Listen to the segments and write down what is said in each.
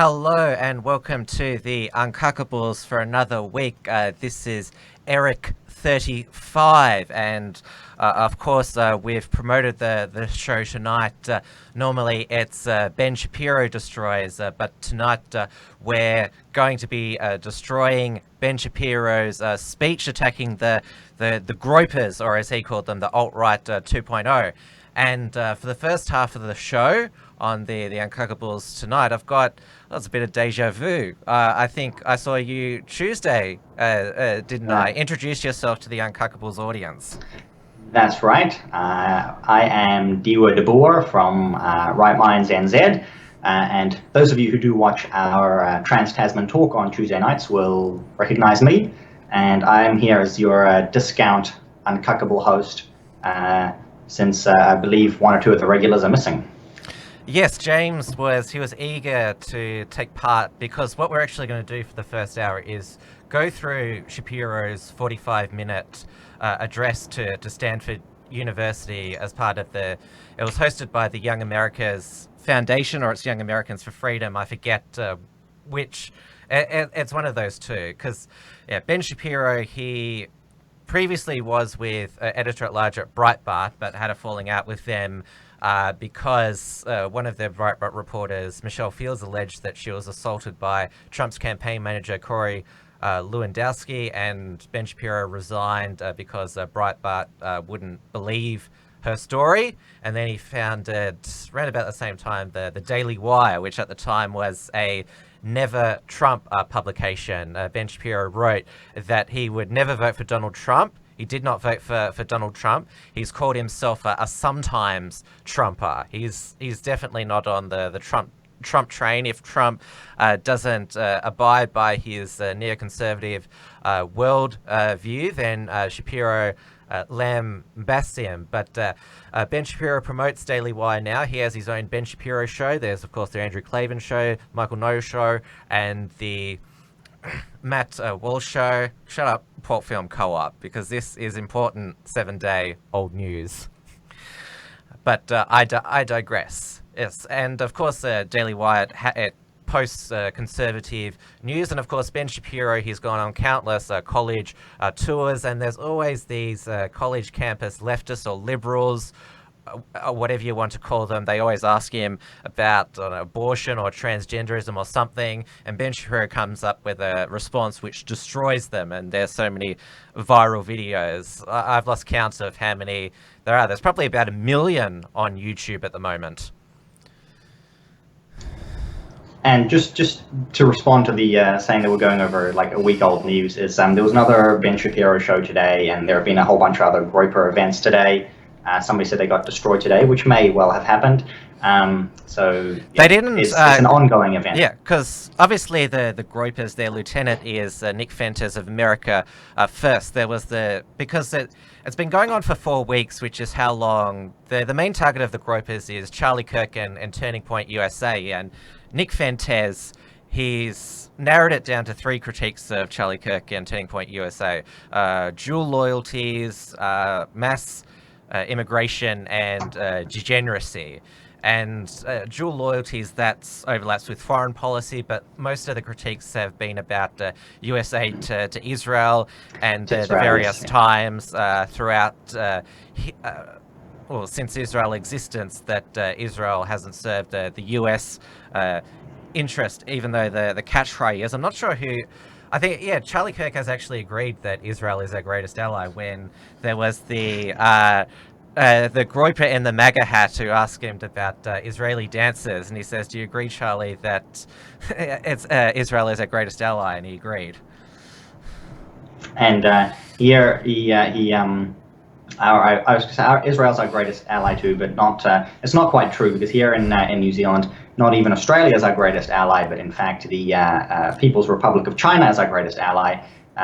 Hello and welcome to the Uncuckables for another week. This is Eric 35 and of course we've promoted the show tonight. Normally it's Ben Shapiro destroys, but tonight we're going to be destroying Ben Shapiro's speech attacking the groypers, or as he called them, the alt-right 2.0. And for the first half of the show on the Uncuckables tonight, I've got a bit of deja vu. I think I saw you Tuesday, didn't I? Introduce yourself to the Uncuckables audience. That's right. I am Dieuwe the Boer from Right Minds NZ. And those of you who do watch our Trans-Tasman talk on Tuesday nights will recognize me. And I am here as your discount Uncuckable host, since I believe one or two of the regulars are missing. Yes, James was eager to take part, because what we're actually going to do for the first hour is go through Shapiro's 45-minute address to Stanford University as part of it was hosted by the Young Americas Foundation, or it's Young Americans for Freedom, I forget which. It's one of those two, because Ben Shapiro, he previously was with editor-at-large at Breitbart, but had a falling out with them because one of their Breitbart reporters, Michelle Fields, alleged that she was assaulted by Trump's campaign manager, Corey Lewandowski, and Ben Shapiro resigned because Breitbart wouldn't believe her story. And then he founded, around about the same time, the Daily Wire, which at the time was a Never Trump publication. Ben Shapiro wrote that he would never vote for Donald Trump. He did not vote for Donald Trump. He's called himself a sometimes Trumper. He's definitely not on the Trump train. If Trump doesn't abide by his neoconservative world view, then Shapiro lambasts him. But Ben Shapiro promotes Daily Wire now. He has his own Ben Shapiro show. There's, of course, the Andrew Klavan show, Michael No show, and the Matt Walsh show. Shut up, Port Film Co-op, because this is important 7-day old news. But I digress. Yes, and of course, Daily Wire it posts conservative news, and of course Ben Shapiro, he's gone on countless college tours, and there's always these college campus leftists or liberals, whatever you want to call them. They always ask him about abortion or transgenderism or something, and Ben Shapiro comes up with a response which destroys them, and there's so many viral videos. I've lost count of how many there are. There's probably about 1 million on YouTube at the moment. And just to respond to the saying that we're going over like a week-old news, is there was another Ben Shapiro show today, and there have been a whole bunch of other groyper events today. Somebody said they got destroyed today, which may well have happened. So they didn't. It's an ongoing event. Yeah, because obviously the groypers, their lieutenant is Nick Fentes of America First. There was because it's been going on for 4 weeks, which is how long the main target of the groypers is Charlie Kirk and Turning Point USA, and Nick Fentes, he's narrowed it down to 3 critiques of Charlie Kirk and Turning Point USA: dual loyalties, mass immigration, and degeneracy. And dual loyalties, that overlaps with foreign policy, but most of the critiques have been about US aid to Israel and the various times throughout, since Israel's existence, that Israel hasn't served the US interest, even though the catch cry is, I'm not sure who. I think, Charlie Kirk has actually agreed that Israel is our greatest ally, when there was the groyper in the MAGA hat who asked him about Israeli dancers, and he says, "Do you agree, Charlie, that it's Israel is our greatest ally?" And he agreed. And here I was going to say Israel's our greatest ally too, but not. It's not quite true, because here in New Zealand, not even Australia is our greatest ally, but in fact the People's Republic of China is our greatest ally.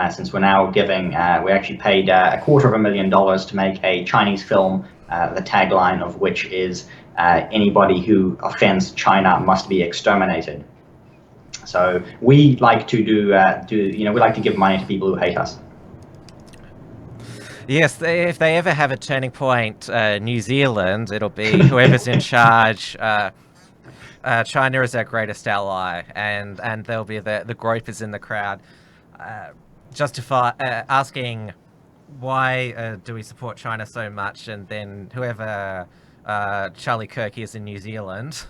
Since we're now giving, we actually paid $250,000 to make a Chinese film, the tagline of which is "Anybody who offends China must be exterminated." So we like to we like to give money to people who hate us. Yes, if they ever have a Turning Point New Zealand, it'll be whoever's in charge China is our greatest ally, and there'll be the groypers in the crowd asking why do we support China so much, and then whoever Charlie Kirk is in New Zealand.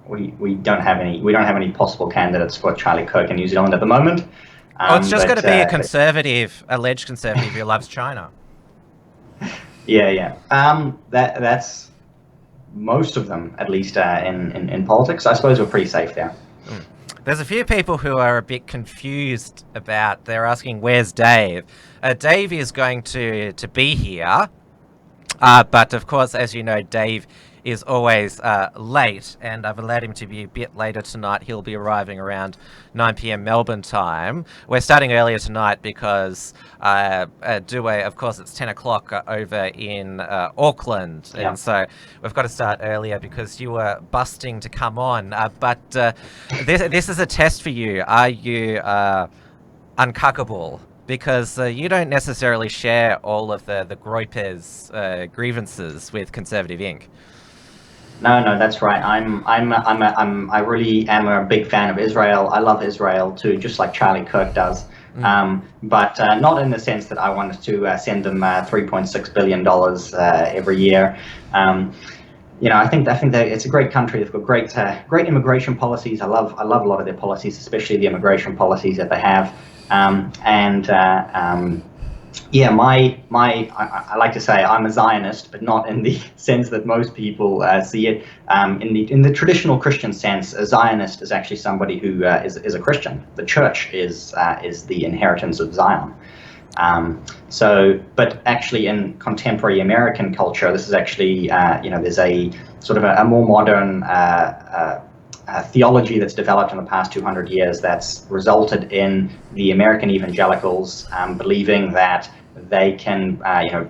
We don't have any possible candidates for Charlie Kirk in New Zealand at the moment. It's just going to be a conservative, alleged conservative who loves China. Yeah. That's most of them, at least in politics. I suppose we're pretty safe there. There's a few people who are a bit confused about. They're asking, "Where's Dave?" Dave is going to be here, but of course, as you know, Dave is always late, and I've allowed him to be a bit later tonight. He'll be arriving around 9 p.m. Melbourne time. We're starting earlier tonight because Dieuwe, of course, it's 10 o'clock over in Auckland, and so we've got to start earlier because you were busting to come on. But this is a test for you. Are you uncuckable? Because you don't necessarily share all of the groypers' grievances with Conservative Inc. No, that's right. I really am a big fan of Israel. I love Israel too, just like Charlie Kirk does. But not in the sense that I wanted to send them $3.6 billion every year. I think that it's a great country. They've got great immigration policies. I love a lot of their policies, especially the immigration policies that they have. I like to say I'm a Zionist, but not in the sense that most people see it. In the traditional Christian sense, a Zionist is actually somebody who is a Christian. The church is the inheritance of Zion. But actually in contemporary American culture, this is actually, there's a sort of a more modern theology that's developed in the past 200 years that's resulted in the American evangelicals believing that they can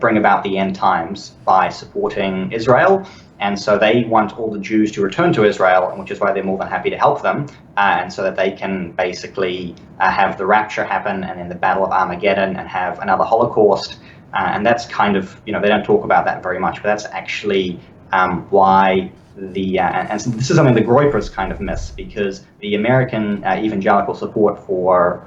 bring about the end times by supporting Israel. And so they want all the Jews to return to Israel, which is why they're more than happy to help them, and so that they can basically have the rapture happen and then the Battle of Armageddon and have another Holocaust. And that's kind of, they don't talk about that very much, but that's actually why and so this is something the groypers kind of miss, because the American evangelical support for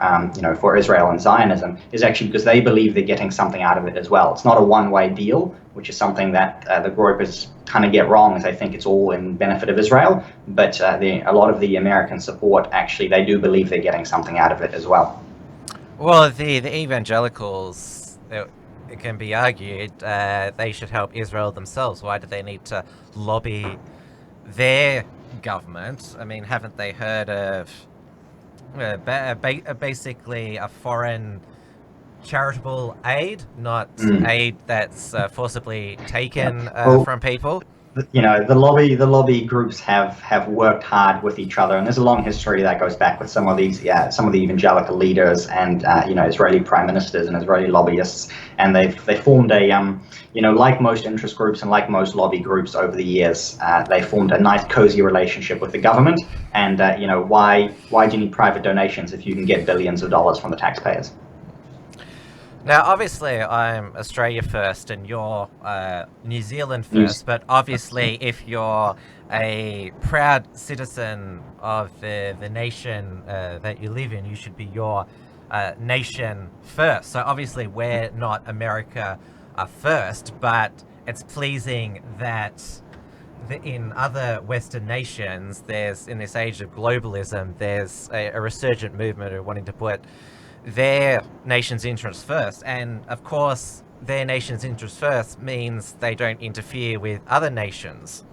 Israel and Zionism is actually because they believe they're getting something out of it as well. It's not a one-way deal, which is something that the groypers kind of get wrong, as they think it's all in benefit of Israel. But a lot of the American support, actually, they do believe they're getting something out of it as well. Well, the evangelicals, it can be argued, they should help Israel themselves. Why do they need to lobby their government? I mean, haven't they heard of basically a foreign charitable aid, not aid that's forcibly taken from people? The lobby groups have worked hard with each other, and there's a long history that goes back with some of the evangelical leaders and Israeli prime ministers and Israeli lobbyists, and they formed a like most interest groups and like most lobby groups over the years, they formed a nice cozy relationship with the government. And why do you need private donations if you can get billions of dollars from the taxpayers? Now, obviously, I'm Australia first and you're New Zealand first, but obviously, if you're a proud citizen of the nation that you live in, you should be your nation first. So obviously, we're not America first, but it's pleasing that in other Western nations, in this age of globalism, there's a resurgent movement of wanting to put their nation's interests first. And of course, their nation's interests first means they don't interfere with other nations.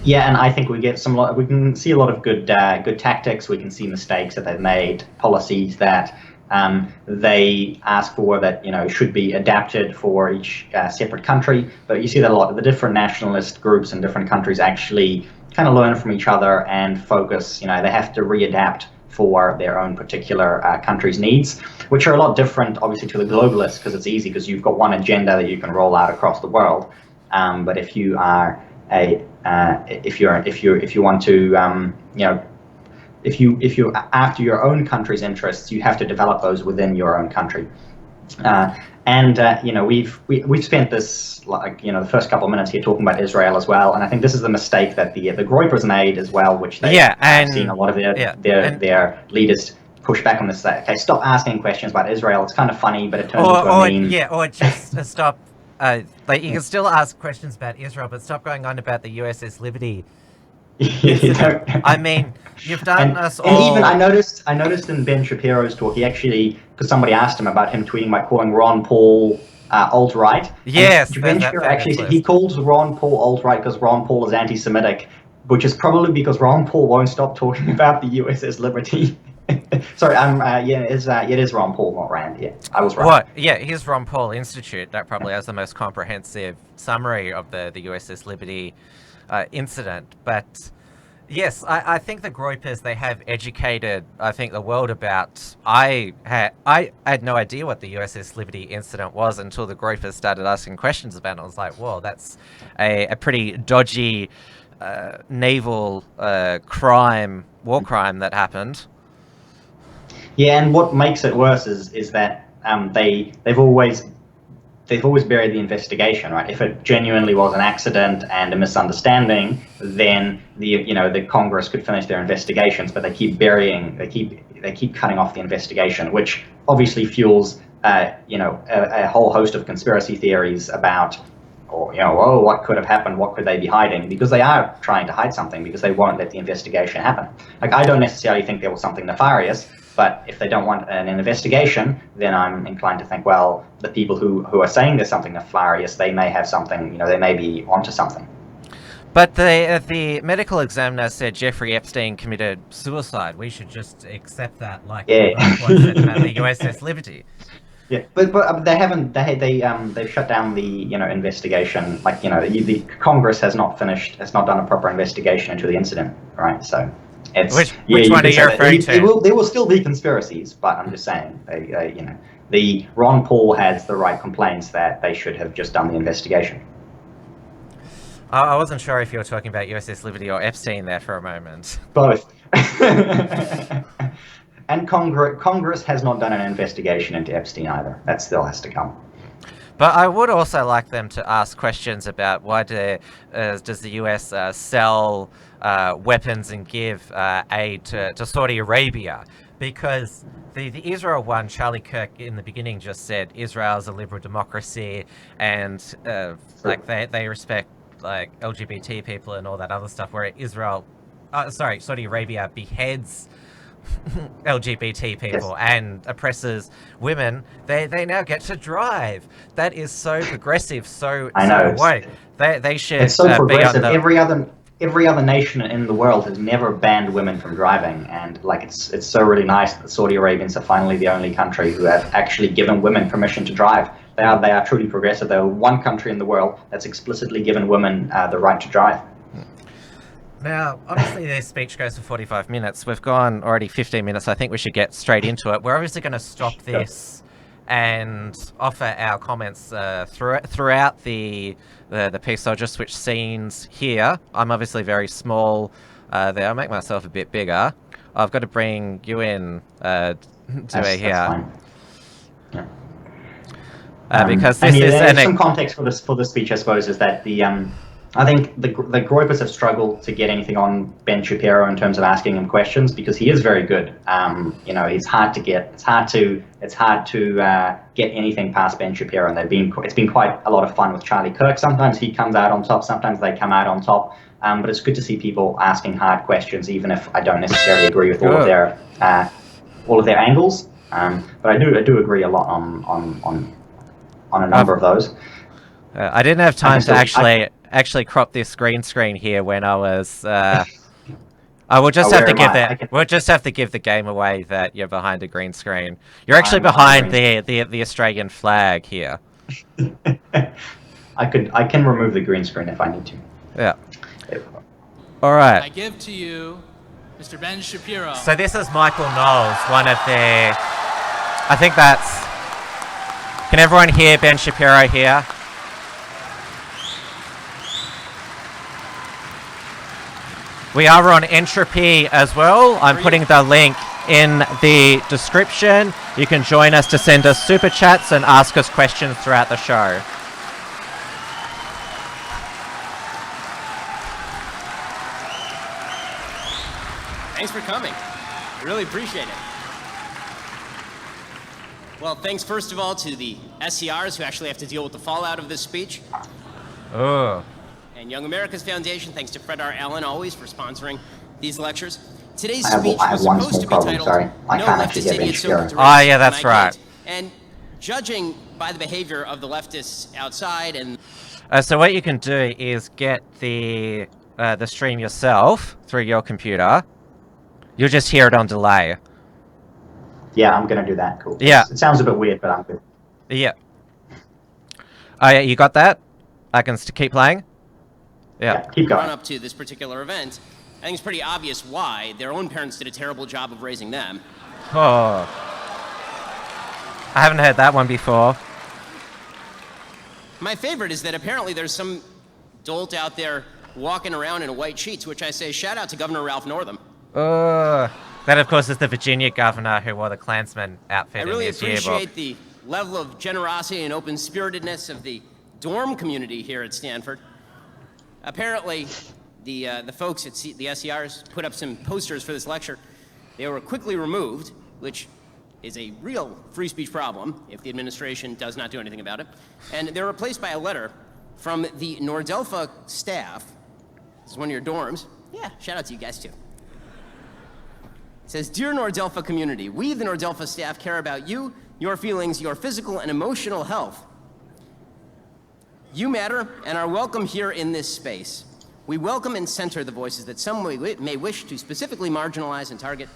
Yeah, and I think we can see a lot of good tactics. We can see mistakes that they've made, policies that they ask for that should be adapted for each separate country. But you see that a lot of the different nationalist groups in different countries actually kind of learn from each other and focus. They have to readapt for their own particular country's needs, which are a lot different, obviously, to the globalists, because it's easy because you've got one agenda that you can roll out across the world. But if you are if you want to if you're after your own country's interests, you have to develop those within your own country. We've spent this the first couple of minutes here talking about Israel as well, and I think this is the mistake that the groypers made as well, which I've seen a lot of their leaders push back on this. Say, okay, stop asking questions about Israel. It's kind of funny, but it turns into a meme. Yeah, or just stop. Like you can still ask questions about Israel, but stop going on about the USS Liberty. I mean, you've done us all. And even I noticed in Ben Shapiro's talk, he actually, because somebody asked him about him tweeting about calling Ron Paul alt-right. Yes, Ben Shapiro actually said he calls Ron Paul alt-right because Ron Paul is anti-Semitic, which is probably because Ron Paul won't stop talking about the USS Liberty. Sorry, it is Ron Paul, not Rand. Yeah, I was right. What? Yeah, here's Ron Paul Institute. That probably has the most comprehensive summary of the USS Liberty incident. But yes, I think the groypers, they have educated, I think, the world about. I had no idea what the USS Liberty incident was until the groypers started asking questions about it. I was like, whoa, that's a pretty dodgy naval war crime that happened. Yeah, and what makes it worse is that they've always buried the investigation, right? If it genuinely was an accident and a misunderstanding, then the Congress could finish their investigations, but they keep cutting off the investigation, which obviously fuels a whole host of conspiracy theories about, what could have happened, what could they be hiding, because they are trying to hide something because they won't let the investigation happen. Like, I don't necessarily think there was something nefarious, but if they don't want an investigation, then I'm inclined to think, well, the people who are saying there's something nefarious, they may have something, they may be onto something. But the medical examiner said Jeffrey Epstein committed suicide. We should just accept that, like said about the USS Liberty. Yeah, but they haven't. They've shut down the investigation. Like the Congress has not done a proper investigation into the incident, right? So. Which one are you referring to? There will still be conspiracies, but I'm just saying, the Ron Paul has the right complaints that they should have just done the investigation. I wasn't sure if you were talking about USS Liberty or Epstein there for a moment. Both. And Congress has not done an investigation into Epstein either. That still has to come. But I would also like them to ask questions about why does the US sell weapons and give aid to Saudi Arabia? Because the Israel one, Charlie Kirk in the beginning just said Israel is a liberal democracy and they respect like LGBT people and all that other stuff, where Saudi Arabia beheads LGBT people and oppresses women. They now get to drive. That is so progressive. So woke. They should. It's so progressive. Every other nation in the world has never banned women from driving, and it's so really nice that Saudi Arabians are finally the only country who have actually given women permission to drive. They are truly progressive. They're one country in the world that's explicitly given women the right to drive. Now, obviously, their speech goes for 45 minutes. We've gone already 15 minutes. I think we should get straight into it. We're obviously going to stop this and offer our comments throughout the piece. So I'll just switch scenes here. I'm obviously very small there. I'll make myself a bit bigger. I've got to bring you in, Dieuwe, here. That's fine. Because this is some context for the speech, I suppose, is that I think the groypers have struggled to get anything on Ben Shapiro in terms of asking him questions, because he is very good. It's hard to get. It's hard to get anything past Ben Shapiro, and it's been quite a lot of fun with Charlie Kirk. Sometimes he comes out on top. Sometimes they come out on top. But it's good to see people asking hard questions, even if I don't necessarily agree with all of their angles. But I do agree a lot on a number of those. I didn't have time to actually crop this green screen here when I was. I will just have to give that. We'll just have to give the game away that you're behind a green screen. You're actually behind the Australian flag here. I can remove the green screen if I need to. Yeah. All right. I give to you Mr. Ben Shapiro. So this is Michael Knowles, one of their. I think that's. Can everyone hear Ben Shapiro here? We are on Entropy as well. I'm putting the link in the description. You can join us to send us super chats and ask us questions throughout the show. Thanks for coming. I really appreciate it. Well, thanks first of all to the SCRs who actually have to deal with the fallout of this speech. Oh. And Young America's Foundation, thanks to Fred R. Allen always for sponsoring these lectures. Today's I have speech was one supposed small to be problem, titled, sorry. I No can't actually Leftist hear Ben Idiot So Shapiro. Good to Oh, Raise yeah, that's My right. Kids. And judging by the behavior of the leftists outside and So what you can do is get the stream yourself through your computer. You'll just hear it on delay. Yeah, I'm going to do that. Cool. Yeah. It sounds a bit weird, but I'm good. Yeah. Oh, yeah, you got that? I can keep playing? Yeah. Keep run going. up to this particular event, I think it's pretty obvious why. Their own parents did a terrible job of raising them. Oh. I haven't heard that one before. My favorite is that apparently there's some dolt out there walking around in a white sheet, to which I say, shout out to Governor Ralph Northam. That, of course, is the Virginia governor who wore the Klansman outfit I really in his yearbook. appreciate the level of generosity and open-spiritedness of the dorm community here at Stanford. Apparently, the folks at the SCRs put up some posters for this lecture. They were quickly removed, which is a real free speech problem if the administration does not do anything about it. And they're replaced by a letter from the Nordelpha staff. This is one of your dorms. Yeah, shout out to you guys too. It says, Dear Nordelpha community, we, the Nordelpha staff, care about you, your feelings, your physical and emotional health. You matter and are welcome here in this space. We welcome and center the voices that some may wish to specifically marginalize and target.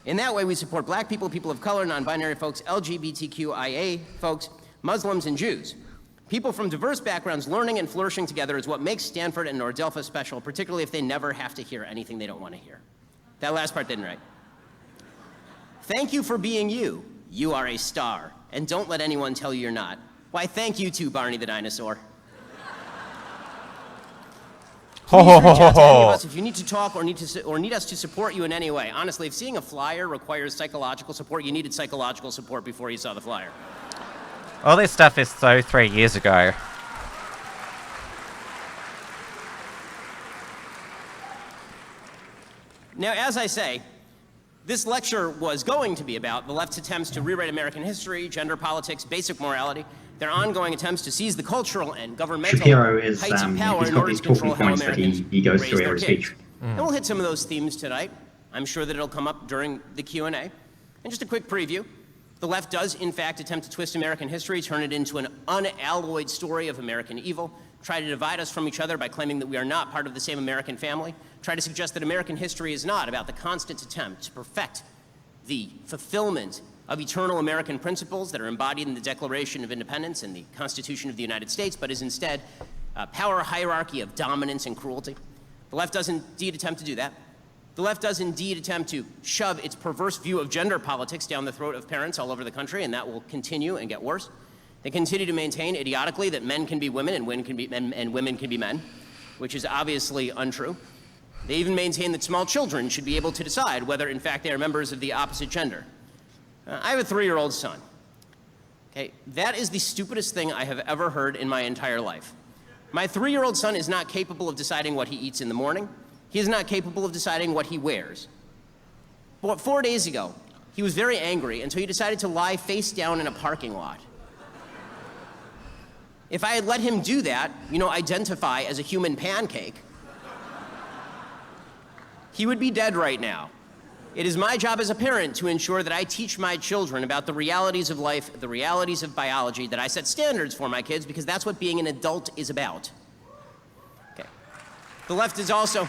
In that way, we support black people, people of color, non-binary folks, LGBTQIA folks, Muslims, and Jews. People from diverse backgrounds learning and flourishing together is what makes Stanford and Nordelpha special, particularly if they never have to hear anything they don't want to hear. That last part didn't write. Thank you for being you. You are a star. And don't let anyone tell you you're not. Why, thank you too, Barney the dinosaur. Please reach out to any of us if you need to talk or need us to support you in any way. Honestly, if seeing a flyer requires psychological support, you needed psychological support before you saw the flyer. All this stuff is so 3 years ago. Now, as I say, this lecture was going to be about the left's attempts to rewrite American history, gender politics, basic morality, their ongoing attempts to seize the cultural and governmental Shapiro is, heights of power he's in got order these to control talking how points that Americans he goes raise through their every kids. speech. And we'll hit some of those themes tonight. I'm sure that it'll come up during the Q&A. And just a quick preview. The left does, in fact, attempt to twist American history, turn it into an unalloyed story of American evil, try to divide us from each other by claiming that we are not part of the same American family, try to suggest that American history is not about the constant attempt to perfect the fulfillment of eternal American principles that are embodied in the Declaration of Independence and the Constitution of the United States, but is instead a power hierarchy of dominance and cruelty. The left does indeed attempt to do that. The left does indeed attempt to shove its perverse view of gender politics down the throat of parents all over the country, and that will continue and get worse. They continue to maintain idiotically that men can be women and women can be men, which is obviously untrue. They even maintain that small children should be able to decide whether, in fact, they are members of the opposite gender. I have a 3-year-old son. Okay, that is the stupidest thing I have ever heard in my entire life. My 3-year-old son is not capable of deciding what he eats in the morning. He is not capable of deciding what he wears. But 4 days ago, he was very angry until he decided to lie face down in a parking lot. If I had let him do that, identify as a human pancake, he would be dead right now. It is my job as a parent to ensure that I teach my children about the realities of life, the realities of biology, that I set standards for my kids, because that's what being an adult is about. Okay. The left is also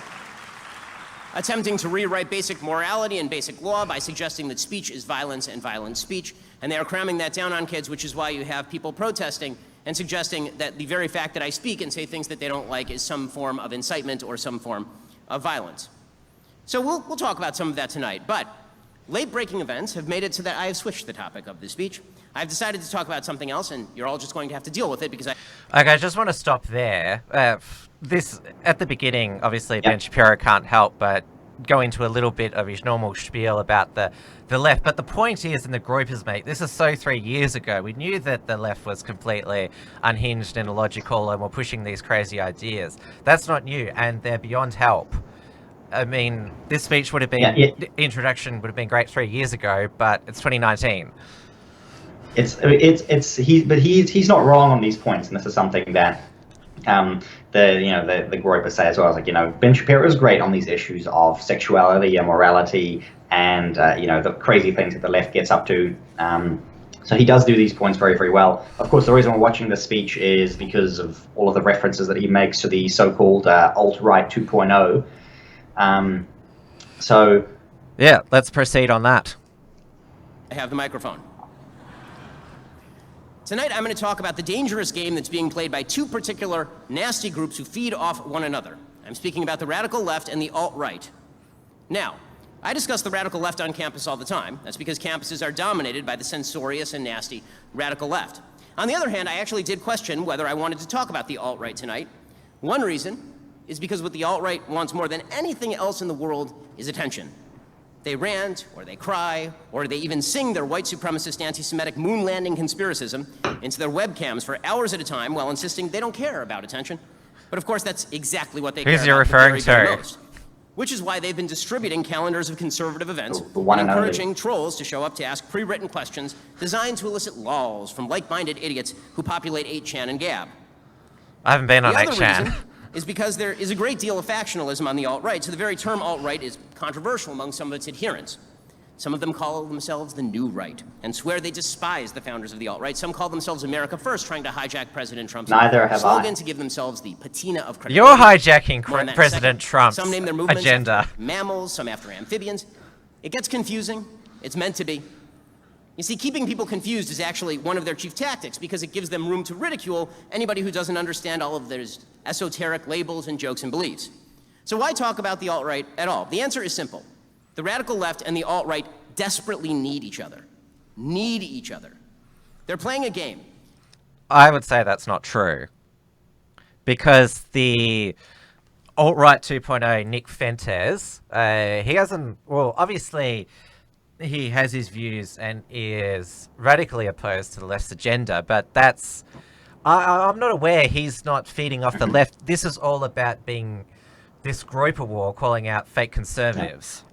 attempting to rewrite basic morality and basic law by suggesting that speech is violence and violent speech, and they are cramming that down on kids, which is why you have people protesting and suggesting that the very fact that I speak and say things that they don't like is some form of incitement or some form of violence. So we'll talk about some of that tonight, but late-breaking events have made it so that I have switched the topic of this speech. I've decided to talk about something else, and you're all just going to have to deal with it because Okay, I just want to stop there. This, at the beginning, obviously, Ben Shapiro can't help but go into a little bit of his normal spiel about the left. But the point is, in the groypers, mate, this is so 3 years ago. We knew that the left was completely unhinged and illogical and were pushing these crazy ideas. That's not new, and they're beyond help. I mean, this speech would have been, the introduction would have been great 3 years ago, but it's 2019. He's not wrong on these points, and this is something that the groypers say as well. It's like, Ben Shapiro is great on these issues of sexuality and morality and the crazy things that the left gets up to. So he does do these points very, very well. Of course, the reason we're watching this speech is because of all of the references that he makes to the so-called alt-right 2.0. Yeah, let's proceed on that. I have the microphone. Tonight, I'm going to talk about the dangerous game that's being played by two particular nasty groups who feed off one another. I'm speaking about the radical left and the alt-right. Now, I discuss the radical left on campus all the time. That's because campuses are dominated by the censorious and nasty radical left. On the other hand, I actually did question whether I wanted to talk about the alt-right tonight. One reason is because what the alt-right wants more than anything else in the world is attention. They rant, or they cry, or they even sing their white supremacist anti-Semitic moon landing conspiracism into their webcams for hours at a time while insisting they don't care about attention. But of course, that's exactly what they care about. Who's you referring to? Most. Which is why they've been distributing calendars of conservative events The one and and encouraging only. trolls to show up to ask pre-written questions designed to elicit lols from like-minded idiots who populate 8chan and Gab. I haven't been on The other 8chan. reason is because there is a great deal of factionalism on the alt-right, so the very term alt-right is controversial among some of its adherents. Some of them call themselves the new right and swear they despise the founders of the alt-right. Some call themselves America First, trying to hijack President Trump's slogan to give themselves the patina of credibility. You're hijacking More on that in a President second. Trump's Some name their movements agenda. after mammals, some after amphibians. It gets confusing. It's meant to be. You see, keeping people confused is actually one of their chief tactics because it gives them room to ridicule anybody who doesn't understand all of their esoteric labels and jokes and beliefs. So why talk about the alt-right at all? The answer is simple. The radical left and the alt-right desperately need each other. Need each other. They're playing a game. I would say that's not true. Because the alt-right 2.0, Nick Fuentes, he hasn't, well, obviously he has his views and is radically opposed to the left's agenda, but that's, I'm not aware he's not feeding off the left. This is all about being this groyper war, calling out fake conservatives.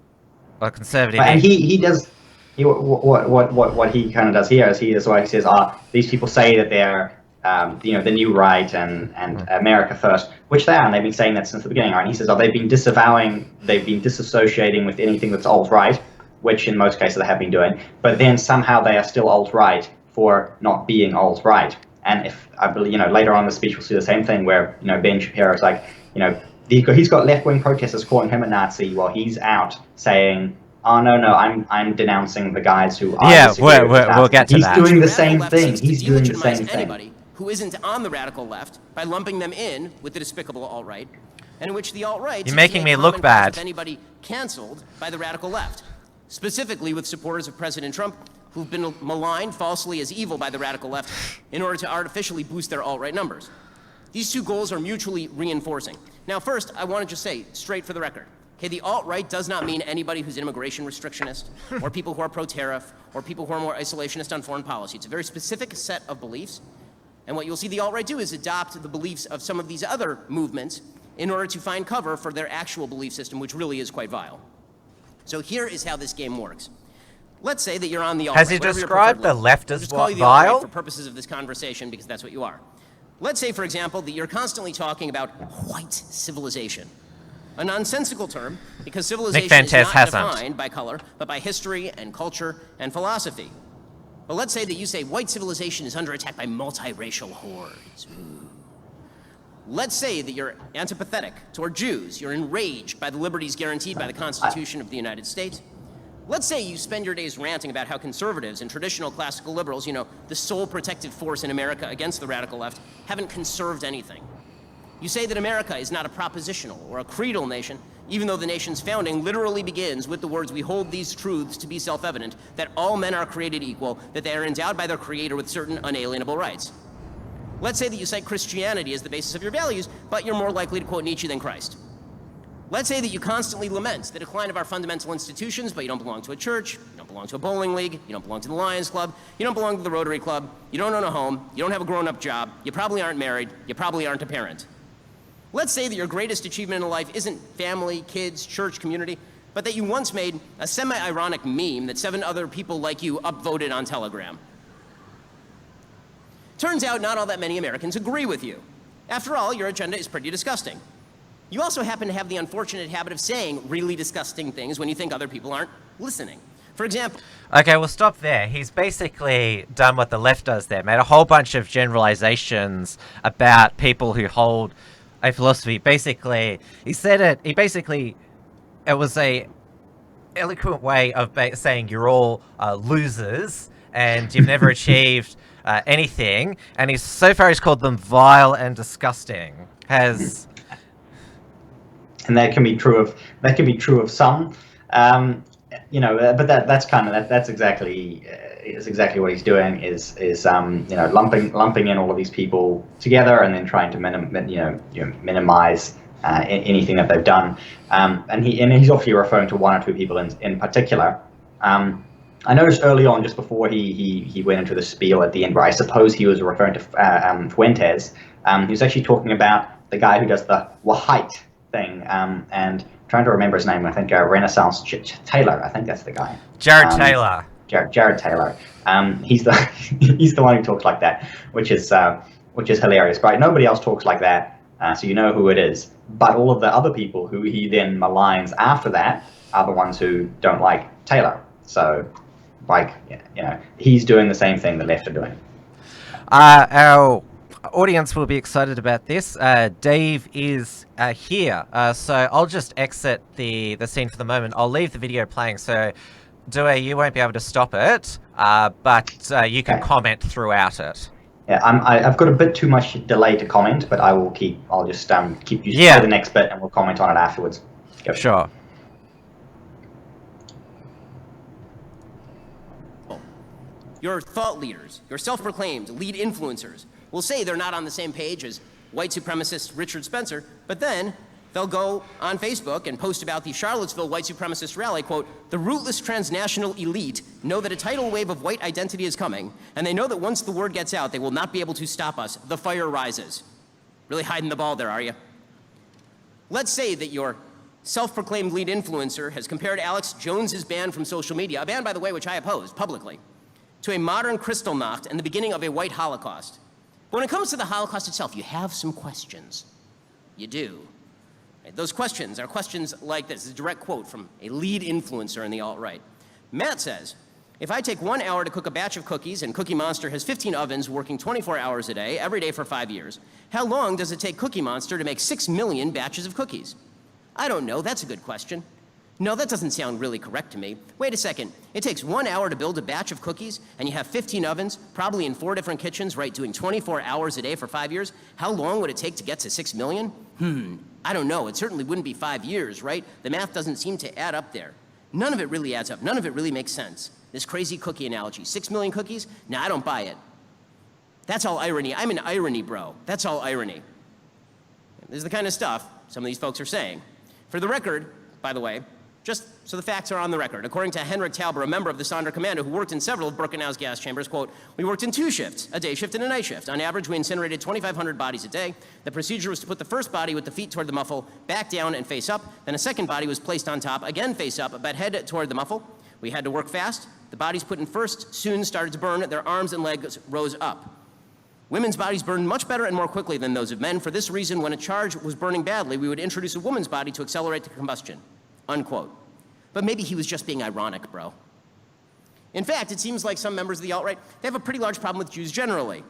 Or conservative. And he does, what he kind of does here is he says, these people say that they're, the new right and America First, which they are, and they've been saying that since the beginning, right? And he says, they've been disassociating with anything that's alt-right, which in most cases they have been doing, but then somehow they are still alt-right for not being alt-right. And if I believe, later on in the speech we'll see the same thing where, Ben Shapiro is like, he's got left-wing protesters calling him a Nazi while he's out saying, "Oh no, I'm denouncing the guys who are." Yeah, we'll get to that. He's doing the same thing. He's doing the same thing. Anybody who isn't on the radical left by lumping them in with the despicable alt-right, and in which the alt-right You're making me look bad. Anybody canceled by the radical left, specifically with supporters of President Trump who've been maligned falsely as evil by the radical left in order to artificially boost their alt-right numbers. These two goals are mutually reinforcing. Now, first, I want to just say, straight for the record, okay, the alt-right does not mean anybody who's an immigration restrictionist, or people who are pro-tariff, or people who are more isolationist on foreign policy. It's a very specific set of beliefs, and what you'll see the alt-right do is adopt the beliefs of some of these other movements in order to find cover for their actual belief system, which really is quite vile. So here is how this game works. Let's say that you're on the alt-right. Has he described the left as just call you the vile? alt-right for purposes of this conversation, because that's what you are. Let's say, for example, that you're constantly talking about white civilization, a nonsensical term because civilization is not defined by color, but by history and culture and philosophy. But let's say that you say white civilization is under attack by multiracial hordes. Ooh. Let's say that you're antipathetic toward Jews, you're enraged by the liberties guaranteed by the Constitution of the United States. Let's say you spend your days ranting about how conservatives and traditional classical liberals, the sole protective force in America against the radical left, haven't conserved anything. You say that America is not a propositional or a creedal nation, even though the nation's founding literally begins with the words, "We hold these truths to be self-evident, that all men are created equal, that they are endowed by their creator with certain unalienable rights." Let's say that you cite Christianity as the basis of your values, but you're more likely to quote Nietzsche than Christ. Let's say that you constantly lament the decline of our fundamental institutions, but you don't belong to a church, you don't belong to a bowling league, you don't belong to the Lions Club, you don't belong to the Rotary Club, you don't own a home, you don't have a grown-up job, you probably aren't married, you probably aren't a parent. Let's say that your greatest achievement in life isn't family, kids, church, community, but that you once made a semi-ironic meme that 7 other people like you upvoted on Telegram. Turns out not all that many Americans agree with you. After all, your agenda is pretty disgusting. You also happen to have the unfortunate habit of saying really disgusting things when you think other people aren't listening. For example... Okay, we'll stop there. He's basically done what the left does there, made a whole bunch of generalizations about people who hold a philosophy. Basically, it was a eloquent way of saying you're all losers and you've never achieved anything. And so far he's called them vile and disgusting. And that can be true of some, but that's exactly what he's doing is lumping in all of these people together and then trying to minimize anything that they've done, and he's obviously referring to 1 or 2 people in particular. I noticed early on, just before he went into the spiel at the end, where I suppose he was referring to Fuentes. He was actually talking about the guy who does the Wahite thing, and trying to remember his name. I think Renaissance Taylor. I think that's the guy. Jared Taylor. Jared Taylor. He's the one who talks like that, which is hilarious. Right? Nobody else talks like that, so you know who it is. But all of the other people who he then maligns after that are the ones who don't like Taylor. So, he's doing the same thing the left are doing. Our audience will be excited about this. Dave is here, so I'll just exit the scene for the moment. I'll leave the video playing, so Dieuwe, you won't be able to stop it, but you can comment throughout it. Yeah, I've got a bit too much delay to comment, but I'll just keep you to the next bit, and we'll comment on it afterwards. Go. Sure. Your thought leaders, your self-proclaimed lead influencers, will say they're not on the same page as white supremacist Richard Spencer, but then they'll go on Facebook and post about the Charlottesville white supremacist rally, quote, "The rootless transnational elite know that a tidal wave of white identity is coming, and they know that once the word gets out, they will not be able to stop us. The fire rises." Really hiding the ball there, are you? Let's say that your self-proclaimed lead influencer has compared Alex Jones's ban from social media, a ban, by the way, which I opposed publicly, to a modern Kristallnacht and the beginning of a white Holocaust. But when it comes to the Holocaust itself, you have some questions. You do. Those questions are questions like this. This is a direct quote from a lead influencer in the alt-right. Matt says, "If I take 1 hour to cook a batch of cookies and Cookie Monster has 15 ovens working 24 hours a day, every day for 5 years, how long does it take Cookie Monster to make 6 million batches of cookies?" I don't know. That's a good question. No, that doesn't sound really correct to me. Wait a second. It takes 1 hour to build a batch of cookies, and you have 15 ovens, probably in 4 different kitchens, right, doing 24 hours a day for 5 years. How long would it take to get to 6 million? I don't know. It certainly wouldn't be 5 years, right? The math doesn't seem to add up there. None of it really adds up. None of it really makes sense. This crazy cookie analogy. 6 million cookies? Nah, I don't buy it. That's all irony. I'm an irony bro. That's all irony. This is the kind of stuff some of these folks are saying. For the record, by the way, just so the facts are on the record, according to Henrik Tauber, a member of the Sonder Commando who worked in several of Birkenau's gas chambers, quote, "We worked in 2 shifts, a day shift and a night shift. On average, we incinerated 2,500 bodies a day. The procedure was to put the first body with the feet toward the muffle, back down and face up. Then a second body was placed on top, again face up, but head toward the muffle. We had to work fast. The bodies put in first soon started to burn. Their arms and legs rose up. Women's bodies burned much better and more quickly than those of men. For this reason, when a charge was burning badly, we would introduce a woman's body to accelerate the combustion," unquote. But maybe he was just being ironic, bro. In fact, it seems like some members of the alt-right, they have a pretty large problem with Jews generally.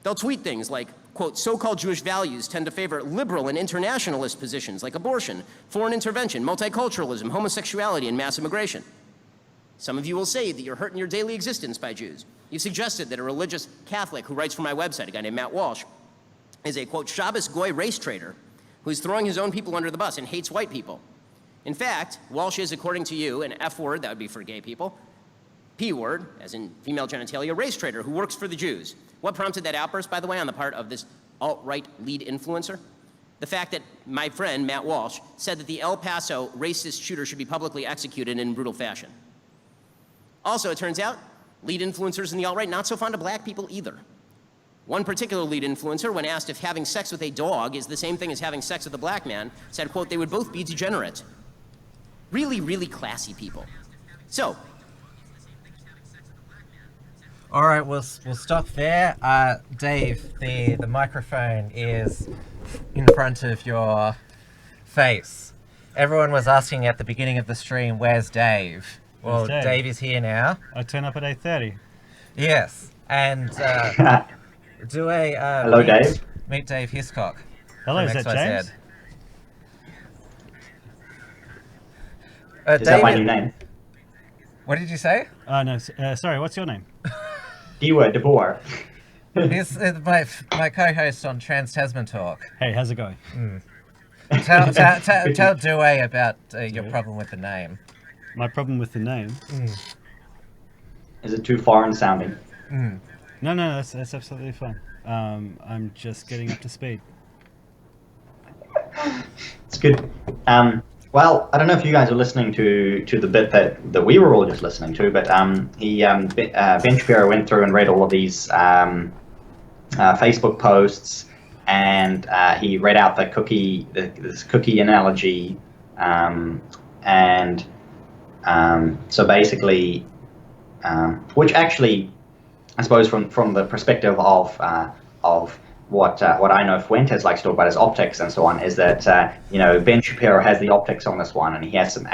They'll tweet things like, quote, "So-called Jewish values tend to favor liberal and internationalist positions like abortion, foreign intervention, multiculturalism, homosexuality, and mass immigration." Some of you will say that you're hurt in your daily existence by Jews. You suggested that a religious Catholic who writes for my website, a guy named Matt Walsh, is a, quote, Shabbos Goy race trader who's throwing his own people under the bus and hates white people. In fact, Walsh is, according to you, an F word, that would be for gay people, P word, as in female genitalia, race trader who works for the Jews. What prompted that outburst, by the way, on the part of this alt-right lead influencer? the fact that my friend, Matt Walsh, said that the El Paso racist shooter should be publicly executed in brutal fashion. Also, it turns out, lead influencers in the alt-right not so fond of black people either. One particular lead influencer, when asked if having sex with a dog is the same thing as having sex with a black man, said, quote, they would both be degenerate. Really, really classy people. So, All right, we'll stop there. Dave, the microphone is in front of your face. Everyone was asking at the beginning of the stream, where's Dave? Well, Dave? Dave is here now. I turn up at 8:30. Yes, and Dieuwe, Hello, Dave. Meet Dave Hiscox. Hello, from is that XYZ. James? Is that my new name? What did you say? No, sorry, what's your name? Dieuwe, de Boer. He's my co-host on Trans Tasman Talk. Hey, how's it going? Tell Dieuwe about your problem with the name. My problem with the name? Is it too foreign sounding? No, that's absolutely fine. I'm just getting up to speed. It's good. Well, I don't know if you guys are listening to the bit that we were all just listening to, but Ben Shapiro went through and read all of these Facebook posts, and he read out the this cookie analogy, so basically, which actually, I suppose from the perspective of what I know Fuentes likes to talk about as optics and so on, is that Ben Shapiro has the optics on this one, and he has some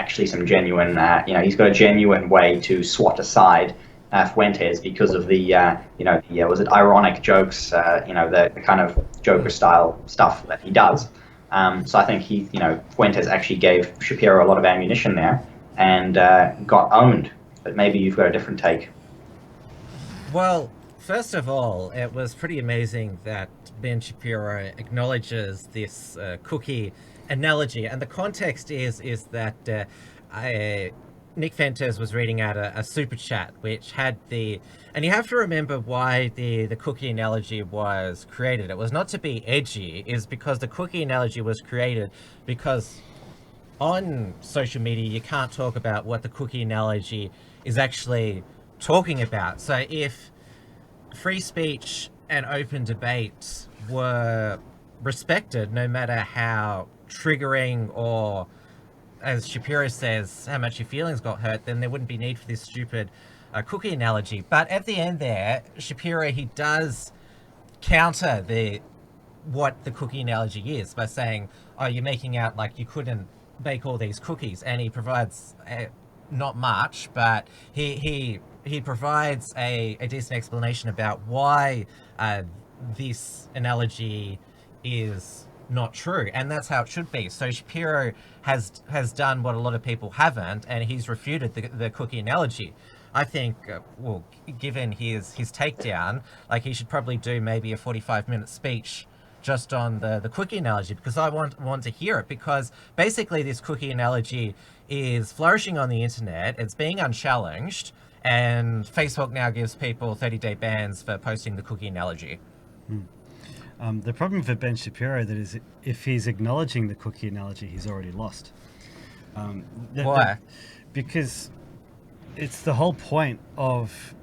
genuine he's got a genuine way to swat aside Fuentes because of the was it ironic jokes, the kind of Joker style stuff that he does. So I think Fuentes actually gave Shapiro a lot of ammunition there and got owned. But maybe you've got a different take. Well, first of all, it was pretty amazing that Ben Shapiro acknowledges this cookie analogy, and the context is that Nick Fuentes was reading out a super chat which had and you have to remember why the cookie analogy was created. It was not to be edgy, is because the cookie analogy was created because on social media you can't talk about what the cookie analogy is actually talking about. So if free speech and open debate were respected, no matter how triggering or, as Shapiro says, how much your feelings got hurt, then there wouldn't be need for this stupid cookie analogy. But at the end there, Shapiro, he does counter what the cookie analogy is by saying, oh, you're making out like you couldn't bake all these cookies, and he provides not much, but he provides a decent explanation about why this analogy is not true, and that's how it should be. So Shapiro has done what a lot of people haven't, and he's refuted the cookie analogy. I think, given his takedown, like, he should probably do maybe a 45-minute speech just on the cookie analogy, because I want to hear it, because basically this cookie analogy is flourishing on the internet. It's being unchallenged, and Facebook now gives people 30-day bans for posting the cookie analogy. The problem for Ben Shapiro that is, if he's acknowledging the cookie analogy, he's already lost. Why? Because it's the whole point of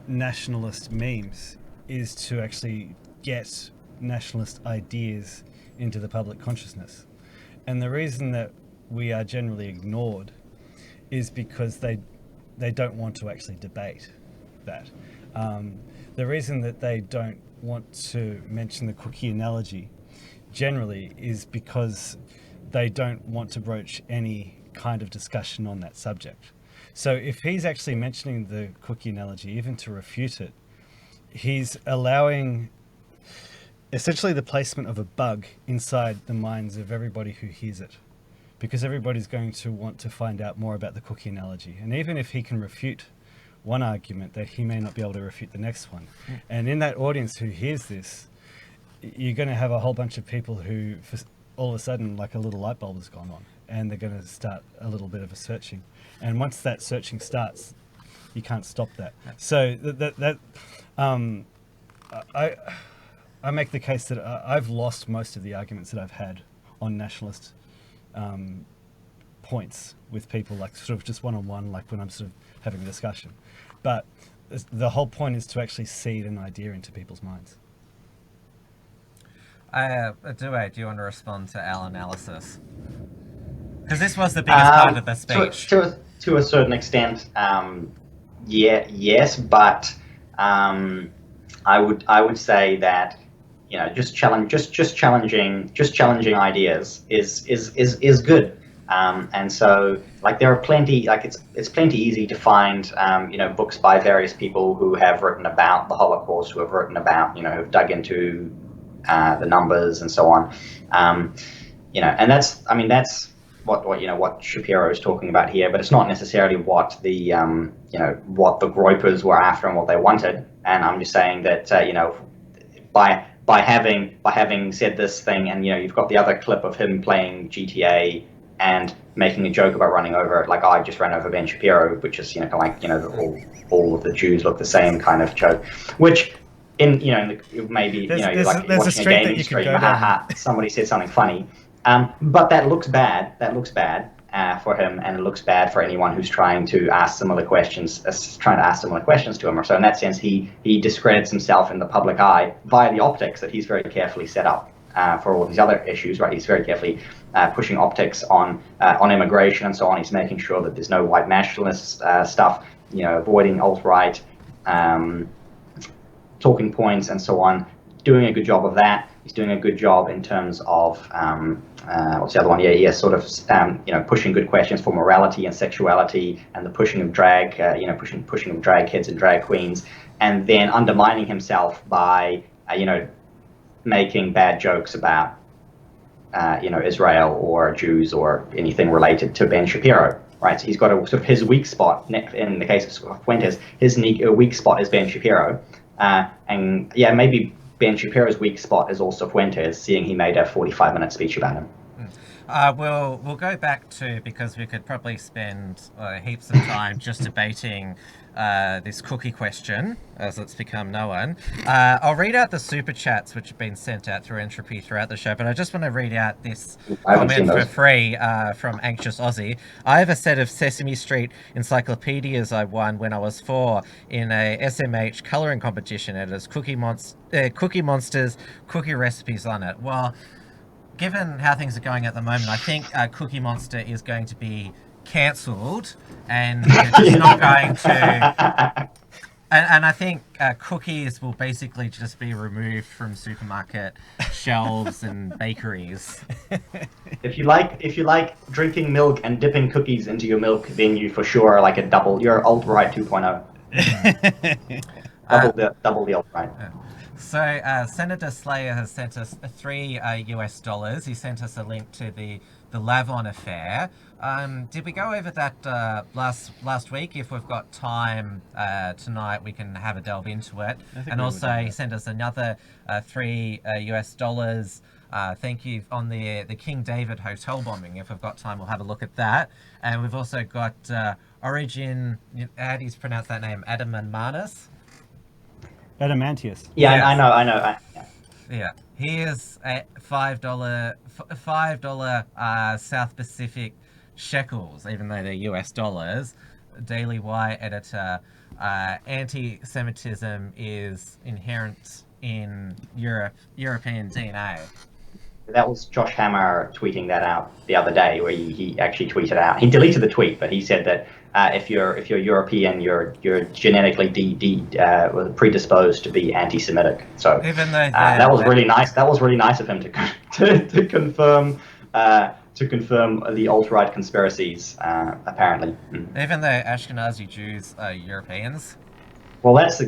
nationalist memes is to actually get nationalist ideas into the public consciousness. And the reason that we are generally ignored is because they don't want to actually debate that. The reason that they don't want to mention the cookie analogy generally is because they don't want to broach any kind of discussion on that subject. So if he's actually mentioning the cookie analogy, even to refute it, he's allowing essentially the placement of a bug inside the minds of everybody who hears it, because everybody's going to want to find out more about the cookie analogy. And even if he can refute one argument, that he may not be able to refute the next one. And in that audience who hears this, you're going to have a whole bunch of people who, all of a sudden, like a little light bulb has gone on, and they're going to start a little bit of a searching. And once that searching starts, you can't stop that. So I make the case that I've lost most of the arguments that I've had on nationalist points with people, like sort of just one-on-one, like when I'm sort of having a discussion. But the whole point is to actually seed an idea into people's minds. Dieuwe, do you want to respond to our analysis? Because this was the biggest part of the speech. To a certain extent, yes, but I would say that, you know, just challenging ideas is good. And so, like, there are plenty, like, it's plenty easy to find, you know, books by various people who have written about the Holocaust, who have written about, you know, who've dug into the numbers and so on. You know, and that's what Shapiro is talking about here, but it's not necessarily what the what the groypers were after and what they wanted. And I'm just saying that you know, by having said this thing, and you know, you've got the other clip of him playing GTA and making a joke about running over, like, I just ran over Ben Shapiro, which is, you know, like, you know, all of the Jews look the same kind of joke, which in, you know, maybe, you know, you're like watching a gaming stream, somebody said something funny, but that looks bad. That looks bad for him, and it looks bad for anyone who's trying to ask similar questions, to him. Or so in that sense, he discredits himself in the public eye via the optics that he's very carefully set up for all of these other issues. Right, he's very carefully pushing optics on immigration and so on. He's making sure that there's no white nationalist stuff, you know, avoiding alt-right talking points and so on. Doing a good job of that. He's doing a good job in terms of what's the other one? Sort of you know, pushing good questions for morality and sexuality, and the pushing of drag, you know, pushing of drag kids and drag queens, and then undermining himself by you know, making bad jokes about you know, Israel or Jews or anything related to Ben Shapiro. Right, so he's got a sort of his weak spot. In the case of Fuentes, his weak spot is Ben Shapiro, and yeah, maybe Ben Shapiro's weak spot is also Fuentes, seeing he made a 45-minute speech about him. We'll go back to, because we could probably spend heaps of time just debating this cookie question, as it's become known. I'll read out the super chats which have been sent out through Entropy throughout the show, but I just want to read out this comment for free from Anxious Aussie. I have a set of Sesame Street encyclopedias I won when I was 4 in a SMH colouring competition. It has Cookie Monsters, cookie recipes on it. Well, given how things are going at the moment, I think Cookie Monster is going to be cancelled, and it's not going to. And I think cookies will basically just be removed from supermarket shelves and bakeries. If you like drinking milk and dipping cookies into your milk, then you for sure are like you're alt-right 2.0. Double the alt-right. So Senator Slayer has sent us $3 US. He sent us a link to the Lavon affair. Did we go over that last week? If we've got time tonight, we can have a delve into it. And also, he sent us another $3 US. Thank you on the King David hotel bombing. If we've got time, we'll have a look at that. And we've also got Origin. How do you pronounce that name? Adamantis. Adamantius. Yeah, Yes. I know. Yeah, he is a $5 South Pacific shekels, even though they're US dollars. Daily Wire editor. Anti-Semitism is inherent in European DNA. That was Josh Hammer tweeting that out the other day, where he actually tweeted out. He deleted the tweet, but he said that if you're European, you're genetically predisposed to be anti-Semitic. So Even though that was really nice. That was really nice of him to confirm the alt-right conspiracies. Apparently, Even though Ashkenazi Jews are Europeans. Well, that's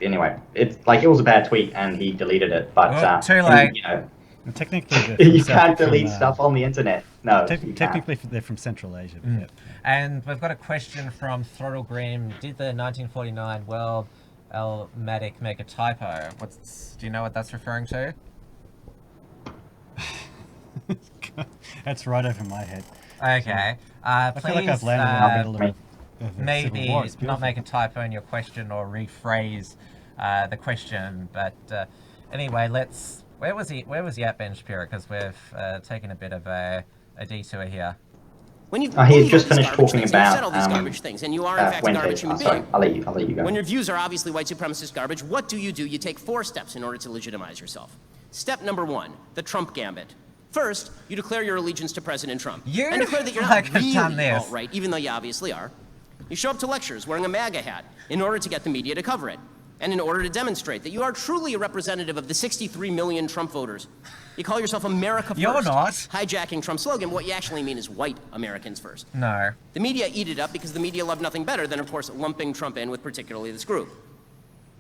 anyway. It was a bad tweet, and he deleted it. But too late. You know, technically, you can't delete stuff on the internet. No, technically they're from Central Asia. But yeah. And we've got a question from Throttle Grim. Did the 1949 World Elmatic make a typo? Do you know what that's referring to? That's right over my head. Okay. I feel like I've landed in the middle of maybe Civil War. It's not beautiful. make a typo in your question or rephrase the question, but Anyway, let's. Where was he at, Ben Shapiro? Because we've taken a bit of a detour here. When you he had just finished talking things, about you said all these garbage things, and you are in fact a garbage human sorry, being. I'll let you go. When your views are obviously white supremacist garbage, what do? You take 4 steps in order to legitimize yourself. Step number 1, the Trump gambit. First, you declare your allegiance to President Trump. And declare that you're not really alt-right, even though you obviously are. You show up to lectures wearing a MAGA hat in order to get the media to cover it, and in order to demonstrate that you are truly a representative of the 63 million Trump voters. You call yourself America First. You're not. Hijacking Trump's slogan, but what you actually mean is white Americans first. No. The media eat it up because the media love nothing better than, of course, lumping Trump in with particularly this group.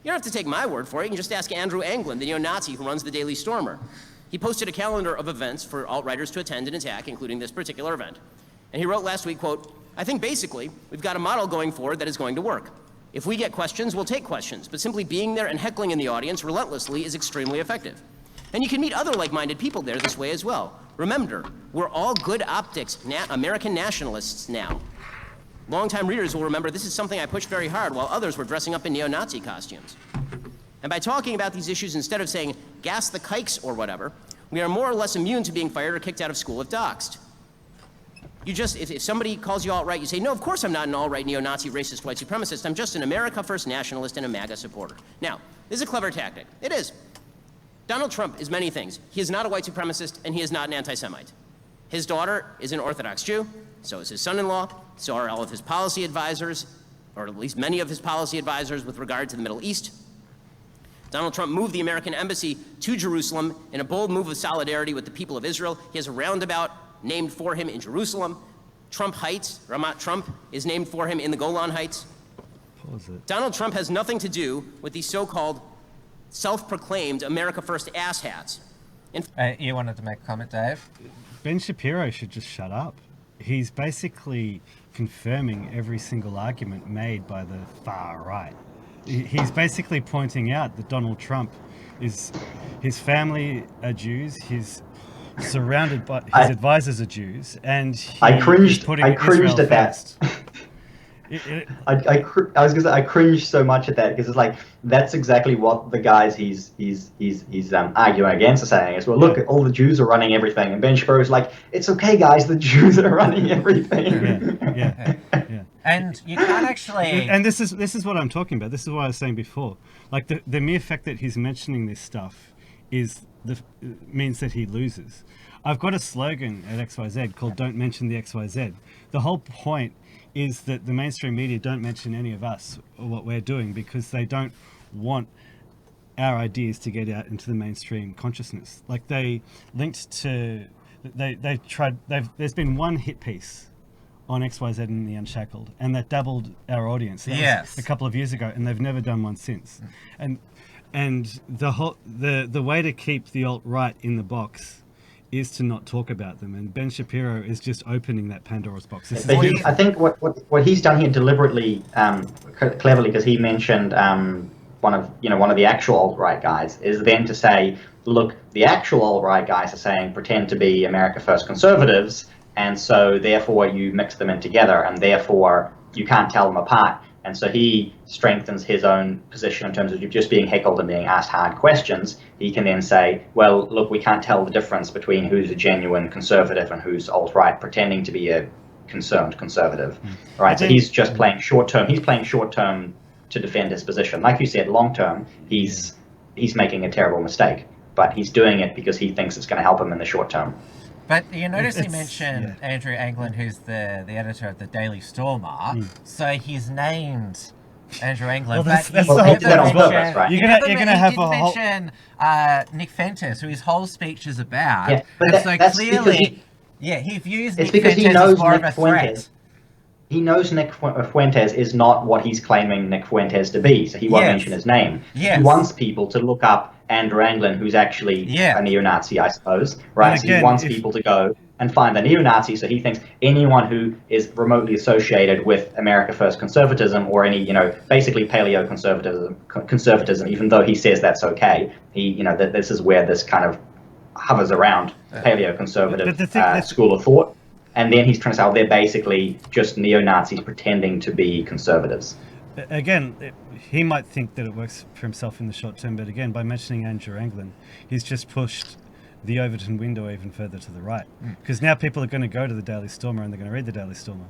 You don't have to take my word for it. You can just ask Andrew Anglin, the neo-Nazi who runs the Daily Stormer. He posted a calendar of events for alt-righters to attend and attack, including this particular event. And he wrote last week, quote, "I think basically we've got a model going forward that is going to work. If we get questions, we'll take questions, but simply being there and heckling in the audience relentlessly is extremely effective. And you can meet other like-minded people there this way as well. Remember, we're all good optics, American nationalists now. Longtime readers will remember this is something I pushed very hard while others were dressing up in neo-Nazi costumes. And by talking about these issues instead of saying, gas the kikes or whatever, we are more or less immune to being fired or kicked out of school if doxxed. You just, if somebody calls you alt-right, you say, no, of course I'm not an alt-right, neo-Nazi, racist, white supremacist. I'm just an America First nationalist and a MAGA supporter. Now, this is a clever tactic. It is. Donald Trump is many things. He is not a white supremacist, and he is not an anti-Semite. His daughter is an Orthodox Jew, so is his son-in-law, so are all of his policy advisors, or at least many of his policy advisors with regard to the Middle East. Donald Trump moved the American embassy to Jerusalem in a bold move of solidarity with the people of Israel. He has a roundabout named for him in Jerusalem. Trump Heights, Ramat Trump, is named for him in the Golan Heights. Donald Trump has nothing to do with the so-called self-proclaimed America First asshats. You wanted to make a comment, Dave? Ben Shapiro should just shut up. He's basically confirming every single argument made by the far right. He's basically pointing out that Donald Trump is, his family are Jews, he's surrounded by, his advisors are Jews, and I cringed at that. I was gonna say I cringed so much at that because it's like that's exactly what the guys he's arguing against are saying is, well, look, all the Jews are running everything, and Ben Shapiro's like, it's okay, guys, the Jews are running everything. Yeah. And you can't actually. And this is what I'm talking about. This is what I was saying before. Like the mere fact that he's mentioning this stuff means that he loses. I've got a slogan at XYZ called "Don't mention the XYZ." The whole point is that the mainstream media don't mention any of us or what we're doing because they don't want our ideas to get out into the mainstream consciousness. Like they linked to, there's been one hit piece on XYZ and the Unshackled, and that doubled our audience. That was a couple of years ago, and they've never done one since. And the way to keep the alt-right in the box is to not talk about them, and Ben Shapiro is just opening that Pandora's box. I think what he's done here deliberately, cleverly, because he mentioned one of the actual alt-right guys, is then to say, look, the actual alt-right guys are saying pretend to be America First conservatives, and so therefore you mix them in together, and therefore you can't tell them apart. And so he strengthens his own position in terms of just being heckled and being asked hard questions. He can then say, well, look, we can't tell the difference between who's a genuine conservative and who's alt-right, pretending to be a concerned conservative. Right? So he's just playing short-term. He's playing short-term to defend his position. Like you said, long-term, he's making a terrible mistake. But he's doing it because he thinks it's going to help him in the short term. But you notice he mentioned Andrew Anglin, who's the editor of the Daily Stormer. So he's named Andrew Anglin. Well, that's the whole point as well, right? You're gonna have a whole. Mention Nick Fuentes, who his whole speech is about. Yeah, but that's clearly, he views Nick because Fuentes as more of a threat. He knows Nick Fuentes is not what he's claiming Nick Fuentes to be, so he won't mention his name. He wants people to look up Andrew Anglin, who's actually a neo-Nazi, I suppose, right? So he wants people to go and find the neo-Nazi, so he thinks anyone who is remotely associated with America First conservatism or any, basically paleo-conservatism, even though he says that's okay, that this is where this kind of hovers around paleo-conservative school of thought. And then he's trying to say, they're basically just neo-Nazis pretending to be conservatives. again, he might think that it works for himself in the short term, but again, by mentioning Andrew Anglin, he's just pushed the Overton window even further to the right. Because now people are going to go to the Daily Stormer and they're going to read the Daily Stormer.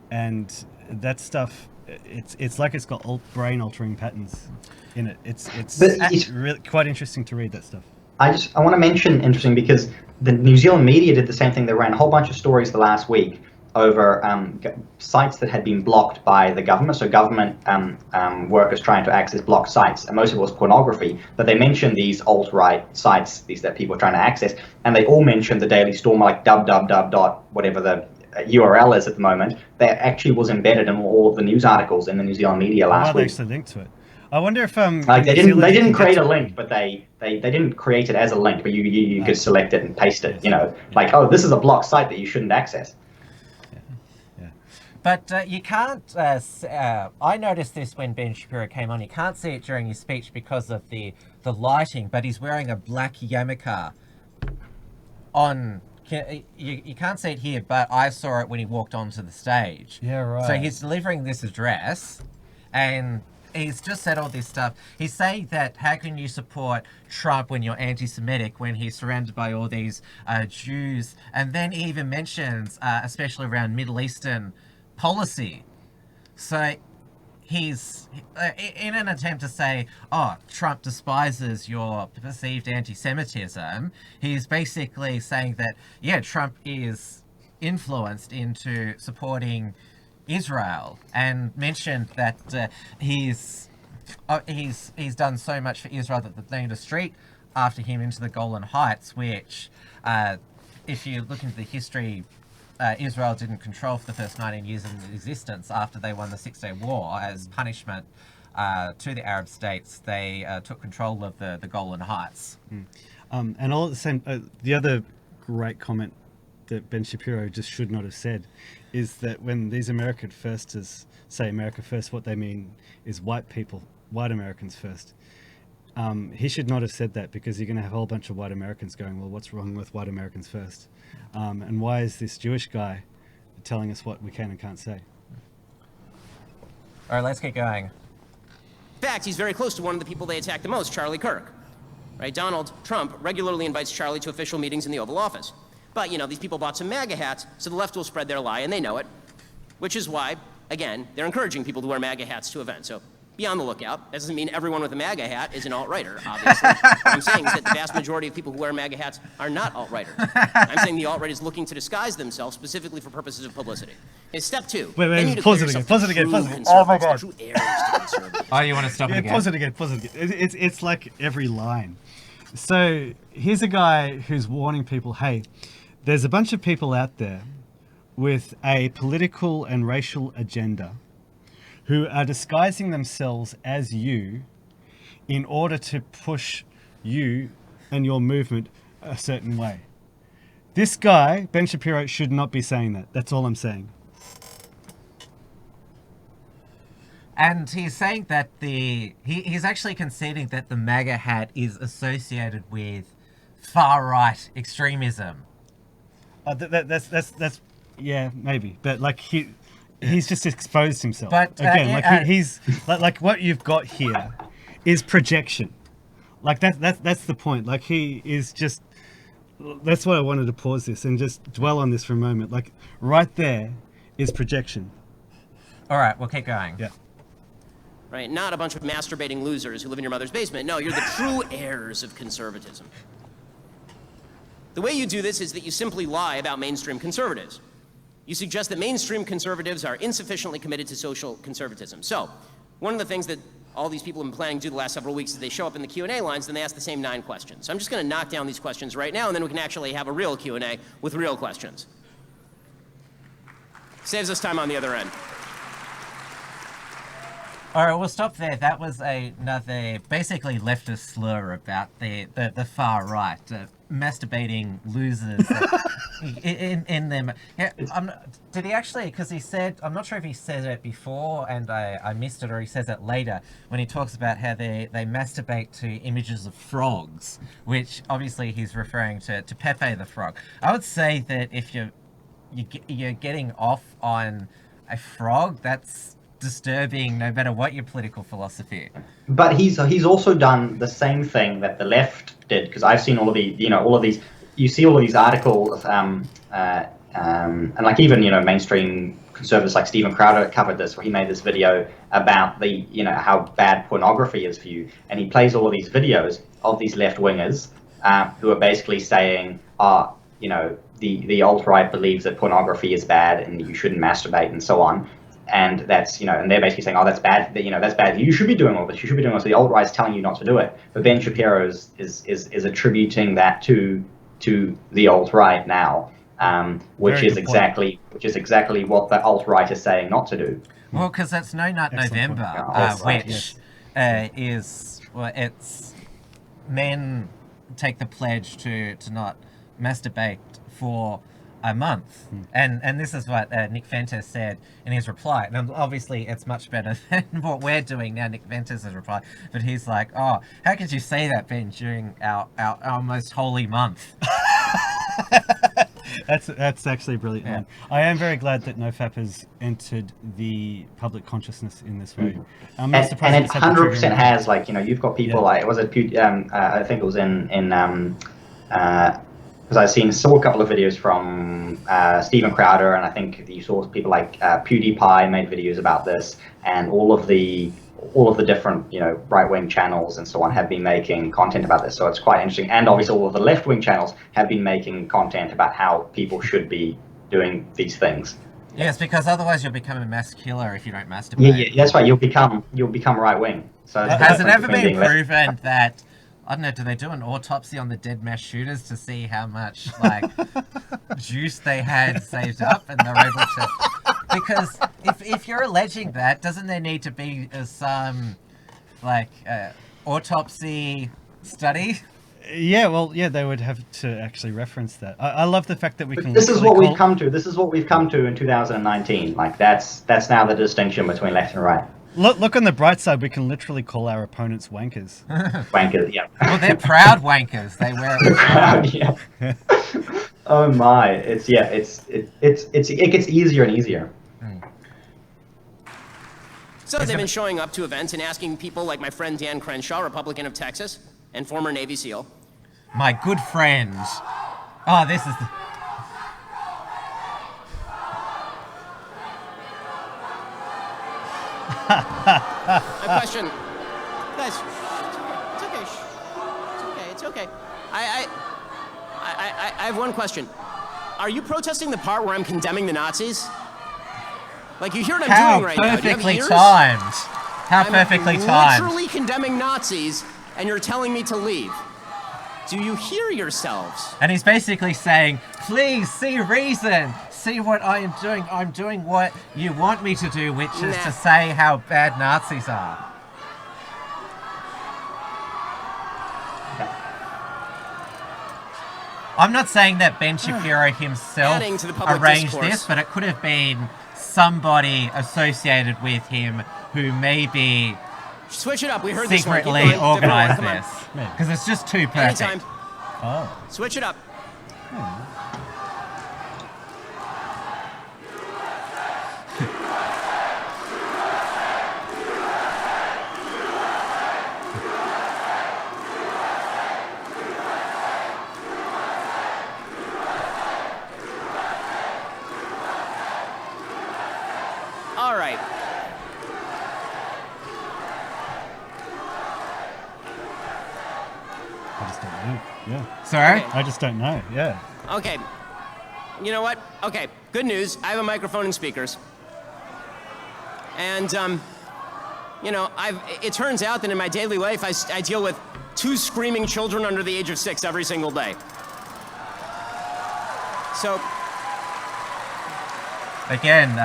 And that stuff, it's like it's got brain altering patterns in it. It's really quite interesting to read that stuff. I want to mention interesting because the New Zealand media did the same thing. They ran a whole bunch of stories the last week over sites that had been blocked by the government. So government workers trying to access blocked sites, and most of it was pornography. But they mentioned these alt-right sites, these that people are trying to access, and they all mentioned the Daily Stormer, like www. whatever the URL is at the moment. That actually was embedded in all of the news articles in the New Zealand media last week. They actually linked to it. I wonder if like they didn't create a link, but they didn't create it as a link, but you could select it and paste it. You know, like, oh, this is a blocked site that you shouldn't access. But you can't, I noticed this when Ben Shapiro came on, you can't see it during his speech because of the lighting, but he's wearing a black yarmulke on, you can't see it here, but I saw it when he walked onto the stage. Yeah, right. So he's delivering this address, and he's just said all this stuff. He's saying that how can you support Trump when you're anti-Semitic when he's surrounded by all these Jews, and then he even mentions, especially around Middle Eastern policy. So he's in an attempt to say, oh, Trump despises your perceived anti-Semitism. He's basically saying that, yeah, Trump is influenced into supporting Israel, and mentioned that he's done so much for Israel that they've named a street after him into the Golan Heights, which if you look into the history, Israel didn't control for the first 19 years of existence after they won the Six-Day War. As punishment to the Arab states, they took control of the Golan Heights. And all at the same, the other great comment that Ben Shapiro just should not have said is that when these American firsters say America first, what they mean is white people, white Americans first. He should not have said that, because you're going to have a whole bunch of white Americans going, well, what's wrong with white Americans first? And why is this Jewish guy telling us what we can and can't say? All right, let's get going. In fact, he's very close to one of the people they attack the most, Charlie Kirk. Right? Donald Trump regularly invites Charlie to official meetings in the Oval Office. But, you know, these people bought some MAGA hats, so the left will spread their lie, and they know it. Which is why, again, they're encouraging people to wear MAGA hats to events. So be on the lookout. That doesn't mean everyone with a MAGA hat is an alt-righter, obviously. What I'm saying is that the vast majority of people who wear MAGA hats are not alt-righters. I'm saying the alt-right is looking to disguise themselves specifically for purposes of publicity. Okay, step two. Wait, pause it again. Oh my God. Oh, you want to stop it again? Pause it again. It's like every line. So here's a guy who's warning people, hey, there's a bunch of people out there with a political and racial agenda who are disguising themselves as you in order to push you and your movement a certain way. This guy, Ben Shapiro, should not be saying that. That's all I'm saying. And he's saying that he's actually conceding that the MAGA hat is associated with far-right extremism. That's yeah, maybe, but like he's just exposed himself. But again, he's like what you've got here is projection. Like that's the point. Like he is just. That's why I wanted to pause this and just dwell on this for a moment. Like right there is projection. All right, we'll keep going. Yeah. Right, not a bunch of masturbating losers who live in your mother's basement. No, you're the true heirs of conservatism. The way you do this is that you simply lie about mainstream conservatives. You suggest that mainstream conservatives are insufficiently committed to social conservatism. So, one of the things that all these people have been planning to do the last several weeks is they show up in the Q&A lines and they ask the same 9 questions. So I'm just going to knock down these questions right now, and then we can actually have a real Q&A with real questions. Saves us time on the other end. All right, we'll stop there. That was another basically leftist slur about the far right, masturbating losers in them. Yeah, did he actually? Because he said, I'm not sure if he said it before and I missed it, or he says it later when he talks about how they masturbate to images of frogs, which obviously he's referring to Pepe the Frog. I would say that if you're getting off on a frog, that's disturbing no matter what your political philosophy. But he's also done the same thing that the left did, because I've seen all of these, you see all of these articles, and like even, mainstream conservatives like Steven Crowder covered this, where he made this video about how bad pornography is for you, and he plays all of these videos of these left-wingers who are basically saying, the alt-right believes that pornography is bad and you shouldn't masturbate and so on. And that's, and they're basically saying, oh, that's bad, that's bad. You should be doing all this. You should be doing all this. The alt-right is telling you not to do it. But Ben Shapiro is attributing that to the alt-right now, which is exactly what the alt-right is saying not to do. Well, because it's No Nut November, which is, it's men take the pledge to not masturbate for a month, and this is what Nick Venter said in his reply, and obviously it's much better than what we're doing now. Nick Venter's reply, but he's like, oh, how could you say that, Ben, during our most holy month? That's actually brilliant. Yeah. I am very glad that NoFap has entered the public consciousness in this way. I'm not surprised, and it 100% has, you've got people like, was it I think it was in because I saw a couple of videos from Steven Crowder, and I think you saw people like PewDiePie made videos about this, and all of the different right-wing channels and so on have been making content about this. So it's quite interesting, and obviously all of the left-wing channels have been making content about how people should be doing these things. Yes, because otherwise you'll become a mass killer if you don't masturbate. Yeah, that's right. You'll become right-wing. So has it ever been proven that, I don't know, do they do an autopsy on the dead mass shooters to see how much, juice they had saved up and they're able to... Because if you're alleging that, doesn't there need to be some, autopsy study? Yeah, they would have to actually reference that. I love the fact that we can... This is what we've come to. This is what we've come to in 2019. That's now the distinction between left and right. Look on the bright side, we can literally call our opponents wankers. Wankers, yeah. Well, they're proud wankers. They wear it proud. Yeah. Oh my! It gets easier and easier. So they've been showing up to events and asking people like my friend Dan Crenshaw, Republican of Texas and former Navy SEAL. My good friend. Oh, this is... My question, guys, it's okay. I have one question. Are you protesting the part where I'm condemning the Nazis? You hear what I'm doing right now? Perfectly timed. How perfectly timed. I'm literally condemning Nazis, and you're telling me to leave. Do you hear yourselves? And he's basically saying, please see reason. See what I am doing. I'm doing what you want me to do, which is to say how bad Nazis are. I'm not saying that Ben Shapiro himself arranged this, but it could have been somebody associated with him who maybe switch it up. We heard secretly this organized this. Because it's just too perfect. Anytime. Oh. Switch it up. All right. I just don't know. Yeah. Sorry? Okay. I just don't know. Yeah. Okay. You know what? Okay. Good news. I have a microphone and speakers. And, it turns out that in my daily life, I deal with 2 screaming children under the age of 6 every single day. So... Again,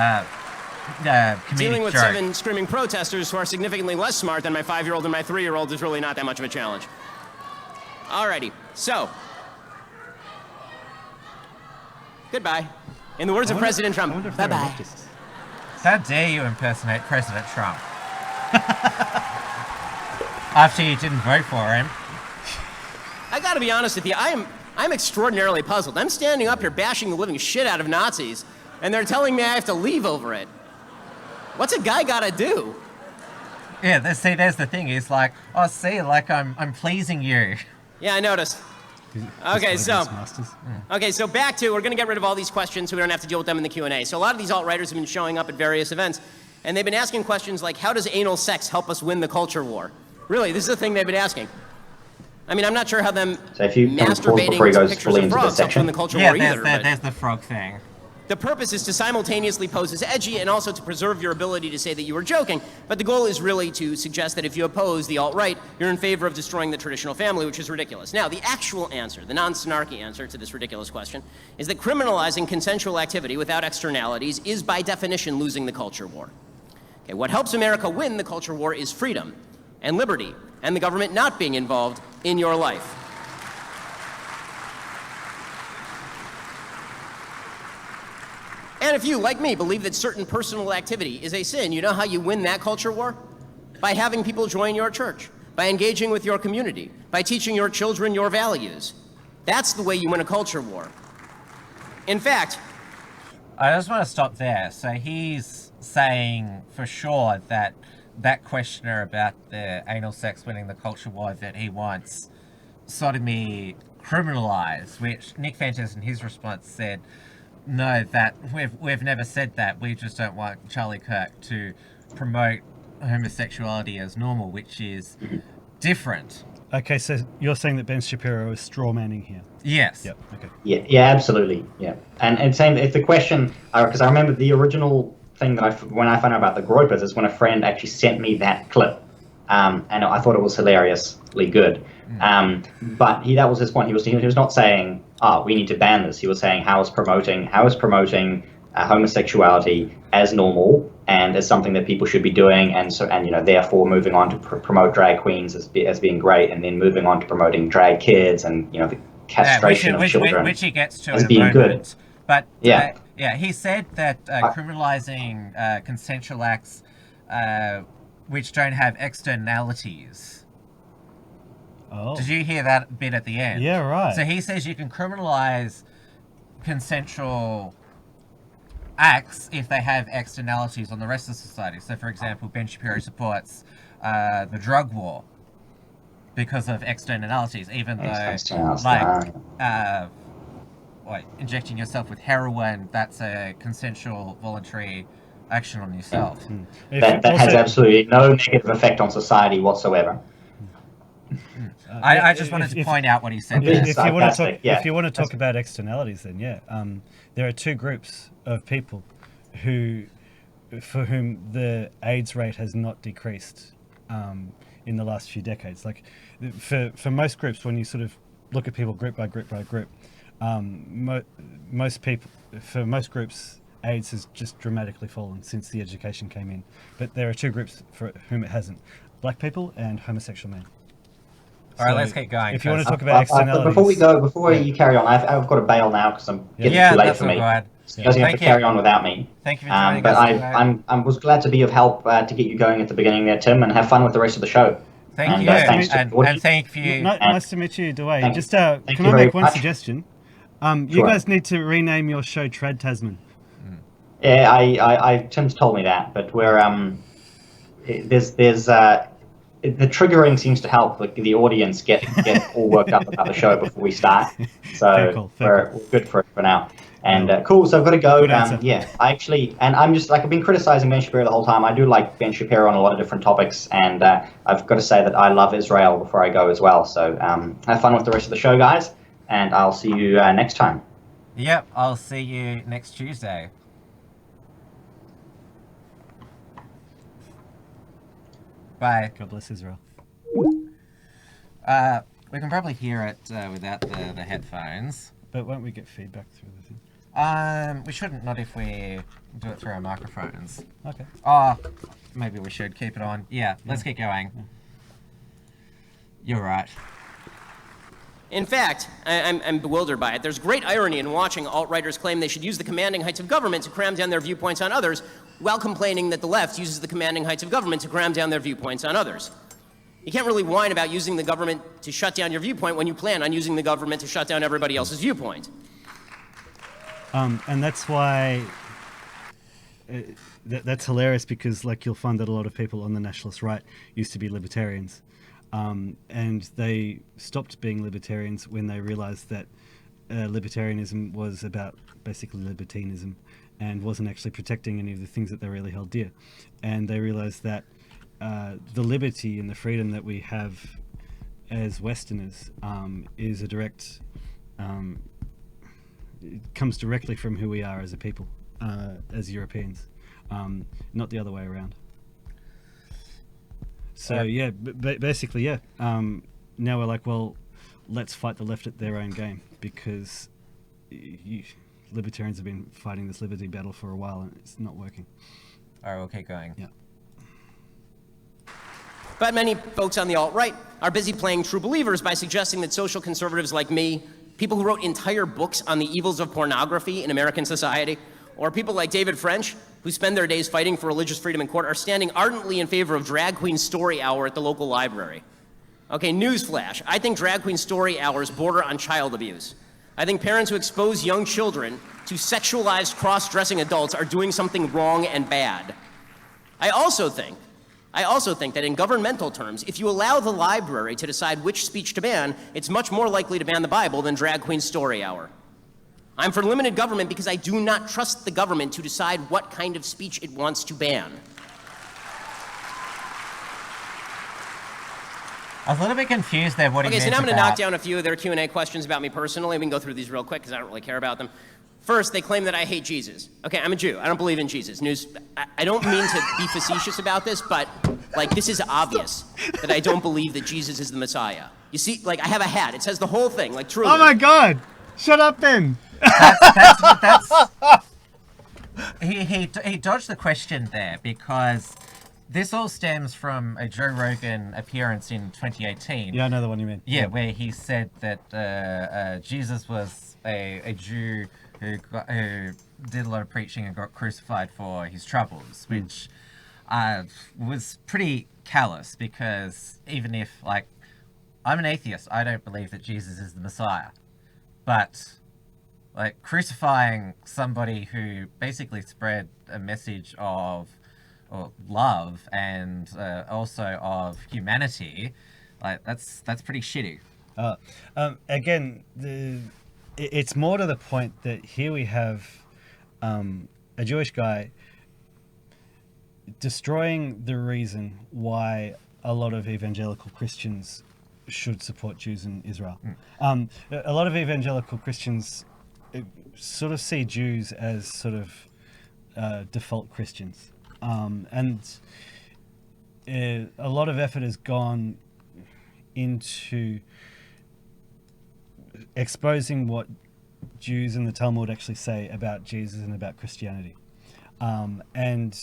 dealing with joke. 7 screaming protesters who are significantly less smart than my 5-year-old and my 3-year-old is really not that much of a challenge. Alrighty, so. Goodbye. In the words of President Trump, bye-bye. How dare you impersonate President Trump? After you didn't vote for him. I gotta be honest with you, I'm extraordinarily puzzled. I'm standing up here bashing the living shit out of Nazis, and they're telling me I have to leave over it. What's a guy gotta do? Yeah, there's the thing. He's like, oh, see, like I'm pleasing you. Yeah, I noticed. Okay, so back to, we're going to get rid of all these questions so we don't have to deal with them in the Q&A. So a lot of these alt-writers have been showing up at various events, and they've been asking questions like, how does anal sex help us win the culture war? Really, this is the thing they've been asking. I mean, I'm not sure how them So if you masturbating to pictures of frogs helps win the culture war either. There's the frog thing. The purpose is to simultaneously pose as edgy and also to preserve your ability to say that you were joking, but the goal is really to suggest that if you oppose the alt-right, you're in favor of destroying the traditional family, which is ridiculous. Now, the actual answer, the non-snarky answer to this ridiculous question, is that criminalizing consensual activity without externalities is by definition losing the culture war. Okay, what helps America win the culture war is freedom and liberty and the government not being involved in your life. And if you, like me, believe that certain personal activity is a sin, you know how you win that culture war? By having people join your church, by engaging with your community, by teaching your children your values. That's the way you win a culture war. In fact, I just want to stop there. So he's saying for sure that that questioner about the anal sex winning the culture war, that he wants sodomy criminalized, which Nick Fantes in his response said, no, that we've never said that. We just don't want Charlie Kirk to promote homosexuality as normal, which is different. Okay, so you're saying that Ben Shapiro is strawmanning here? Yes. Yep. Okay. Yeah, absolutely. Yeah, and same. If the question, because I remember the original thing that when I found out about the groypers is when a friend actually sent me that clip, and I thought it was hilariously good. But that was his point. He was not saying, we need to ban this. He was saying how is promoting homosexuality as normal and as something that people should be doing, and therefore moving on to promote drag queens as being great, and then moving on to promoting drag kids and the castration of children, which he gets to as in a being moment. good. But he said that criminalizing consensual acts which don't have externalities. Oh. Did you hear that bit at the end? Yeah, right. So he says you can criminalize consensual acts if they have externalities on the rest of society. So, for example, Ben Shapiro supports the drug war because of externalities, even though, injecting yourself with heroin, that's a consensual, voluntary action on yourself. That has absolutely no negative effect on society whatsoever. I just wanted to point out what he said. If you want to talk about externalities, then there are two groups of people for whom the AIDS rate has not decreased in the last few decades. Like for most groups, when you sort of look at people group by group by group, most groups, AIDS has just dramatically fallen since the education came in. But there are two groups for whom it hasn't: black people and homosexual men. All right, let's keep going. If you want to talk about externalities... Before you carry on, I've got to bail now because I'm getting too late for me. So you guys have to carry on without me. Thank you for joining us. But I was glad to be of help to get you going at the beginning there, Tim, and have fun with the rest of the show. Thank you. Thanks and thank you. Nice to meet you, Dieuwe. Just can I make one suggestion? You guys need to rename your show Trad Tasman. Yeah, Tim's told me that, but we're there's the triggering seems to help the audience get all worked up about the show before we start. So we're good for it for now. And cool, so I've got to go. I've been criticizing Ben Shapiro the whole time. I do like Ben Shapiro on a lot of different topics, and I've got to say that I love Israel before I go as well. So have fun with the rest of the show, guys, and I'll see you next time. Yep, I'll see you next Tuesday. Bye. God bless Israel. We can probably hear it without the headphones. But won't we get feedback through the thing? We shouldn't, not if we do it through our microphones. Okay. Oh, maybe we should keep it on. Yeah, let's get going. Yeah. You're right. In fact, I'm bewildered by it. There's great irony in watching alt-writers claim they should use the commanding heights of government to cram down their viewpoints on others, while complaining that the left uses the commanding heights of government to cram down their viewpoints on others. You can't really whine about using the government to shut down your viewpoint when you plan on using the government to shut down everybody else's viewpoint. And that's why that's hilarious because like you'll find that a lot of people on the nationalist right used to be libertarians, and they stopped being libertarians when they realized that libertarianism was about basically libertinism and wasn't actually protecting any of the things that they really held dear. And they realized that the liberty and the freedom that we have as Westerners is a direct, it comes directly from who we are as a people, as Europeans, not the other way around. So yeah, basically, yeah. Now we're like, well, let's fight the left at their own game, because libertarians have been fighting this liberty battle for a while and it's not working. All right, we'll keep going. Yeah. But many folks on the alt-right are busy playing true believers by suggesting that social conservatives like me, people who wrote entire books on the evils of pornography in American society, or people like David French, who spend their days fighting for religious freedom in court, are standing ardently in favor of Drag Queen Story Hour at the local library. Okay, newsflash. I think Drag Queen Story Hours border on child abuse. I think parents who expose young children to sexualized cross-dressing adults are doing something wrong and bad. I also think that in governmental terms, if you allow the library to decide which speech to ban, it's much more likely to ban the Bible than Drag Queen Story Hour. I'm for limited government because I do not trust the government to decide what kind of speech it wants to ban. I was a little bit confused there what he Okay, so meant now I'm going to about- knock down a few of their Q&A questions about me personally. We can go through these real quick because I don't really care about them. First, they claim that I hate Jesus. Okay, I'm a Jew. I don't believe in Jesus. I don't mean to be facetious about this, but like this is obvious that I don't believe that Jesus is the Messiah. You see, like I have a hat. It says the whole thing, like truly. Oh my God! Shut up, Ben. He dodged the question there because this all stems from a Joe Rogan appearance in 2018. Yeah, I know the one you mean. Yeah, where he said that Jesus was a Jew who did a lot of preaching and got crucified for his troubles, which was pretty callous because even if, like, I'm an atheist, I don't believe that Jesus is the Messiah. But, like, crucifying somebody who basically spread a message of love and also of humanity, like, that's pretty shitty. Again, it's more to the point that here we have a Jewish guy destroying the reason why a lot of evangelical Christians should support Jews in Israel. A lot of evangelical Christians sort of see Jews as sort of default Christians. And a lot of effort has gone into exposing what Jews in the Talmud actually say about Jesus and about Christianity. And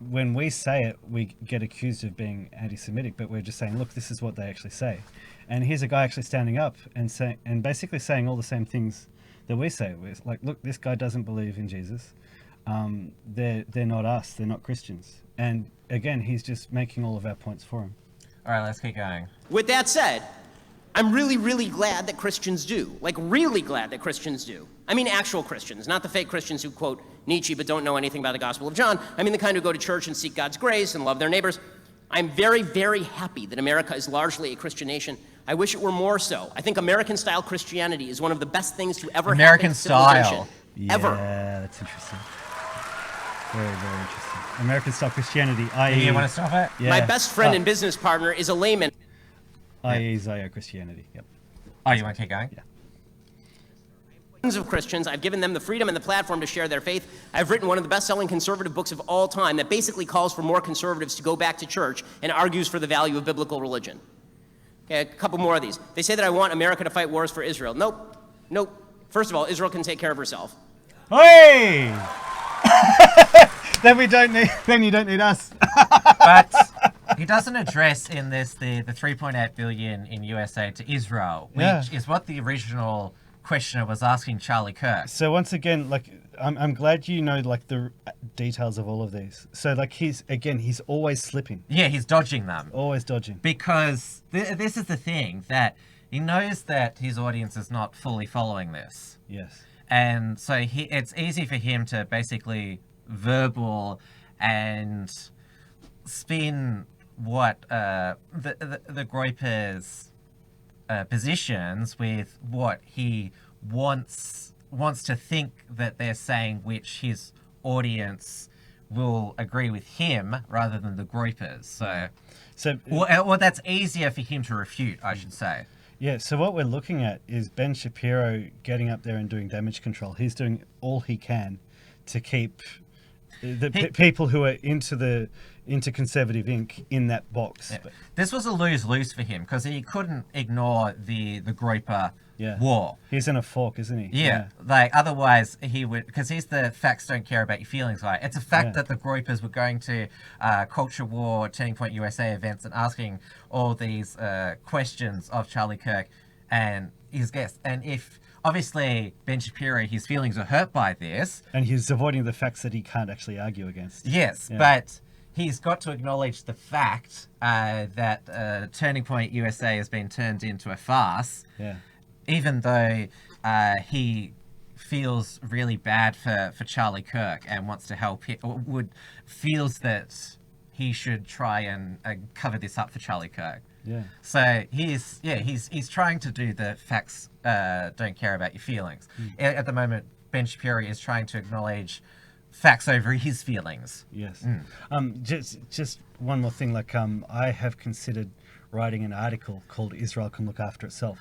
when we say it, we get accused of being anti-Semitic, but we're just saying, look, this is what they actually say. And here's a guy actually standing up and basically saying all the same things that we say. We're like, look, this guy doesn't believe in Jesus. They're not us. They're not Christians. And again, he's just making all of our points for him. All right, let's keep going. With that said, I'm really, really glad that Christians do. Like, really glad that Christians do. I mean actual Christians, not the fake Christians who quote Nietzsche but don't know anything about the Gospel of John. I mean the kind who go to church and seek God's grace and love their neighbors. I'm very, very happy that America is largely a Christian nation. I wish it were more so. I think American-style Christianity is one of the best things to ever happen to civilization. Ever. Yeah, that's interesting. Very, very interesting. American-style Christianity, i.e. You want to stop it? Yeah. My best friend and business partner is a layman. I.e. Zio Christianity, yep. Oh, you want to keep going? Yeah. Of Christians. I've given them the freedom and the platform to share their faith. I've written one of the best-selling conservative books of all time that basically calls for more conservatives to go back to church and argues for the value of biblical religion. Okay, a couple more of these. They say that I want America to fight wars for Israel. Nope. Nope. First of all, Israel can take care of herself. Hey! Then you don't need us. But he doesn't address in this the 3.8 billion in USA to Israel, which is what the original questioner was asking Charlie Kirk. So once again, like, I'm glad you know, like, the details of all of these. So, like, he's always slipping. Yeah, he's dodging them. Always dodging. Because this is the thing, that he knows that his audience is not fully following this. Yes. And so it's easy for him to basically verbal and spin what the groypers positions with what he wants to think that they're saying, which his audience will agree with him rather than the groypers. So well, that's easier for him to refute, I should say. Yeah, so what we're looking at is Ben Shapiro getting up there and doing damage control. He's doing all he can to keep people who are into Conservative Inc. in that box. Yeah. This was a lose-lose for him because he couldn't ignore the groyper war. He's in a fork, isn't he? Yeah. Like otherwise he would, because he's the facts don't care about your feelings guy. It's a fact that the groypers were going to Culture War, Turning Point USA events and asking all these questions of Charlie Kirk and his guests. And if obviously Ben Shapiro, his feelings are hurt by this, and he's avoiding the facts that he can't actually argue against. Yes, but he's got to acknowledge the fact that Turning Point USA has been turned into a farce. Yeah. Even though he feels really bad for Charlie Kirk and wants to help him, feels that he should try and cover this up for Charlie Kirk. Yeah. So he's trying to do the facts don't care about your feelings. At the moment, Ben Shapiro is trying to acknowledge facts over his feelings. Yes. Just one more thing. Like I have considered writing an article called "Israel Can Look After Itself,"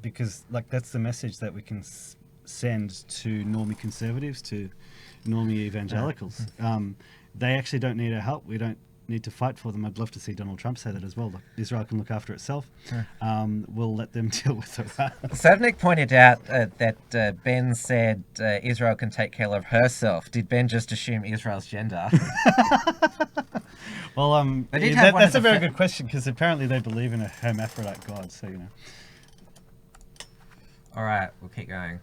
because like that's the message that we can send to normie conservatives, to normie evangelicals. They actually don't need our help. We don't need to fight for them. I'd love to see Donald Trump say that as well. Like, Israel can look after itself. We'll let them deal with it. Savnik pointed out that Ben said Israel can take care of herself. Did Ben just assume Israel's gender? Well, that's a very good question because apparently they believe in a hermaphrodite god. So you know. All right, we'll keep going.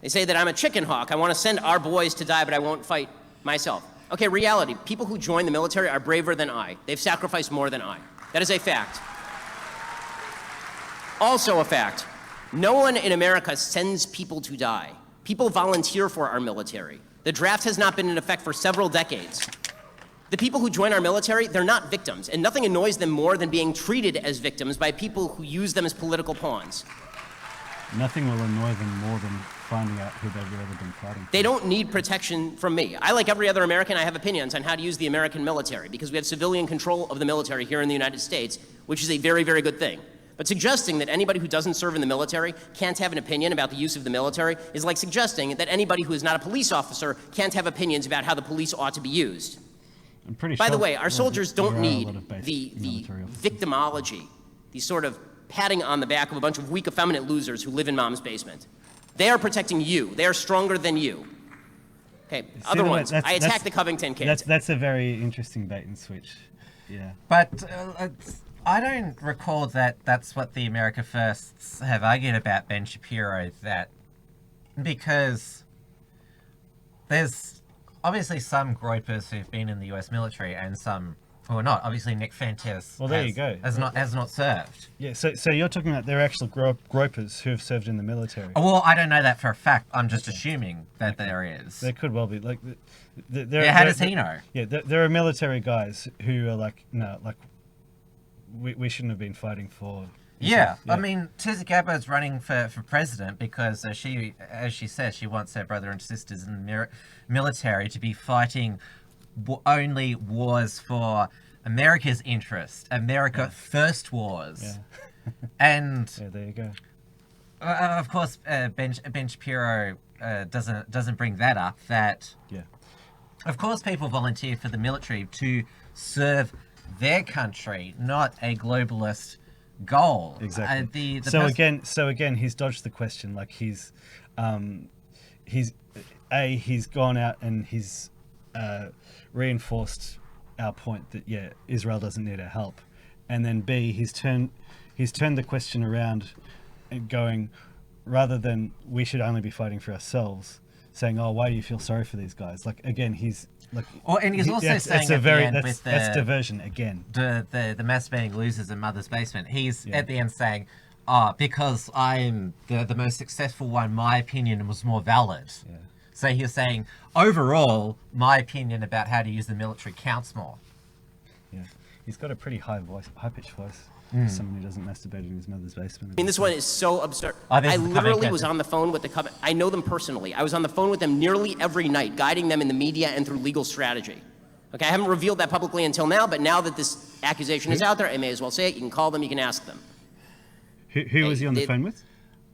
They say that I'm a chicken hawk. I want to send our boys to die, but I won't fight myself. Okay, reality. People who join the military are braver than I. They've sacrificed more than I. That is a fact. Also a fact. No one in America sends people to die. People volunteer for our military. The draft has not been in effect for several decades. The people who join our military, they're not victims, and nothing annoys them more than being treated as victims by people who use them as political pawns. Nothing will annoy them more than finding out who they've really been fighting for. They don't need protection from me. I, like every other American, I have opinions on how to use the American military because we have civilian control of the military here in the United States, which is a very, very good thing. But suggesting that anybody who doesn't serve in the military can't have an opinion about the use of the military is like suggesting that anybody who is not a police officer can't have opinions about how the police ought to be used. I'm pretty By sure the way, our soldiers don't need the victimology, the sort of patting on the back of a bunch of weak, effeminate losers who live in mom's basement. They are protecting you. They are stronger than you. Okay, other ones. I attack the Covington kids. That's a very interesting bait and switch. Yeah. But I don't recall that that's what the America Firsts have argued about Ben Shapiro, that because there's obviously some groypers who've been in the US military and some who are not. Obviously Nick Fentes has not served. Yeah, so you're talking about they're actual groypers who have served in the military. Well, I don't know that for a fact. I'm just assuming that there is. There could well be. Like, how does he know? Yeah, there are military guys who are like, no, like, we shouldn't have been fighting for... Yeah, I mean, Tulsi Gabbard's running for president because as she says, she wants her brother and sisters in the military to be fighting only wars for America's interest, America First wars. Yeah. And yeah, there you go. Of course, Ben Shapiro doesn't bring that up. That of course, people volunteer for the military to serve their country, not a globalist goal. Exactly. So again, he's dodged the question. Like he's gone out and he's reinforced our point that Israel doesn't need our help, and then B, he's turned the question around and going, rather than we should only be fighting for ourselves, saying, oh, why do you feel sorry for these guys? Like again, he's like, and he's also saying that's diversion again. The masturbating losers in Mother's Basement. He's at the end saying, because I'm the most successful one, my opinion was more valid. Yeah. So he was saying, overall, my opinion about how to use the military counts more. Yeah. He's got a pretty high-pitched voice. Someone who doesn't masturbate in his mother's basement. I mean, this one is so absurd. Oh, this I is the literally comment was character. on the phone with the Covenant. I know them personally. I was on the phone with them nearly every night, guiding them in the media and through legal strategy. Okay, I haven't revealed that publicly until now, but now that this accusation is out there, I may as well say it. You can call them, you can ask them. Who was he on the phone with?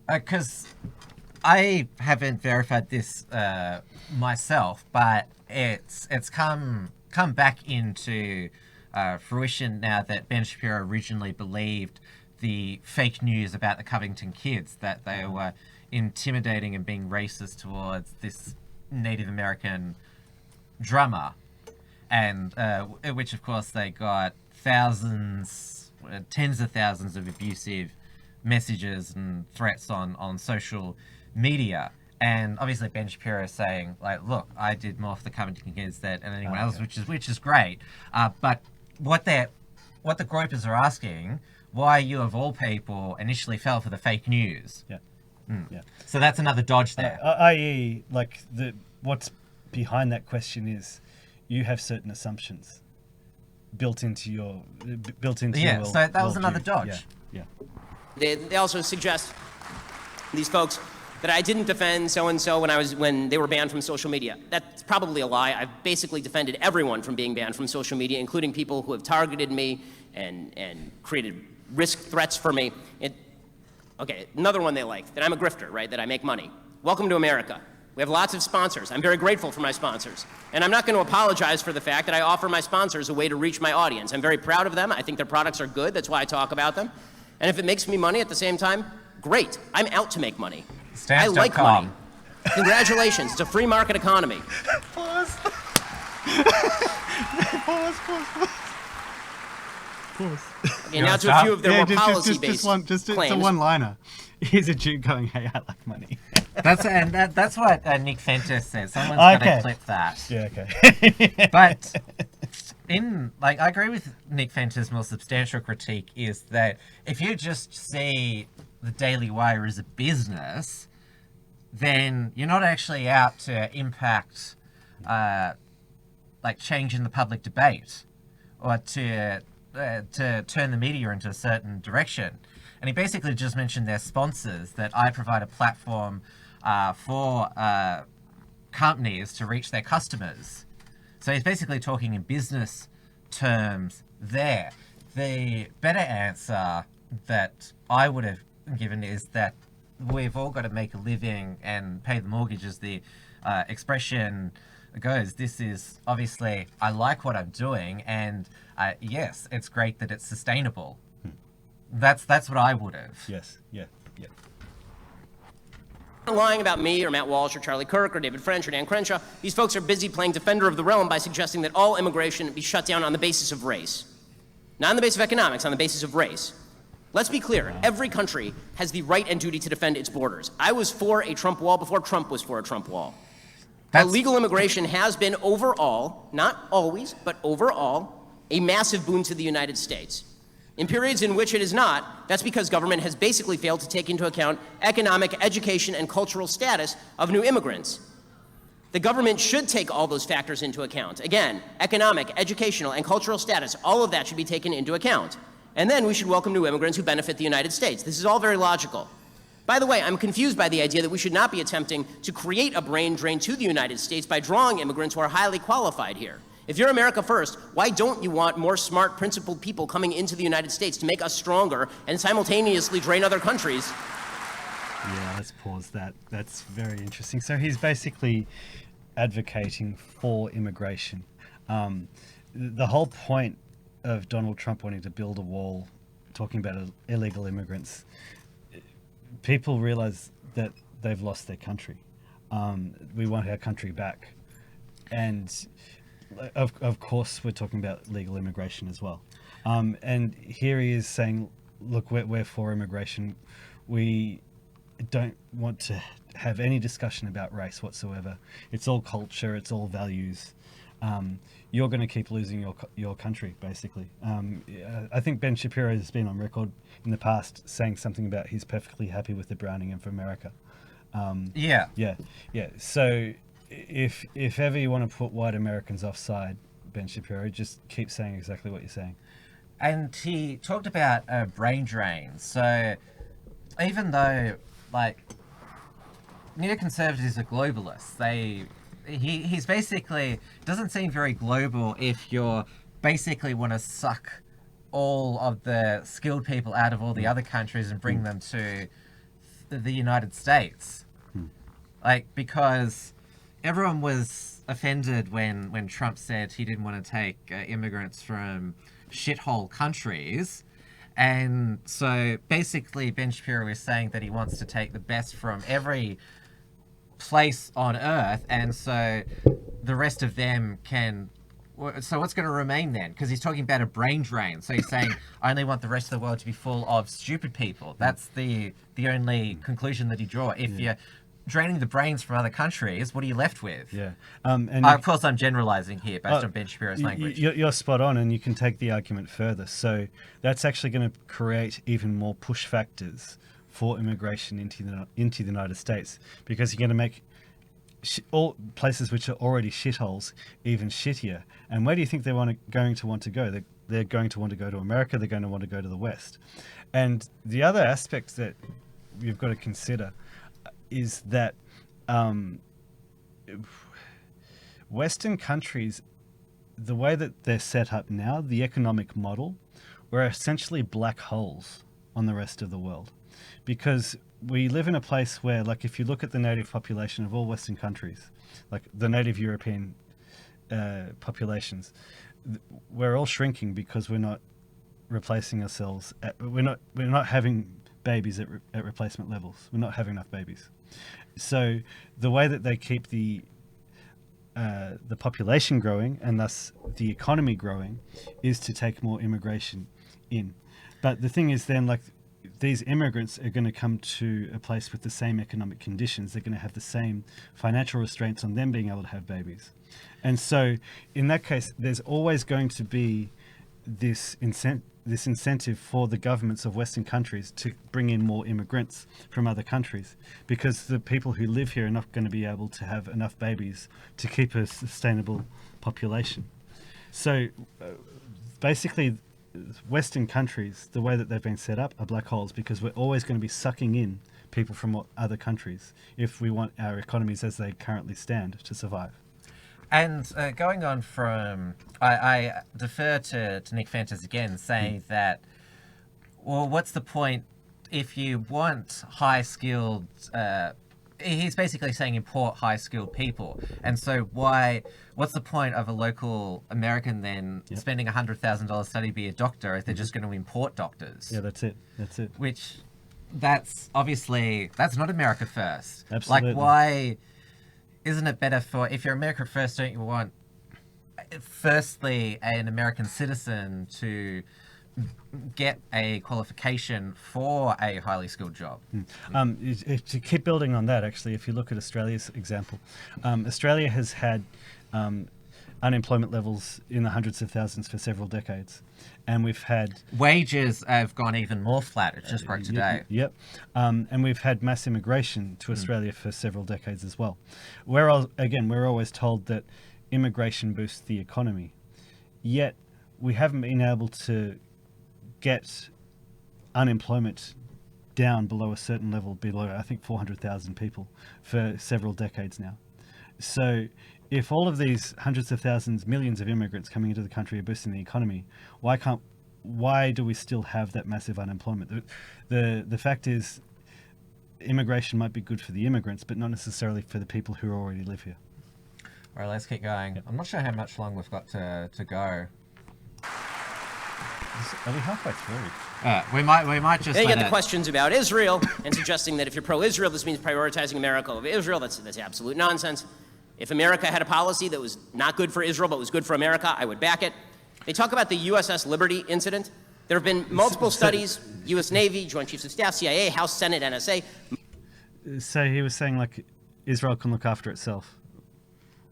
Because I haven't verified this myself, but it's come back into fruition now that Ben Shapiro originally believed the fake news about the Covington kids, that they were intimidating and being racist towards this Native American drummer, and which of course they got thousands, tens of thousands of abusive messages and threats on social media. And obviously Ben Shapiro is saying, like, look, I did more for the Covington kids than anyone else, which is great. But what the groypers are asking, why you of all people initially fell for the fake news. Yeah. Yeah. So that's another dodge there. I.e., like, what's behind that question is you have certain assumptions built into your Yeah, your so that was worldview. another dodge. Yeah. They also suggest, these folks, that I didn't defend so-and-so when they were banned from social media. That's probably a lie. I've basically defended everyone from being banned from social media, including people who have targeted me and created risk threats for me. Okay, another one they like, that I'm a grifter, right, that I make money. Welcome to America. We have lots of sponsors. I'm very grateful for my sponsors. And I'm not going to apologize for the fact that I offer my sponsors a way to reach my audience. I'm very proud of them. I think their products are good. That's why I talk about them. And if it makes me money at the same time, great. I'm out to make money. I like money. Congratulations. It's a free market economy. Pause. Okay, now to a few of their more policy-based It's a claims. one-liner. Here's a Jew going, hey, I like money. That's what Nick Fentis says. Someone's got to clip that. Yeah, okay. But I agree with Nick Fentis' more substantial critique is that if you just see the Daily Wire as a business, then you're not actually out to impact change in the public debate or to turn the media into a certain direction. And he basically just mentioned their sponsors, that I provide a platform for companies to reach their customers. So he's basically talking in business terms there. The better answer that I would have given is that we've all got to make a living and pay the mortgage, as the expression goes. This is obviously, I like what I'm doing, and yes, it's great that it's sustainable. That's what I would have. Yes, yeah. Lying about me or Matt Walsh or Charlie Kirk or David French or Dan Crenshaw. These folks are busy playing defender of the realm by suggesting that all immigration be shut down on the basis of race. Not on the basis of economics, on the basis of race. Let's be clear. Every country has the right and duty to defend its borders. I was for a Trump wall before Trump was for a Trump wall. Illegal immigration has been overall, not always, but overall, a massive boon to the United States. In periods in which it is not, that's because government has basically failed to take into account economic, education, and cultural status of new immigrants. The government should take all those factors into account. Again, economic, educational, and cultural status, all of that should be taken into account. And then we should welcome new immigrants who benefit the United States. This is all very logical. By the way, I'm confused by the idea that we should not be attempting to create a brain drain to the United States by drawing immigrants who are highly qualified here. If you're America first, why don't you want more smart, principled people coming into the United States to make us stronger and simultaneously drain other countries? Yeah, let's pause that. That's very interesting. So he's basically advocating for immigration. The whole point of Donald Trump wanting to build a wall, talking about illegal immigrants, people realize that they've lost their country. We want our country back. And of course, we're talking about legal immigration as well. And here he is saying, look, we're for immigration. We don't want to have any discussion about race whatsoever. It's all culture, it's all values. you're going to keep losing your country, basically. I think Ben Shapiro has been on record in the past saying something about he's perfectly happy with the Browning and for America. Yeah. So if ever you want to put white Americans offside, Ben Shapiro, just keep saying exactly what you're saying. And he talked about a brain drain. So even though, like, neoconservatives are globalists, he's basically doesn't seem very global if you're basically want to suck all of the skilled people out of all the other countries and bring them to the United States. Like, because everyone was offended when Trump said he didn't want to take immigrants from shithole countries. And so basically Ben Shapiro is saying that he wants to take the best from every place on Earth, and so the rest of them can... So what's going to remain then? Because he's talking about a brain drain. So he's saying, I only want the rest of the world to be full of stupid people. That's the only conclusion that he draw. If you're draining the brains from other countries, what are you left with? Of course, I'm generalizing here based on Ben Shapiro's language. You're spot on, and you can take the argument further. So that's actually going to create even more push factors for immigration into the United States, because you're going to make all places which are already shitholes even shittier. And where do you think they're going to want to go? They're going to want to go to America. They're going to want to go to the West. And the other aspect that you've got to consider is that Western countries, the way that they're set up now, the economic model, we're essentially black holes on the rest of the world. Because we live in a place where, like, if you look at the native population of all Western countries, like the native European populations, we're all shrinking because we're not replacing ourselves. We're not having babies at replacement levels. We're not having enough babies. So the way that they keep the population growing, and thus the economy growing, is to take more immigration in. But the thing is then, like, these immigrants are going to come to a place with the same economic conditions. They're going to have the same financial restraints on them being able to have babies. And so in that case, there's always going to be this incentive for the governments of Western countries to bring in more immigrants from other countries, because the people who live here are not going to be able to have enough babies to keep a sustainable population. So basically, Western countries, the way that they've been set up, are black holes, because we're always going to be sucking in people from other countries if we want our economies as they currently stand to survive. And going on from... I defer to Nick Fentis again, saying that, well, what's the point if you want high-skilled... he's basically saying import high-skilled people. And so what's the point of a local American then spending $100,000 study to be a doctor if they're just going to import doctors? Yeah, that's it. Which, that's not America first. Absolutely. Like, why isn't it better for... If you're America first, don't you want, firstly, an American citizen to get a qualification for a highly skilled job? To keep building on that, actually, if you look at Australia's example, Australia has had unemployment levels in the hundreds of thousands for several decades, and we've had... Wages have gone even more flat. It just broke today. Yep. And we've had mass immigration to Australia for several decades as well. We're always told that immigration boosts the economy, yet we haven't been able to get unemployment down below a certain level, below, I think, 400,000 people for several decades now. So if all of these hundreds of thousands, millions of immigrants coming into the country are boosting the economy, why do we still have that massive unemployment? The fact is, immigration might be good for the immigrants, but not necessarily for the people who already live here. All right, let's keep going. I'm not sure how much long we've got to go. Are we halfway through? We might just... Then you get the questions about Israel, and suggesting that if you're pro-Israel, this means prioritizing America over Israel. That's absolute nonsense. If America had a policy that was not good for Israel but was good for America, I would back it. They talk about the USS Liberty incident. There have been multiple studies, U.S. Navy, Joint Chiefs of Staff, CIA, House, Senate, NSA. So he was saying, like, Israel can look after itself.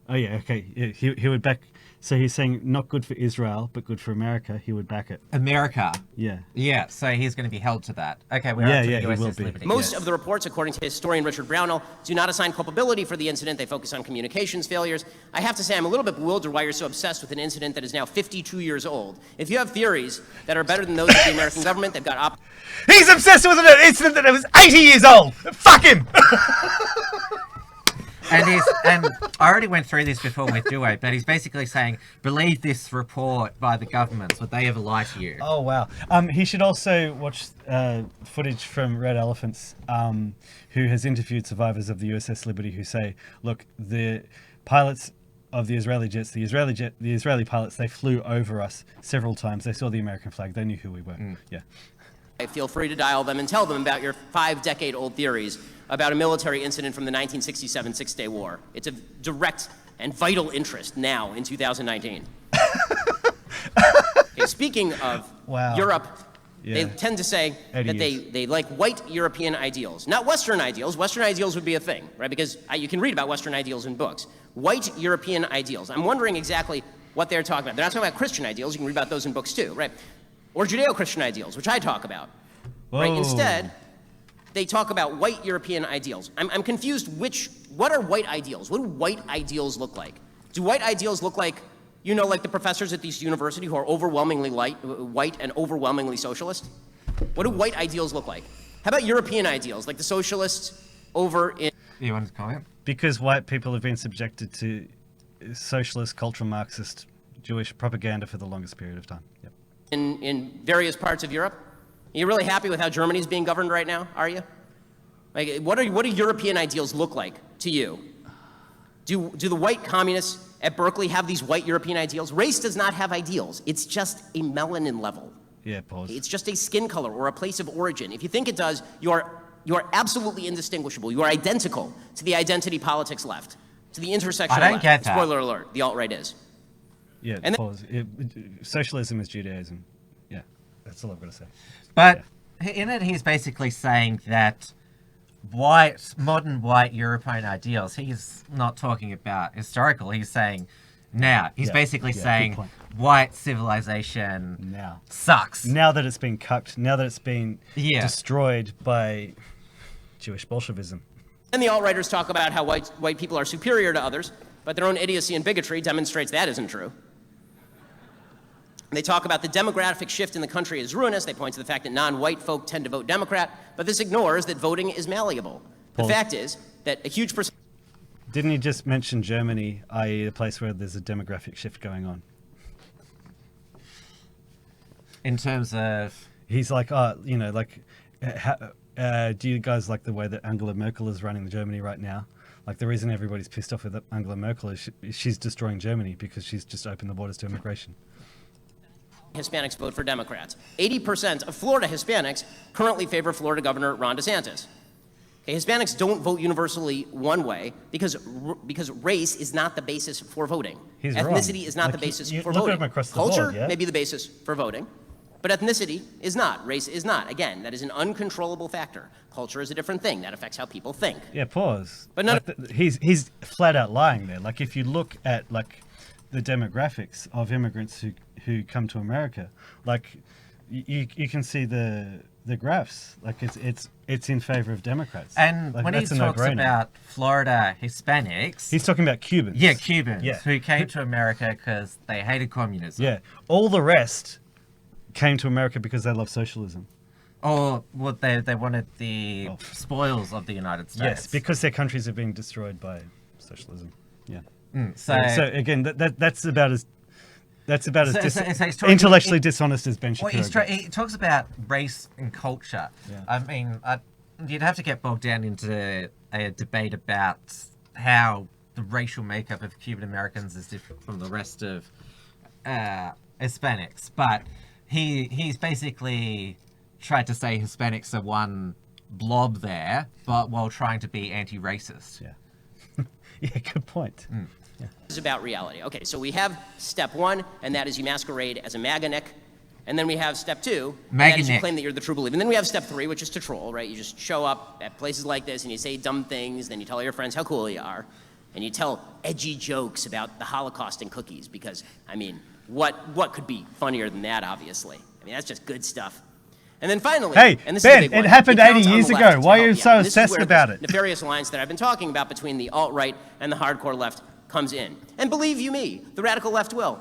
Oh yeah, okay. Yeah, he would back So he's saying not good for Israel, but good for America. He would back it. America. Yeah. Yeah, so he's going to be held to that. Okay, we're Yeah, up to yeah, he will USS be. Liberty. Most Yes. of the reports, according to historian Richard Brownell, do not assign culpability for the incident. They focus on communications failures. I have to say, I'm a little bit bewildered why you're so obsessed with an incident that is now 52 years old. If you have theories that are better than those of the American government, they've got He's obsessed with an incident that was 80 years old. Fuck him. And I already went through this before with Dieuwe, but he's basically saying, believe this report by the governments. Would they ever lie to you? Oh, wow. He should also watch footage from Red Elephants, who has interviewed survivors of the USS Liberty who say, look, the pilots of the Israeli jets, the Israeli pilots, they flew over us several times. They saw the American flag. They knew who we were. Yeah. Feel free to dial them and tell them about your 5-decade-old theories about a military incident from the 1967 Six-Day War. It's of direct and vital interest now in 2019. Okay, speaking of Europe, they tend to say that they like white European ideals, not Western ideals. Western ideals would be a thing, right? Because you can read about Western ideals in books. White European ideals. I'm wondering exactly what they're talking about. They're not talking about Christian ideals. You can read about those in books too, right? Or Judeo-Christian ideals, which I talk about. Right? Instead, they talk about white European ideals. I'm confused what are white ideals? What do white ideals look like? Do white ideals look like, you know, like the professors at these universities who are overwhelmingly white and overwhelmingly socialist? What do white ideals look like? How about European ideals, like the socialists over in... You want to comment? Because white people have been subjected to socialist, cultural Marxist, Jewish propaganda for the longest period of time. Yep. In various parts of Europe? Are you really happy with how Germany's being governed right now, are you? Like, what do European ideals look like to you? Do the white communists at Berkeley have these white European ideals? Race does not have ideals. It's just a melanin level. Yeah, pause. It's just a skin color or a place of origin. If you think it does, you are absolutely indistinguishable. You are identical to the identity politics left, to the intersectional left. I don't get that. Spoiler alert, the alt-right is. Yeah, And pause. Socialism is Judaism. Yeah, that's all I've got to say. But in it, he's basically saying that modern white European ideals, he's not talking about historical, he's saying now. He's basically saying white civilization sucks. Now that it's been cucked, now that it's been destroyed by Jewish Bolshevism. And the alt-righters talk about how white people are superior to others, but their own idiocy and bigotry demonstrates that isn't true. They talk about the demographic shift in the country is ruinous. They point to the fact that non-white folk tend to vote Democrat, but this ignores that voting is malleable. The fact is that a huge percentage... Didn't he just mention Germany, i.e. a place where there's a demographic shift going on? In terms of... He's like, you know, like, do you guys like the way that Angela Merkel is running Germany right now? Like, the reason everybody's pissed off with Angela Merkel is she's destroying Germany because she's just opened the borders to immigration. Hispanics vote for Democrats. 80% of Florida Hispanics currently favor Florida Governor Ron DeSantis. Okay, Hispanics don't vote universally one way because race is not the basis for voting. Ethnicity is not the basis for voting. Look at him across the Culture board, yeah? may be the basis for voting, but ethnicity is not. Race is not. Again, that is an uncontrollable factor. Culture is a different thing. That affects how people think. Yeah, pause. But none he's flat out lying there. Like, if you look at, like, the demographics of immigrants who come to America, like, you can see the graphs. Like, it's in favor of Democrats. And like, when he talks about Florida Hispanics... He's talking about Cubans. Yeah, Cubans, who came to America because they hated communism. Yeah. All the rest came to America because they love socialism. Or well, they wanted the spoils of the United States. Yes, because their countries have been destroyed by socialism. Yeah. So again, that's about as intellectually dishonest as Ben Shapiro. He talks about race and culture. Yeah. I mean, you'd have to get bogged down into a debate about how the racial makeup of Cuban Americans is different from the rest of Hispanics. But he's basically tried to say Hispanics are one blob there, but while trying to be anti-racist. Yeah. Yeah, good point. Yeah. This is about reality. Okay, so we have step one, and that is you masquerade as a MAGA Nick. And then we have step two, and that is you claim that you're the true believer. And then we have step three, which is to troll, right? You just show up at places like this and you say dumb things, then you tell all your friends how cool you are. and you tell edgy jokes about the Holocaust and cookies, because, I mean, what could be funnier than that, obviously? I mean, that's just good stuff. And then finally, Hey, and this Ben, is a big one, it happened the 80 accounts on years the ago. left Why to are you help so This is where obsessed this about it? nefarious alliance that I've been talking about between the alt-right and the hardcore left comes in. And believe you me, the radical left will.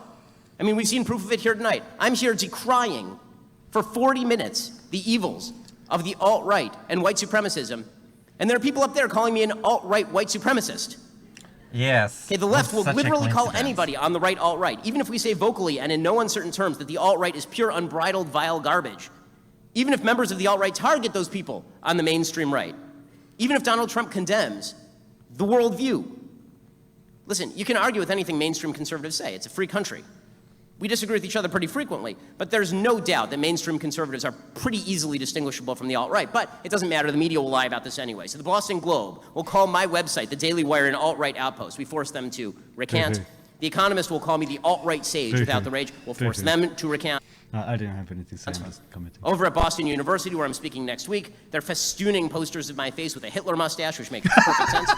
I mean, we've seen proof of it here tonight. I'm here decrying for 40 minutes the evils of the alt-right and white supremacism. And there are people up there calling me an alt-right white supremacist. Yes. Okay, the left will Such a literally call coincidence. anybody on the right alt-right, even if we say vocally and in no uncertain terms that the alt-right is pure, unbridled, vile garbage. Even if members of the alt-right target those people on the mainstream right. Even if Donald Trump condemns the worldview. Listen, you can argue with anything mainstream conservatives say. It's a free country. We disagree with each other pretty frequently, but there's no doubt that mainstream conservatives are pretty easily distinguishable from the alt-right. But it doesn't matter. The media will lie about this anyway. So the Boston Globe will call my website, the Daily Wire, an alt-right outpost. We force them to recant. The Economist will call me the alt-right sage without the rage. We'll force them to recant. I don't have anything to say. I'm just commenting. Over at Boston University, where I'm speaking next week, they're festooning posters of my face with a Hitler mustache, which makes perfect sense.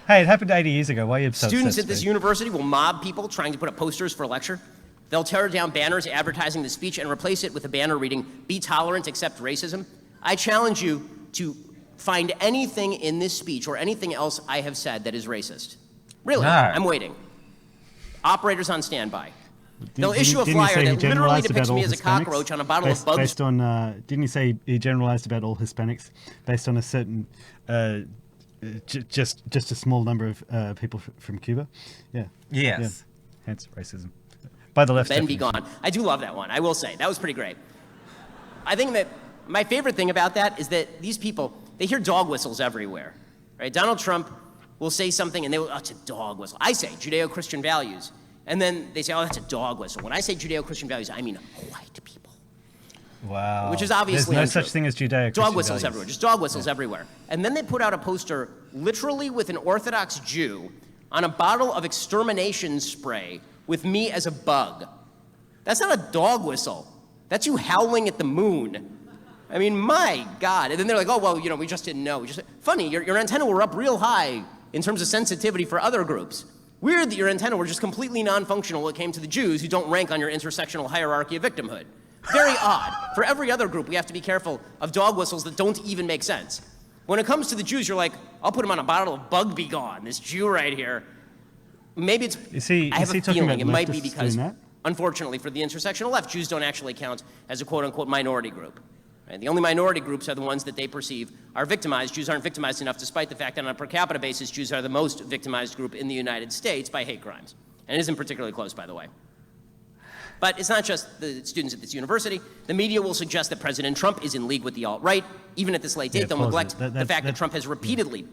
Hey, it happened 80 years ago. Why are you so Students obsessed at this with it? university will mob people trying to put up posters for a lecture. They'll tear down banners advertising the speech and replace it with a banner reading, "Be tolerant, accept racism." I challenge you to find anything in this speech or anything else I have said that is racist. Really, No. I'm waiting. Operators on standby. They'll Didn't- issue a didn't he flyer say he that literally generalized depicts about me all as a Hispanics? cockroach on a bottle of Bugs. Based on, didn't he say he generalized about all Hispanics based on a certain, just a small number of people from Cuba? Yeah. Yes. Yeah. Hence racism. By the left. Ben be gone. I do love that one. I will say that was pretty great. I think that my favorite thing about that is that these people, they hear dog whistles everywhere, right? Donald Trump will say something and they will, oh, it's a dog whistle. I say Judeo-Christian values, and then they say, oh, that's a dog whistle. When I say Judeo-Christian values, I mean white people. Wow. Which is obviously There's no untrue. such thing as Judeo-Christian Dog whistles values. everywhere, just dog whistles everywhere. And then they put out a poster literally with an Orthodox Jew on a bottle of extermination spray with me as a bug. That's not a dog whistle. That's you howling at the moon. I mean, my God. And then they're like, oh, well, you know, we just didn't know. Funny, your antenna were up real high in terms of sensitivity for other groups. Weird that your antenna were just completely non-functional when it came to the Jews who don't rank on your intersectional hierarchy of victimhood. Very odd. For every other group, we have to be careful of dog whistles that don't even make sense. When it comes to the Jews, you're like, I'll put him on a bottle of Bug Be Gone, this Jew right here. Maybe it's, I have a feeling it might be because, unfortunately, for the intersectional left, Jews don't actually count as a quote-unquote minority group. Right? The only minority groups are the ones that they perceive are victimized. Jews aren't victimized enough, despite the fact that on a per capita basis, Jews are the most victimized group in the United States by hate crimes. And it isn't particularly close, by the way. But it's not just the students at this university. The media will suggest that President Trump is in league with the alt-right. Even at this late date, they'll neglect the fact that Trump has repeatedly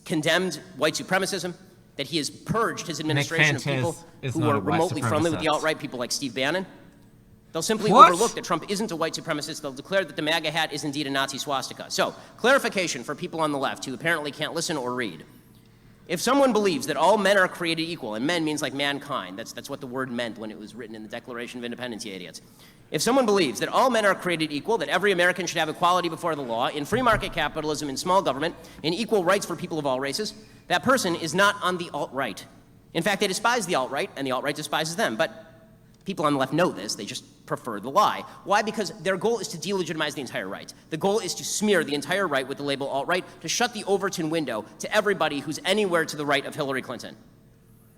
condemned white supremacism, that he has purged his administration of people who are remotely friendly with the alt-right, people like Steve Bannon. They'll simply overlook that Trump isn't a white supremacist. They'll declare that the MAGA hat is indeed a Nazi swastika. So, clarification for people on the left who apparently can't listen or read. If someone believes that all men are created equal, and men means like mankind, that's what the word meant when it was written in the Declaration of Independence, you idiots. If someone believes that all men are created equal, that every American should have equality before the law, in free market capitalism, in small government, in equal rights for people of all races, that person is not on the alt-right. In fact, they despise the alt-right, and the alt-right despises them. But people on the left know this. They just prefer the lie. Why? Because their goal is to delegitimize the entire right. The goal is to smear the entire right with the label alt-right, to shut the Overton window to everybody who's anywhere to the right of Hillary Clinton.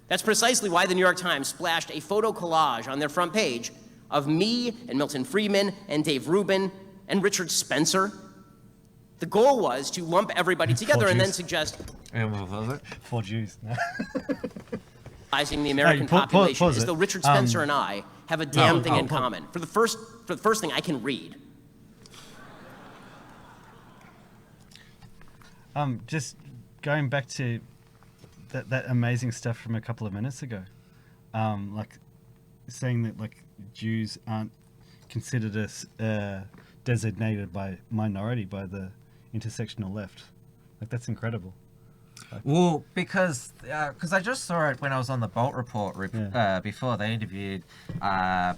That's precisely why the New York Times splashed a photo collage on their front page of me and Milton Friedman and Dave Rubin and Richard Spencer. The goal was to lump everybody together and then suggest... And what was it? 4 Jews. The American population as though Richard Spencer and I have a damn thing in common. For the first thing I can read. Just going back to that amazing stuff from a couple of minutes ago, like saying that like Jews aren't considered as designated by minority by the intersectional left. Like that's incredible. Well, because I just saw it when I was on the Bolt Report before they interviewed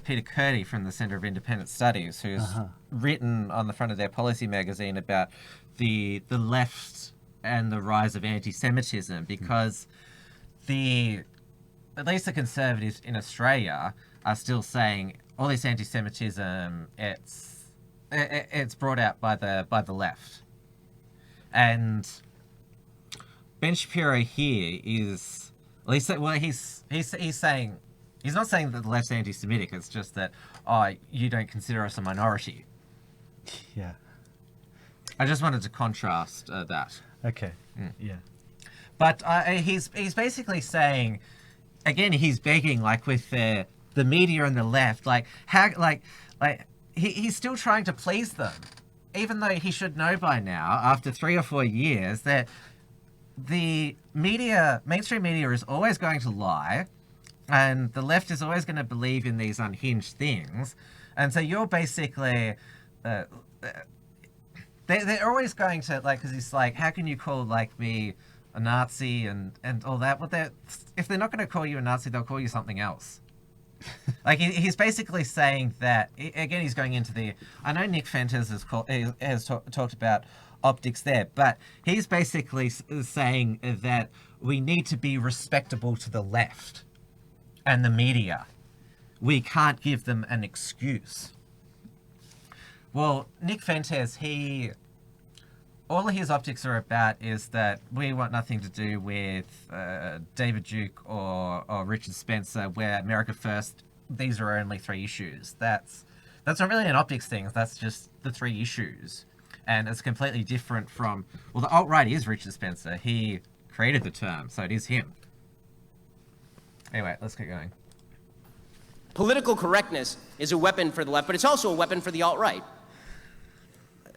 Peter Curdy from the Center of Independent Studies, who's written on the front of their policy magazine about the left's and the rise of anti-Semitism, because at least the Conservatives in Australia are still saying all this anti-Semitism, it's brought out by the left. And Ben Shapiro here is, at least, well, he's saying, he's not saying that the left's anti-Semitic, it's just that, you don't consider us a minority. Yeah. I just wanted to contrast that. Okay. Yeah. But he's basically saying, again, he's begging, like, with the media and the left, like, how, like he's still trying to please them, even though he should know by now, after 3 or 4 years, that the media, mainstream media, is always going to lie, and the left is always going to believe in these unhinged things, and so you're basically, they're always going to, like, because he's like, how can you call, like, me a Nazi and all that? Well, if they're not going to call you a Nazi, they'll call you something else. Like, he's basically saying that, again, he's going into I know Nick Fenters has talked about optics there, but he's basically saying that we need to be respectable to the left and the media. We can't give them an excuse. Well, Nick Fenters, all his optics are about is that we want nothing to do with David Duke or Richard Spencer, where America First, these are only 3 issues. That's not really an optics thing, that's just the 3 issues. And it's completely different from, well, the alt-right is Richard Spencer. He created the term, so it is him. Anyway, let's get going. Political correctness is a weapon for the left, but it's also a weapon for the alt-right.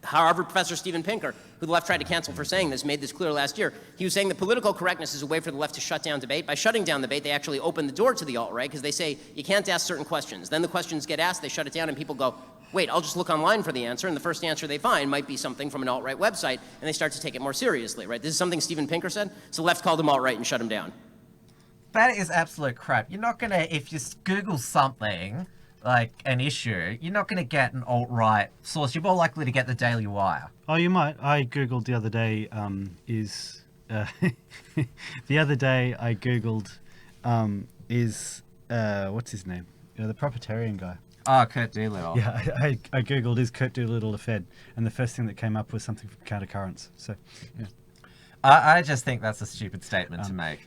Harvard professor Steven Pinker, who the left tried to cancel for saying this, made this clear last year. He was saying that political correctness is a way for the left to shut down debate. By shutting down debate, they actually open the door to the alt-right, because they say you can't ask certain questions. Then the questions get asked, they shut it down, and people go, wait, I'll just look online for the answer, and the first answer they find might be something from an alt-right website, and they start to take it more seriously, right? This is something Steven Pinker said, so the left called him alt-right and shut him down. That is absolute crap. You're not gonna, if you Google something, like an issue, you're not gonna get an alt-right source. You're more likely to get the Daily Wire. Oh, you might. I Googled the other day, the other day I Googled, what's his name? The proprietarian guy. Oh, Kurt Doolittle. Yeah, I Googled, is Kurt Doolittle a Fed? And the first thing that came up was something from Countercurrents. So, yeah. I just think that's a stupid statement to make.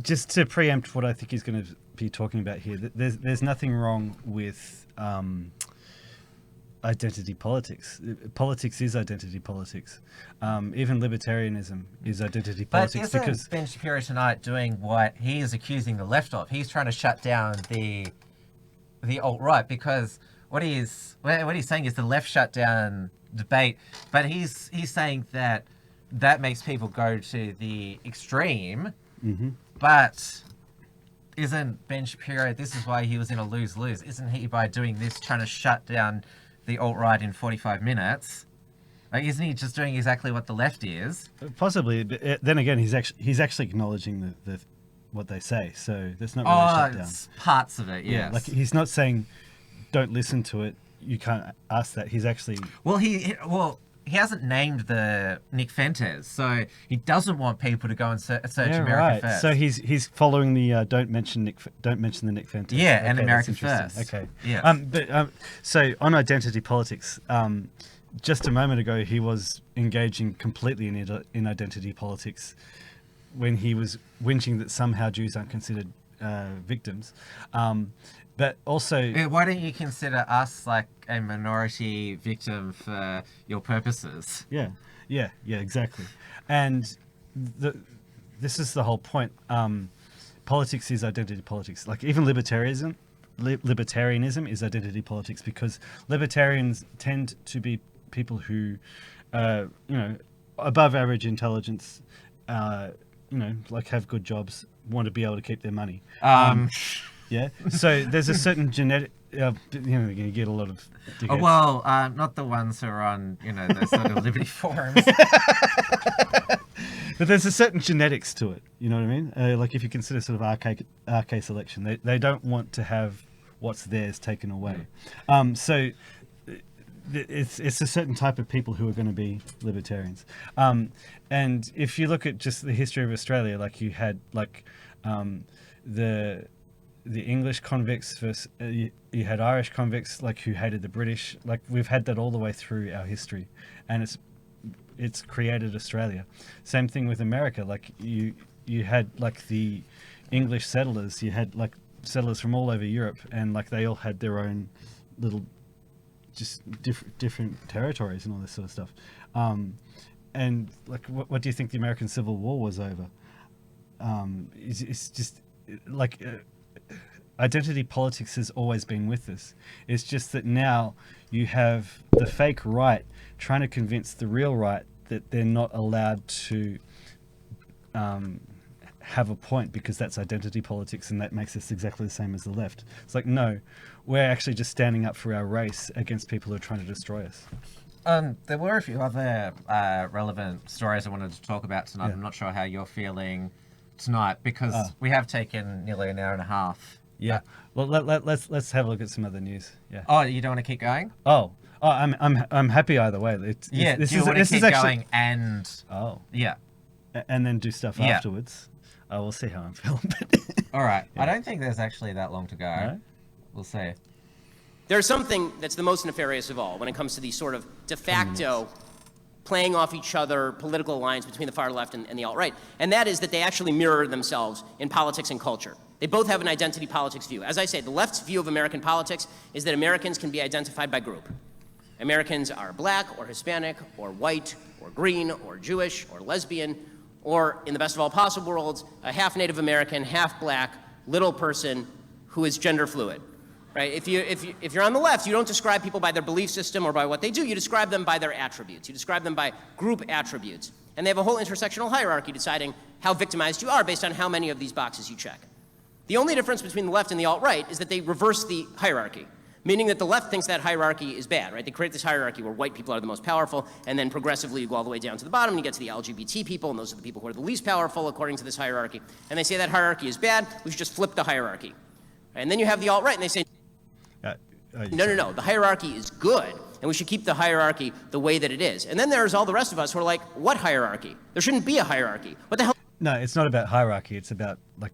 Just to preempt what I think he's going to be talking about here, there's nothing wrong with identity politics. Politics is identity politics. Even libertarianism is identity politics. But isn't Ben Shapiro tonight doing what he is accusing the left of? He's trying to shut down the alt-right, because what he's saying is the left shut down debate, but he's saying that makes people go to the extreme. Mm-hmm. But isn't Ben Shapiro, this is why he was in a lose-lose, isn't he, by doing this, trying to shut down the alt-right in 45 minutes? Like, isn't he just doing exactly what the left is? Possibly, but then again, he's actually acknowledging the what they say, so that's not really shut down. It's parts of it, yes. Yeah, like, he's not saying don't listen to it, you can't ask that. He's actually... Well, he hasn't named the Nick Fenters, so he doesn't want people to go and search America First. So he's following the don't mention the Nick Fenters. Yeah, okay, and America First. Okay. Yeah. So on identity politics, just a moment ago he was engaging completely in identity politics when he was whinging that somehow Jews aren't considered victims. But also... Why don't you consider us like a minority victim for your purposes? Yeah, exactly. And this is the whole point. Politics is identity politics. Like, even libertarianism is identity politics, because libertarians tend to be people who, above average intelligence, like have good jobs, want to be able to keep their money. Yeah. So there's a certain genetic, you're going to get a lot of... not the ones who are on, those sort of liberty forums. But there's a certain genetics to it, you know what I mean? Like, if you consider sort of RK selection, they don't want to have what's theirs taken away. So it's a certain type of people who are going to be libertarians. And if you look at just the history of Australia, like you had the English convicts versus you had Irish convicts like who hated the British. Like we've had that all the way through our history, and it's created Australia. Same thing with America. Like you had like the English settlers. You had like settlers from all over Europe, and like they all had their own little just different territories and all this sort of stuff. And like what do you think the American Civil War was over? It's just like identity politics has always been with us. It's just that now you have the fake right trying to convince the real right that they're not allowed to have a point because that's identity politics and that makes us exactly the same as the left. It's like, no, we're actually just standing up for our race against people who are trying to destroy us. There were a few other relevant stories I wanted to talk about tonight. Yeah. I'm not sure how you're feeling tonight because we have taken nearly an hour and a half. Yeah. Well, let's have a look at some other news. Yeah. Oh, you don't want to keep going? I'm happy either way. This Do you want to this keep is actually going and... Oh. Yeah. And then do stuff Yeah. afterwards. We'll see how I'm feeling. All right. Yeah. I don't think there's actually that long to go. No? We'll see. There's something that's the most nefarious of all when it comes to these sort of de facto playing off each other political lines between the far left and the alt-right, and that is that they actually mirror themselves in politics and culture. They both have an identity politics view. As I say, the left's view of American politics is that Americans can be identified by group. Americans are black or Hispanic or white or green or Jewish or lesbian or, in the best of all possible worlds, a half Native American, half black, little person who is gender fluid. Right? If you're on the left, you don't describe people by their belief system or by what they do. You describe them by their attributes. You describe them by group attributes. And they have a whole intersectional hierarchy deciding how victimized you are based on how many of these boxes you check. The only difference between the left and the alt-right is that they reverse the hierarchy, meaning that the left thinks that hierarchy is bad, right? They create this hierarchy where white people are the most powerful, and then progressively you go all the way down to the bottom and you get to the LGBT people, and those are the people who are the least powerful according to this hierarchy. And they say that hierarchy is bad, we should just flip the hierarchy. And then you have the alt-right, and they say, no, the hierarchy is good, and we should keep the hierarchy the way that it is. And then there's all the rest of us who are like, what hierarchy? There shouldn't be a hierarchy. What the hell? No, it's not about hierarchy. It's about, like,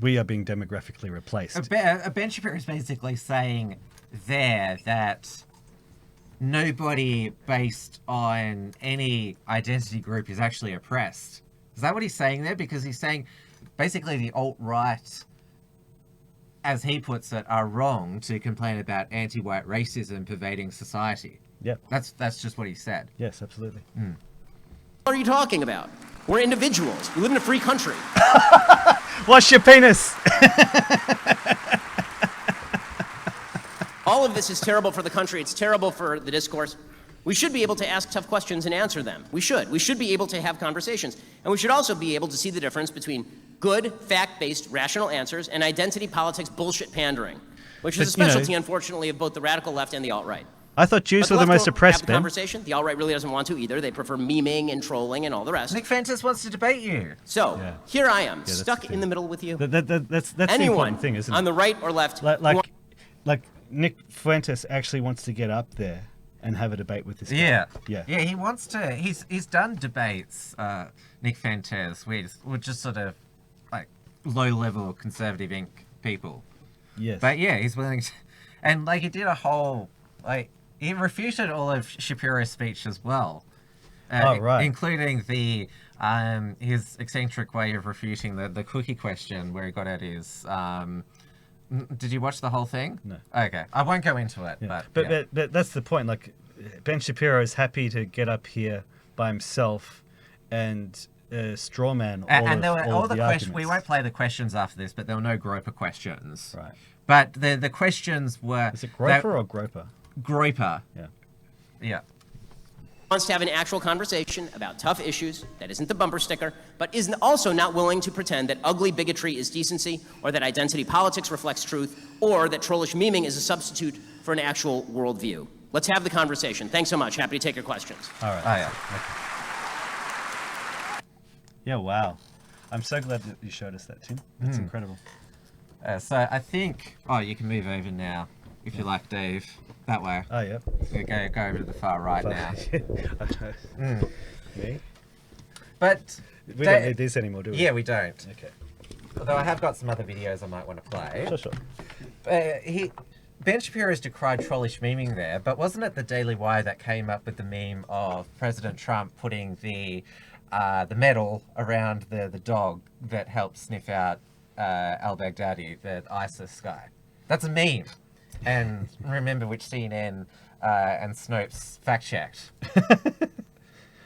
we are being demographically replaced. Ben Shapiro is basically saying there that nobody based on any identity group is actually oppressed. Is that what he's saying there? Because he's saying basically the alt-right, as he puts it, are wrong to complain about anti-white racism pervading society. Yep. That's just what he said. Yes, absolutely. What are you talking about? We're individuals. We live in a free country. Wash your penis! All of this is terrible for the country. It's terrible for the discourse. We should be able to ask tough questions and answer them. We should. We should be able to have conversations. And we should also be able to see the difference between good, fact-based, rational answers and identity politics bullshit pandering, which is a specialty, unfortunately, of both the radical left and the alt-right. I thought Jews were the most oppressed, have the Ben. conversation. The alt-right really doesn't want to either. They prefer memeing and trolling and all the rest. Nick Fentis wants to debate you. So, here I am, that's stuck the in the middle with you. That's the Anyone important thing, isn't it? on the right or left. Like Nick Fuentes actually wants to get up there and have a debate with this guy. Yeah, he wants to. He's done debates, Nick Fentes, with just sort of like low-level conservative ink people. Yes. But yeah, he's willing to, and like he did a whole he refuted all of Shapiro's speech as well. Right. Including the his eccentric way of refuting the cookie question, where he got at his. Did you watch the whole thing? No. Okay, I won't go into it. Yeah. But But that's the point. Like, Ben Shapiro is happy to get up here by himself and straw man all of the questions. arguments. We won't play the questions after this, but there were no groper questions. Right. But the questions were. Is it groper or groper? Groper. Yeah. Yeah. Wants to have an actual conversation about tough issues that isn't the bumper sticker, but is also not willing to pretend that ugly bigotry is decency, or that identity politics reflects truth, or that trollish memeing is a substitute for an actual worldview. Let's have the conversation. Thanks so much. Happy to take your questions. All right. Oh, yeah. Okay. Yeah, wow. I'm so glad that you showed us that, Tim. That's incredible. So I think... Oh, you can move over now. if you like, Dave. That way. Oh, yep. Go over to the far right now. Me? But We don't need this anymore, do we? Yeah, we don't. Okay. Although I have got some other videos I might want to play. Sure. Ben Shapiro's decried trollish memeing there, but wasn't it the Daily Wire that came up with the meme of President Trump putting the medal around the dog that helped sniff out al-Baghdadi, the ISIS guy? That's a meme. And remember which CNN and Snopes fact-checked.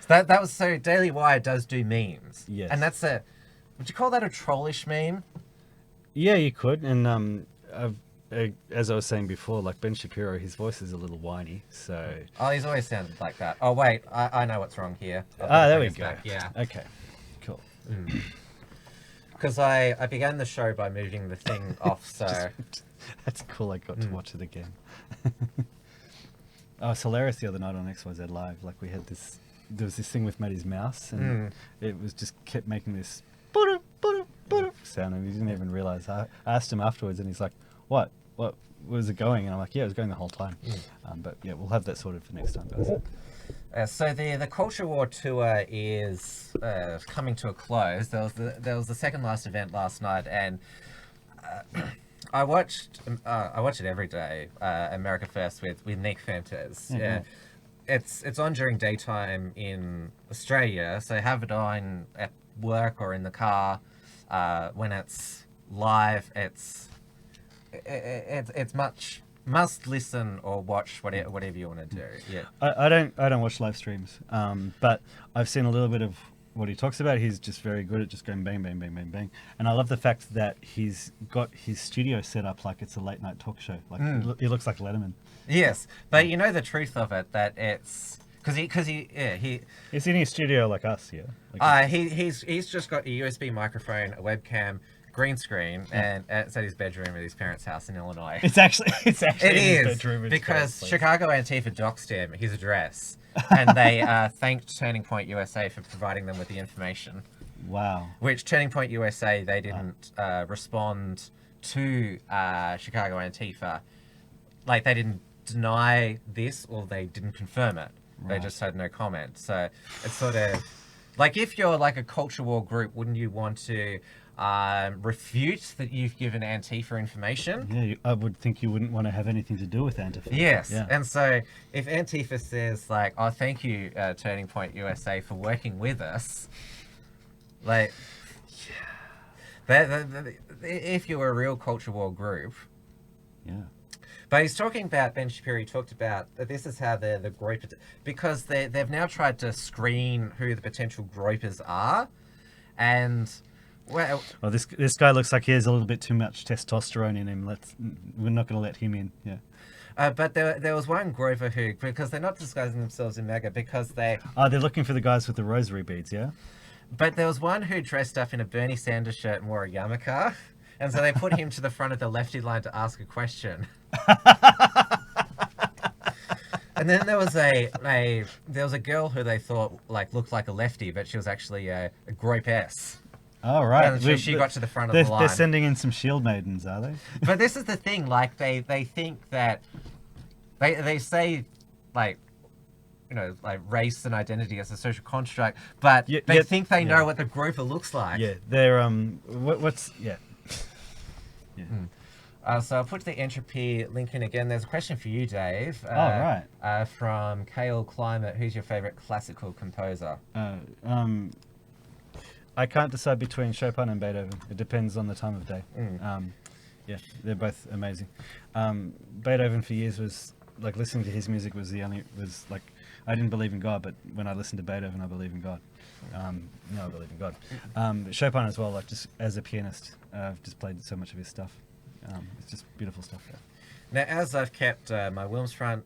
So that was so Daily Wire does do memes. Yes. And that's would you call that a trollish meme? Yeah, you could. And as I was saying before, like Ben Shapiro, his voice is a little whiny, so... Oh, he's always sounded like that. Oh, wait, I know what's wrong here. There we go. Back. Yeah. Okay, cool. Because I began the show by moving the thing off, so... That's cool, I got to watch it again. Oh, it's hilarious the other night on XYZ Live. Like, we had this... There was this thing with Maddie's mouse, and it was just kept making this... sound, and he didn't even realise. I asked him afterwards, and he's like, what was it going? And I'm like, yeah, it was going the whole time. But yeah, we'll have that sorted for next time, guys. So the Culture War tour is coming to a close. There was the second last event last night, and I watch it every day. America First with Nick Fentes. Yeah, it's on during daytime in Australia, so have it on at work or in the car. When it's live, it's much must listen or watch whatever you want to do. Yeah. I don't watch live streams, but I've seen a little bit of what he talks about. He's just very good at just going bang, bang, bang, bang, bang. And I love the fact that he's got his studio set up like it's a late night talk show. Like he looks like Letterman. Yes, but you know the truth of it, that it's because he's in his studio like us, yeah. Like he's just got a USB microphone, a webcam, green screen, and it's at his bedroom at his parents' house in Illinois. It is in his bedroom because Chicago Antifa doxed him his address, and they thanked Turning Point USA for providing them with the information. Wow. Which Turning Point USA, they didn't respond to Chicago Antifa. Like, they didn't deny this, or they didn't confirm it. Right. They just had no comment. So it's sort of like, if you're like a culture war group, wouldn't you want to refute that you've given Antifa information? Yeah, I would think you wouldn't want to have anything to do with Antifa. Yes, yeah. And so if Antifa says like, "Oh, thank you, Turning Point USA, for working with us," like, if you're a real culture war group, yeah. But he's talking about, Ben Shapiro, he talked about that this is how the groypers, because they've now tried to screen who the potential groypers are, and well, this guy looks like he has a little bit too much testosterone in him. We're not going to let him in. Yeah. But there was one groper who, because they're not disguising themselves in MAGA, because they're looking for the guys with the rosary beads, yeah. But there was one who dressed up in a Bernie Sanders shirt and wore a yarmulke, and so they put him to the front of the lefty line to ask a question. And then there was a girl who they thought looked like a lefty, but she was actually a groypess. Oh, right. And she got to the front of the line. They're sending in some shield maidens, are they? But this is the thing, like, they think that they say, like, you know, like, race and identity as a social construct, but they think they know what the groper looks like. Yeah, they're yeah. So I'll put the entropy link in again. There's a question for you, Dave. Right. From Kale Climate. Who's your favorite classical composer? I can't decide between Chopin and Beethoven. It depends on the time of day. Yeah, they're both amazing. Beethoven for years was like, listening to his music was like, I didn't believe in God, but when I listened to Beethoven, I believe in God. No, I believe in God. But Chopin as well, like, just as a pianist, I've just played so much of his stuff. It's just beautiful stuff. Yeah. Now, as I've kept my Wilms Front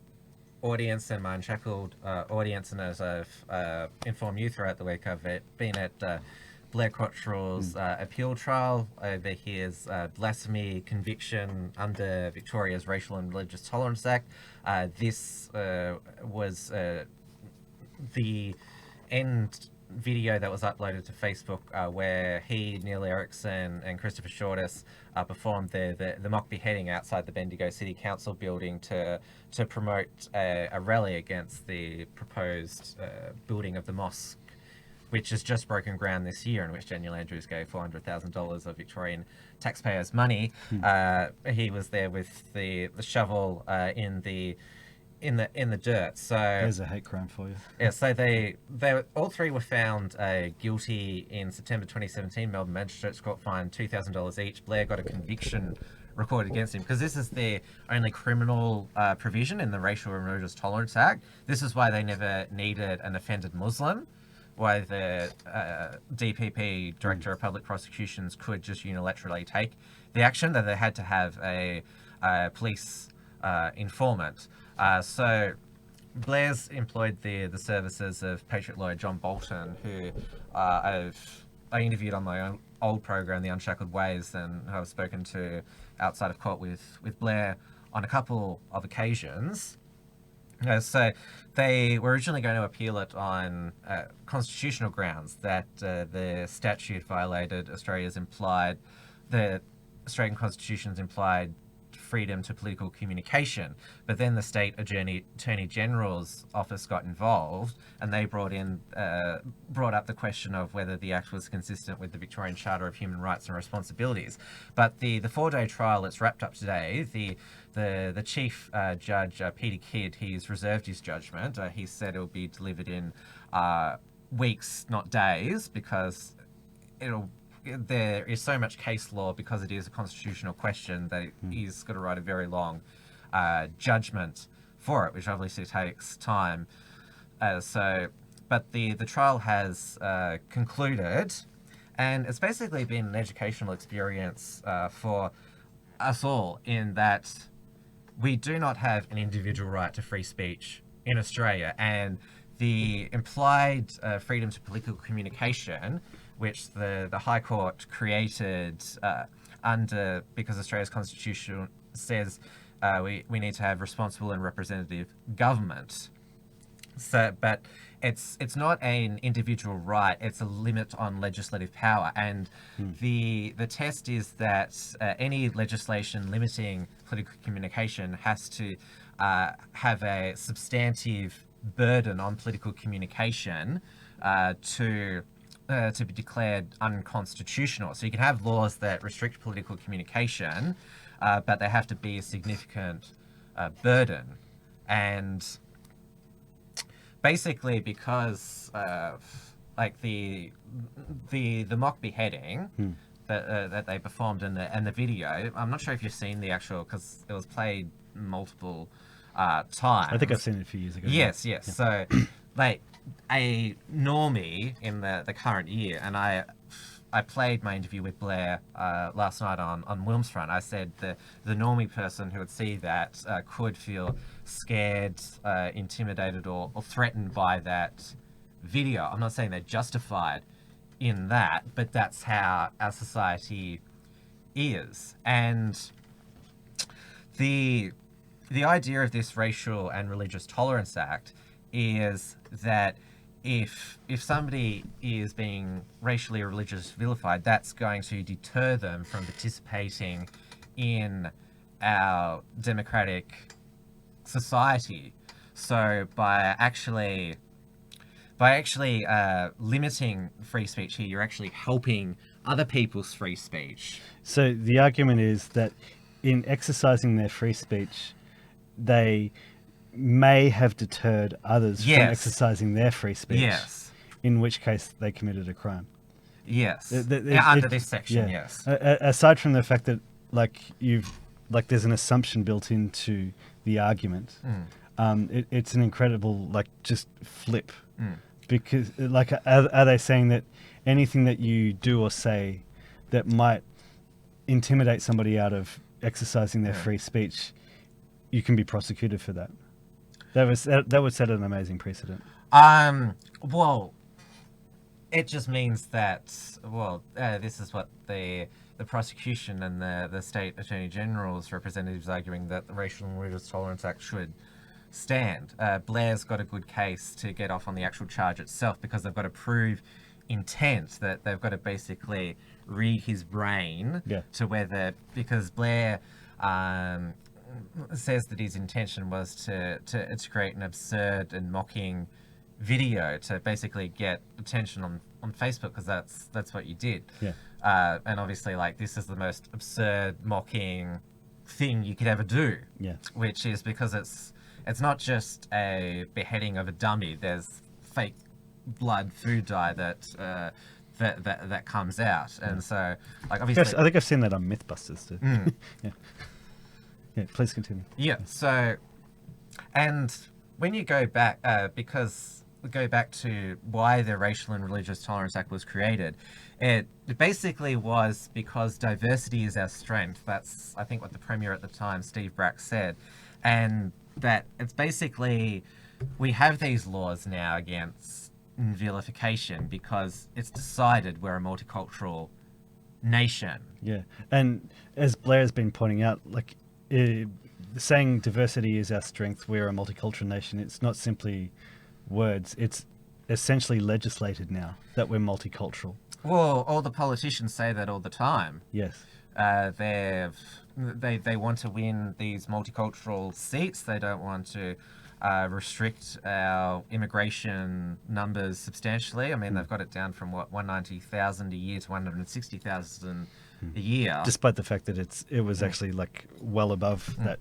audience and my Unshackled audience, and as I've informed you throughout the week, I've been at Blair Cottrell's appeal trial over his blasphemy conviction under Victoria's Racial and Religious Tolerance Act. This was the end video that was uploaded to Facebook where he, Neil Erickson, and Christopher Shortis performed the mock beheading outside the Bendigo City Council building to promote a rally against the proposed building of the mosque, which has just broken ground this year, in which Daniel Andrews gave $400,000 of Victorian taxpayers' money. He was there with the shovel in the dirt. So There's a hate crime for you. yeah, so they all three were found guilty in September 2017. Melbourne Magistrates Court fined $2,000 each. Blair got a conviction recorded against him because this is the only criminal provision in the Racial and Religious Tolerance Act. This is why they never needed an offended Muslim, why the DPP, Director of Public Prosecutions, could just unilaterally take the action, that they had to have a police informant. So Blair's employed the services of patriot lawyer John Bolton, who I interviewed on my own old program, The Unshackled Ways, and who I've spoken to outside of court with Blair on a couple of occasions. So they were originally going to appeal it on constitutional grounds, that the statute violated the Australian Constitution's implied freedom to political communication. But then the state Attorney General's office got involved, and they brought up the question of whether the act was consistent with the Victorian Charter of Human Rights and Responsibilities. But the 4-day trial that's wrapped up today, the chief judge, Peter Kidd, he's reserved his judgment. He said it'll be delivered in weeks, not days, because there is so much case law, because it is a constitutional question, that he's got to write a very long judgment for it, which obviously takes time. But the trial has concluded, and it's basically been an educational experience for us all, in that we do not have an individual right to free speech in Australia, and the implied freedom to political communication, which the High Court created because Australia's constitution says we need to have responsible and representative government. But it's not an individual right; it's a limit on legislative power. And the test is that any legislation limiting political communication has to have a substantive burden on political communication to be declared unconstitutional. So you can have laws that restrict political communication, but they have to be a significant burden. And basically, because like the mock beheading that they performed in the video, I'm not sure if you've seen the actual, because it was played multiple times. I think I've seen it a few years ago. Yes. Yeah. So, like, a normie in the current year, and I played my interview with Blair last night on Wilms Front. I said the normie person who would see that could feel scared, intimidated, or threatened by that video. I'm not saying they're justified in that, but that's how our society is. And the idea of this Racial and Religious Tolerance Act is that if somebody is being racially or religiously vilified, that's going to deter them from participating in our democratic society. So by actually limiting free speech here, you're actually helping other people's free speech. So the argument is that in exercising their free speech, they may have deterred others from exercising their free speech. Yes. In which case they committed a crime. Yes. Under this section, yeah. yes. Aside from the fact that there's an assumption built into the argument, it's an incredible just flip. Because are they saying that anything that you do or say that might intimidate somebody out of exercising their free speech, you can be prosecuted for that? That would set an amazing precedent. Well, it just means that this is what the prosecution and the state attorney general's representatives arguing, that the Racial and Religious Tolerance Act should stand. Blair's got a good case to get off on the actual charge itself because they've got to prove intent, that they've got to basically read his brain to whether, because Blair says that his intention was to create an absurd and mocking video to basically get attention on Facebook, because that's what you did. And obviously, like, this is the most absurd, mocking thing you could ever do. Which is because it's not just a beheading of a dummy. There's fake blood food dye that comes out, and so, like, obviously, I think I've seen that on MythBusters too. Yeah, please continue. So, and when you go back, go back to why the Racial and Religious Tolerance Act was created, it basically was because diversity is our strength. That's, I think, what the Premier at the time, Steve Brack, said. And that it's basically, we have these laws now against vilification because it's decided we're a multicultural nation. And as Blair has been pointing out, like, saying diversity is our strength, we're a multicultural nation, it's not simply words, it's essentially legislated now that we're multicultural. Well, all the politicians say that all the time. They want to win these multicultural seats. They don't want to restrict our immigration numbers substantially. I mean, they've got it down from 190,000 a year to 160,000 a year, despite the fact that it was actually, like, well above that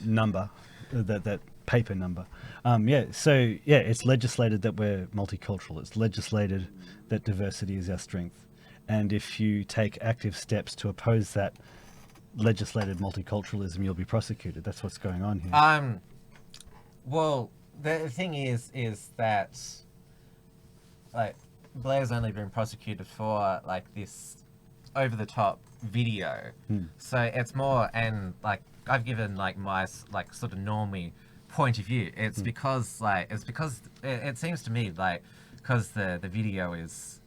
number, that paper number. It's legislated that we're multicultural. It's legislated that diversity is our strength. And if you take active steps to oppose that legislated multiculturalism, you'll be prosecuted. That's what's going on here. Well, the thing is that, like, Blair's only been prosecuted for, like, this over-the-top video. So it's more, and, like, I've given, like, my, like, sort of normie point of view. It's because, like, it seems to me, like, because the video is,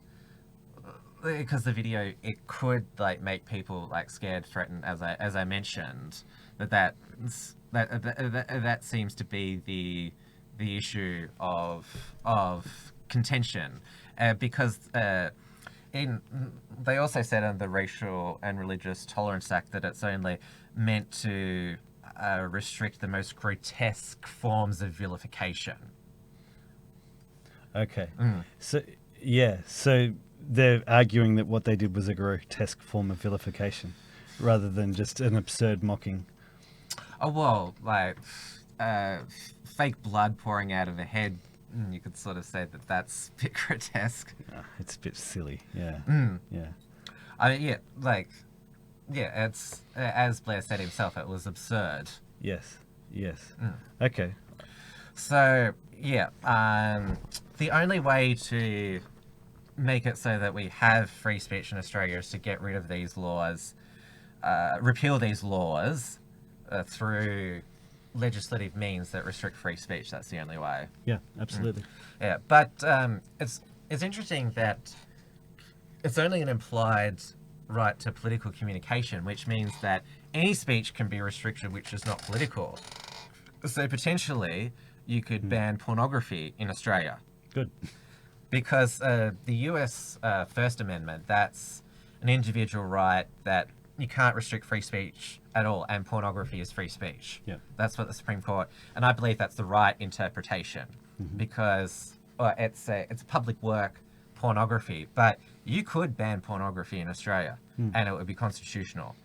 because the video, it could, like, make people, like, scared, threatened, as I mentioned, that seems to be the issue of contention, because they also said in the Racial and Religious Tolerance Act that it's only meant to restrict the most grotesque forms of vilification. So they're arguing that what they did was a grotesque form of vilification rather than just an absurd mocking. Oh, well, like, fake blood pouring out of a head, you could sort of say that that's a bit grotesque. It's a bit silly, yeah. I mean, it's, as Blair said himself, it was absurd. Yes. Okay. So, the only way to make it so that we have free speech in Australia is to get rid of these laws, repeal these laws through legislative means that restrict free speech. That's the only way. Yeah, absolutely. But it's interesting that it's only an implied right to political communication, which means that any speech can be restricted which is not political. So potentially you could ban pornography in Australia. Good. Because the US First Amendment, that's an individual right that you can't restrict free speech at all, and pornography is free speech. That's what the Supreme Court, and I believe that's the right interpretation, because it's a public work, pornography, but you could ban pornography in Australia, and it would be constitutional.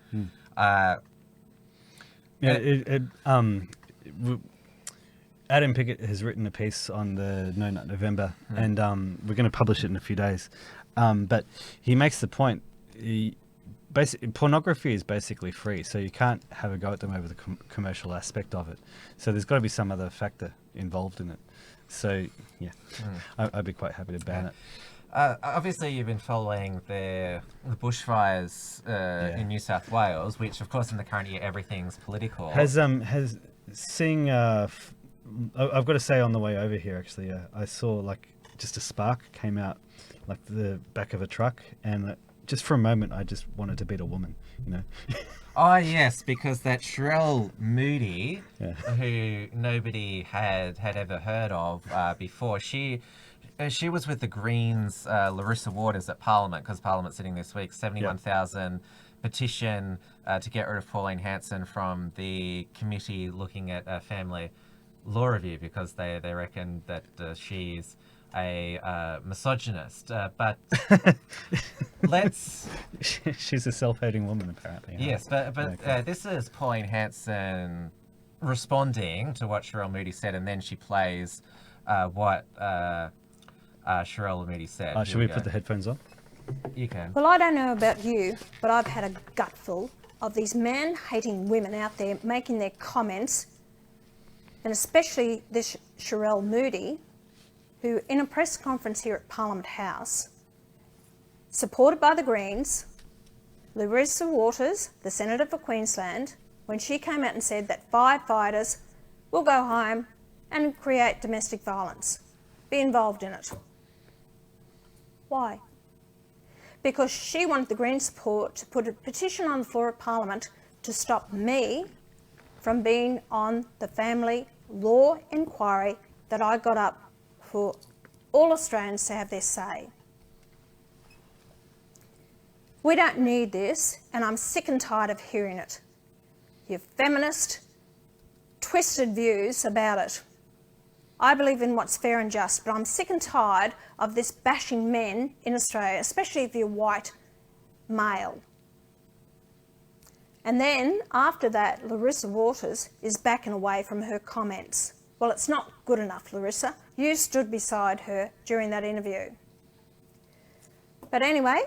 Adam Pickett has written a piece on the No Nut November, and we're going to publish it in a few days. But he makes the point, pornography is basically free, so you can't have a go at them over the commercial aspect of it. So there's got to be some other factor involved in it. So, I'd be quite happy to ban it. Obviously, you've been following the bushfires in New South Wales, which, of course, in the current year, everything's political. Has seeing... I've got to say, on the way over here, actually, I saw, like, just a spark came out, like, the back of a truck, and just for a moment, I just wanted to beat a woman, you know. Oh yes, because that Sherelle Moody, who nobody had ever heard of before, she was with the Greens, Larissa Waters at Parliament, because Parliament's sitting this week. 71,000 petition to get rid of Pauline Hanson from the committee looking at family law review, because they reckon that she's a misogynist. But let's... She's a self-hating woman, apparently. Yes, but this is Pauline Hanson responding to what Sherelle Moody said, and then she plays what Sherelle Moody said. Should we put the headphones on? You can. Well, I don't know about you, but I've had a gutful of these man-hating women out there making their comments, and especially this Sherelle Moody, who in a press conference here at Parliament House, supported by the Greens, Larissa Waters, the Senator for Queensland, when she came out and said that firefighters will go home and create domestic violence, be involved in it. Why? Because she wanted the Green support to put a petition on the floor of Parliament to stop me from being on the family law inquiry that I got up for all Australians to have their say. We don't need this, and I'm sick and tired of hearing it. Your feminist, twisted views about it. I believe in what's fair and just, but I'm sick and tired of this bashing men in Australia, especially if you're white male. And then, after that, Larissa Waters is backing away from her comments. Well, it's not good enough, Larissa. You stood beside her during that interview. But anyway,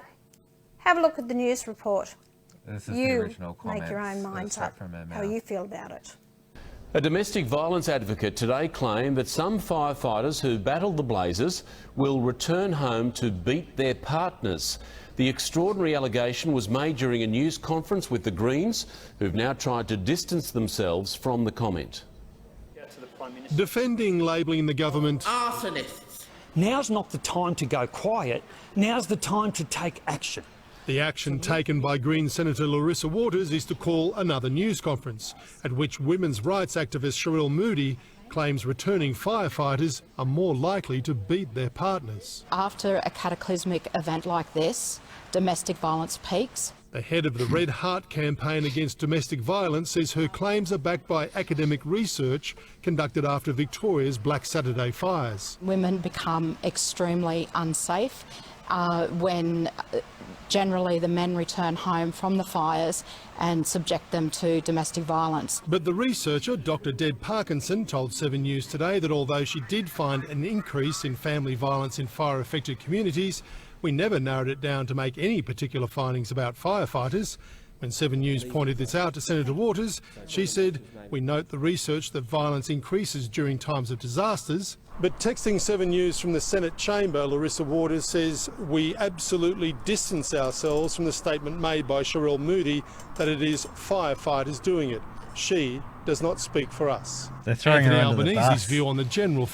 have a look at the news report. This is You the original comments. make your own minds up how you feel about it. A domestic violence advocate today claimed that some firefighters who battled the blazes will return home to beat their partners. The extraordinary allegation was made during a news conference with the Greens, who've now tried to distance themselves from the comment. Defending labelling the government arsonists. Now's not the time to go quiet. Now's the time to take action. The action taken by Green Senator Larissa Waters is to call another news conference, at which women's rights activist Sherelle Moody claims returning firefighters are more likely to beat their partners. After a cataclysmic event like this, domestic violence peaks. The head of the Red Heart campaign against domestic violence says her claims are backed by academic research conducted after Victoria's Black Saturday fires. Women become extremely unsafe when generally the men return home from the fires and subject them to domestic violence. But the researcher, Dr. Deb Parkinson, told 7 News today that although she did find an increase in family violence in fire-affected communities, we never narrowed it down to make any particular findings about firefighters. When 7 News pointed this out to Senator Waters, she said, "We note the research that violence increases during times of disasters." But texting 7 News from the Senate chamber, Larissa Waters says, "We absolutely distance ourselves from the statement made by Sherelle Moody that it is firefighters doing it. She does not speak for us." They're throwing Anthony her under the Albanese's bus. view on the general...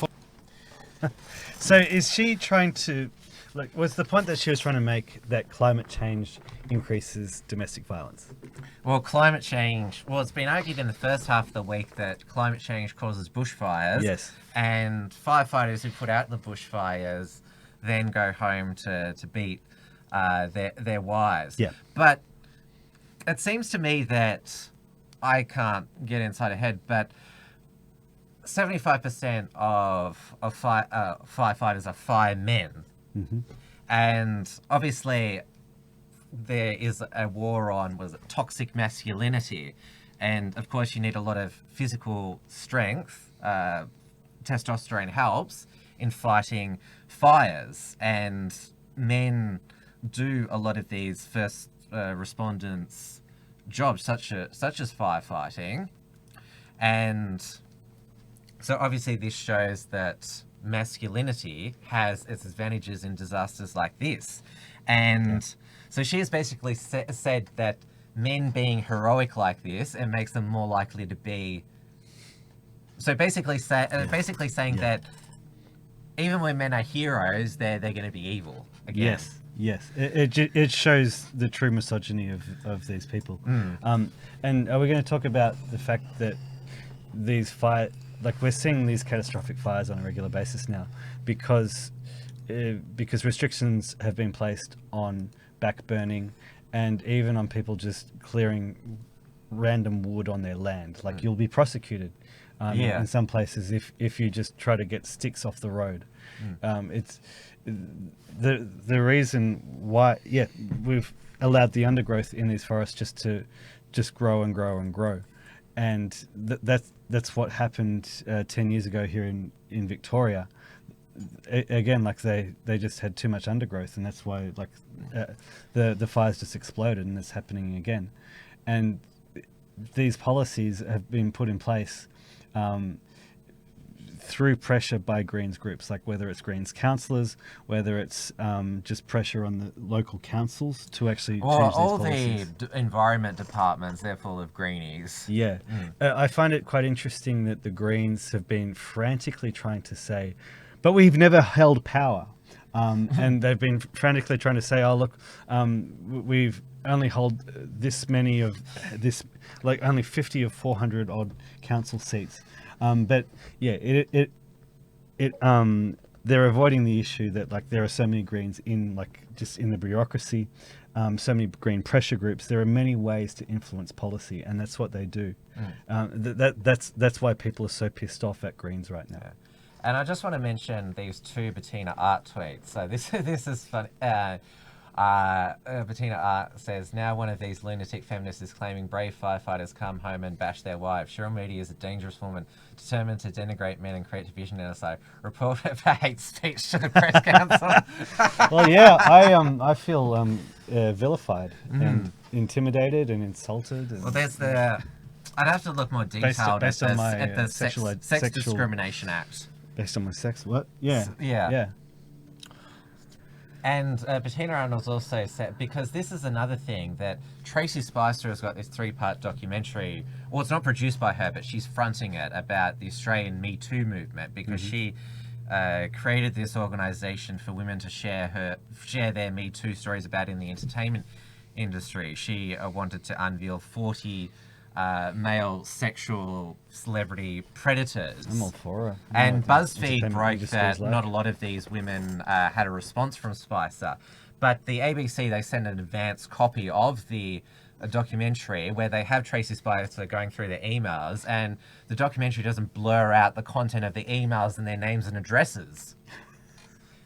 So is she trying to... Look, was the point that she was trying to make that climate change increases domestic violence? Well, climate change... Well, it's been argued in the first half of the week that climate change causes bushfires. Yes. And firefighters who put out the bushfires then go home to beat their wives. Yeah. But it seems to me that I can't get inside her head, but 75% of firefighters are firemen. Mm-hmm. And obviously there is a war on toxic masculinity, and of course you need a lot of physical strength. Testosterone helps in fighting fires, and men do a lot of these first respondents jobs such as firefighting. And so obviously this shows that masculinity has its advantages in disasters like this. And so she has basically said that men being heroic like this, it makes them more likely to be... So basically saying that even when men are heroes, they're going to be evil again. Yes. Yes, it shows the true misogyny of these people. And are we going to talk about the fact that these we're seeing these catastrophic fires on a regular basis now because restrictions have been placed on back burning and even on people just clearing random wood on their land. Like you'll be prosecuted in some places if you just try to get sticks off the road. It's the reason why we've allowed the undergrowth in these forests just grow and grow and grow, and that's what happened 10 years ago here in Victoria. Again, like they just had too much undergrowth, and that's why the fires just exploded, and it's happening again. And these policies have been put in place through pressure by Greens groups, like whether it's Greens councillors, whether it's just pressure on the local councils to actually change these policies. All the environment departments, they're full of greenies. Yeah. I find it quite interesting that the Greens have been frantically trying to say, but we've never held power. And they've been frantically trying to say, oh, look, we've only hold this many of this, like only 50 of 400 odd council seats. But yeah, they're avoiding the issue that like there are so many Greens in just in the bureaucracy, so many Green pressure groups. There are many ways to influence policy, and that's what they do. That's why people are so pissed off at Greens right now. And I just want to mention these two Bettina Art tweets. So this is funny. Bettina Art says, now one of these lunatic feminists is claiming brave firefighters come home and bash their wives. Cheryl Moody is a dangerous woman determined to denigrate men and create division in us. Reporter for hate speech to the press council. Well, yeah, I feel vilified and intimidated and insulted. And, well, there's the... I'd have to look more detailed based on my at the Sex Discrimination Act. Based on my sex, what? Yeah. Yeah. And Bettina Arnold's also said, because this is another thing, that Tracy Spicer has got this 3-part documentary, well, it's not produced by her, but she's fronting it, about the Australian Me Too movement, because she created this organisation for women to share their Me Too stories about in the entertainment industry. She wanted to unveil 40 male sexual celebrity predators. I'm all for it. And BuzzFeed broke that not a lot of these women had a response from Spicer. But the ABC, they sent an advance copy of the documentary where they have Tracy Spicer going through their emails, and the documentary doesn't blur out the content of the emails and their names and addresses.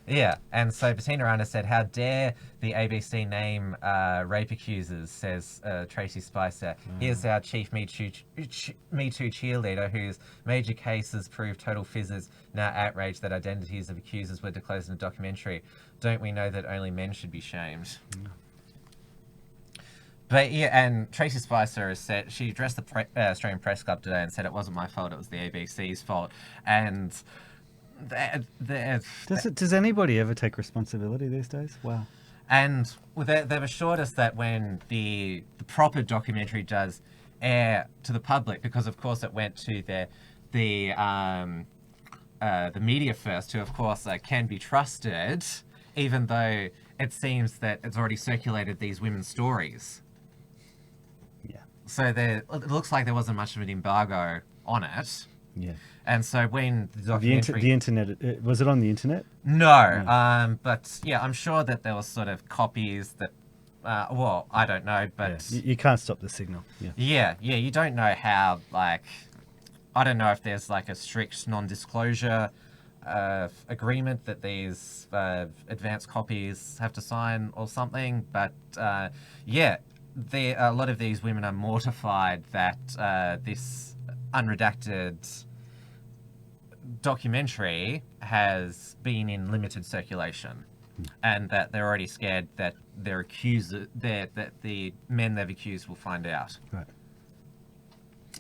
Yeah, and so Bettina Arnold said, how dare the ABC name rape accusers, says Tracy Spicer. Here's our chief Me Too cheerleader, whose major cases prove total fizzes, now outraged that identities of accusers were disclosed in the documentary. Don't we know that only men should be shamed? But yeah, and Tracy Spicer has said, she addressed the Australian Press Club today and said it wasn't my fault, it was the ABC's fault. And... Does anybody ever take responsibility these days? Wow. And they've assured us that when the proper documentary does air to the public, because of course it went to the media first, who of course can be trusted, even though it seems that it's already circulated these women's stories. Yeah. So it looks like there wasn't much of an embargo on it. Yeah. And so when the documentary... The internet, was it on the internet? No, but yeah, I'm sure that there was sort of copies that, well, I don't know, but... Yeah. You can't stop the signal. Yeah, you don't know how, like, I don't know if there's like a strict non-disclosure agreement that these advanced copies have to sign or something, but yeah, a lot of these women are mortified that this unredacted documentary has been in limited circulation, and that they're already scared that that the men they've accused will find out. Right.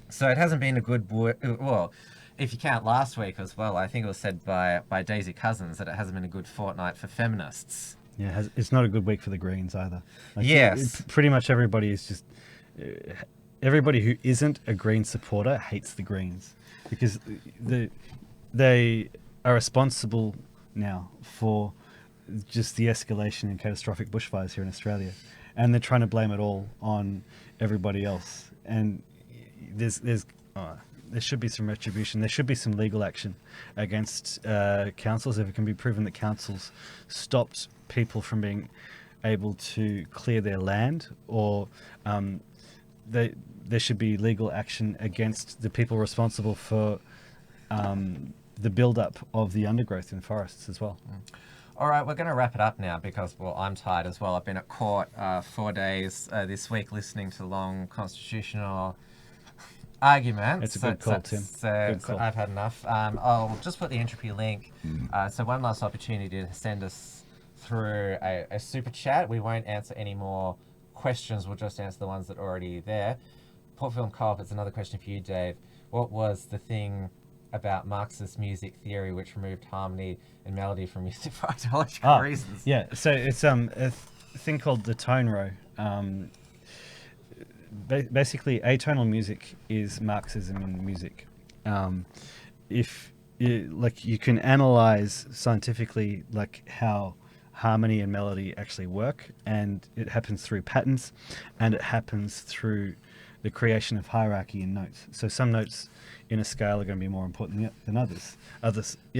So it hasn't been a good well, if you count last week as well, I think it was said by Daisy Cousins that it hasn't been a good fortnight for feminists. Yeah, it's not a good week for the Greens either. Like, yes. Pretty much everybody is just... everybody who isn't a Green supporter hates the Greens, because they are responsible now for just the escalation in catastrophic bushfires here in Australia, and they're trying to blame it all on everybody else. And there should be some retribution. There should be some legal action against councils if it can be proven that councils stopped people from being able to clear their land, or there should be legal action against the people responsible for the build-up of the undergrowth in forests as well. All right, we're going to wrap it up now because, well, I'm tired as well. I've been at court 4 days this week listening to long constitutional arguments. It's a good call, Tim. Good call. I've had enough. I'll just put the entropy link. So one last opportunity to send us through a super chat. We won't answer any more questions. We'll just answer the ones that are already there. Port Film Co-op, it's another question for you, Dave. What was the thing about Marxist music theory which removed harmony and melody from music for ideological reasons? Yeah, so it's a thing called the tone row. Basically, atonal music is Marxism in music. If you can analyze scientifically how harmony and melody actually work, and it happens through patterns, and it happens through the creation of hierarchy in notes. So some notes in a scale are going to be more important than others.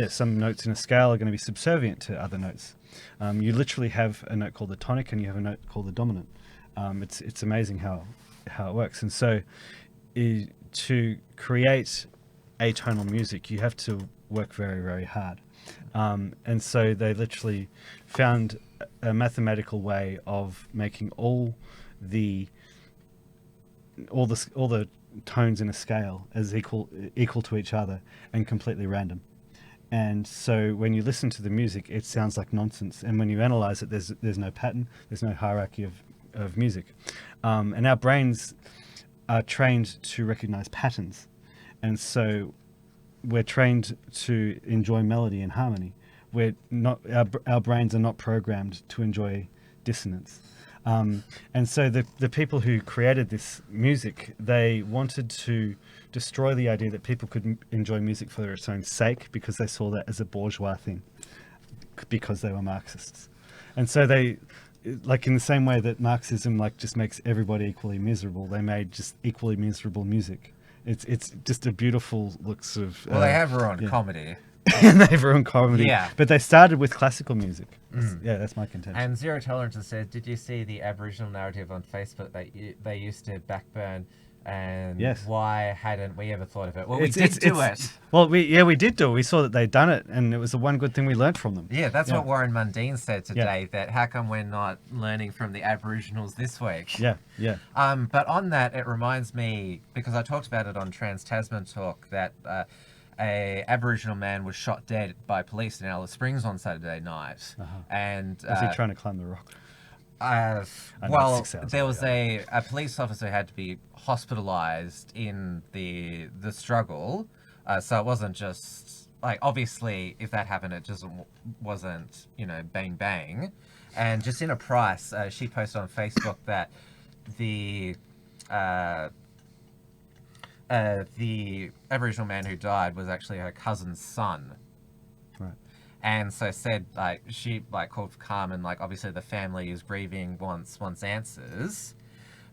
Some notes in a scale are going to be subservient to other notes. You literally have a note called the tonic, and you have a note called the dominant. It's amazing how it works. And so to create atonal music, you have to work very, very hard. And so they literally found a mathematical way of making all the tones in a scale as equal to each other and completely random. And so when you listen to the music, it sounds like nonsense. And when you analyze it, there's no pattern, there's no hierarchy of music. And our brains are trained to recognize patterns. And so we're trained to enjoy melody and harmony. We're not, our brains are not programmed to enjoy dissonance. And so the people who created this music, they wanted to destroy the idea that people could enjoy music for its own sake, because they saw that as a bourgeois thing, because they were Marxists. And so they, in the same way that Marxism just makes everybody equally miserable, they made just equally miserable music. It's just a beautiful sort of... Well, they have ruined comedy. And they've ruined comedy. Yeah. But they started with classical music. Yeah, that's my contention. And Zero Tolerance has said, did you see the Aboriginal narrative on Facebook that they used to backburn? And why hadn't we ever thought of it? Well, we did do it. Well, we did do it. We saw that they'd done it, and it was the one good thing we learned from them. Yeah, that's what Warren Mundine said today, that how come we're not learning from the Aboriginals this week? Yeah. But on that, it reminds me, because I talked about it on Trans Tasman Talk, that a Aboriginal man was shot dead by police in Alice Springs on Saturday night. And was he trying to climb the rock? Well, there was a police officer had to be hospitalized in the struggle, so it wasn't just obviously if that happened, it just wasn't bang bang. And Jacinta Price, she posted on Facebook that the Aboriginal man who died was actually her cousin's son. Right. And so said, she called for calm, and obviously the family is grieving, wants answers.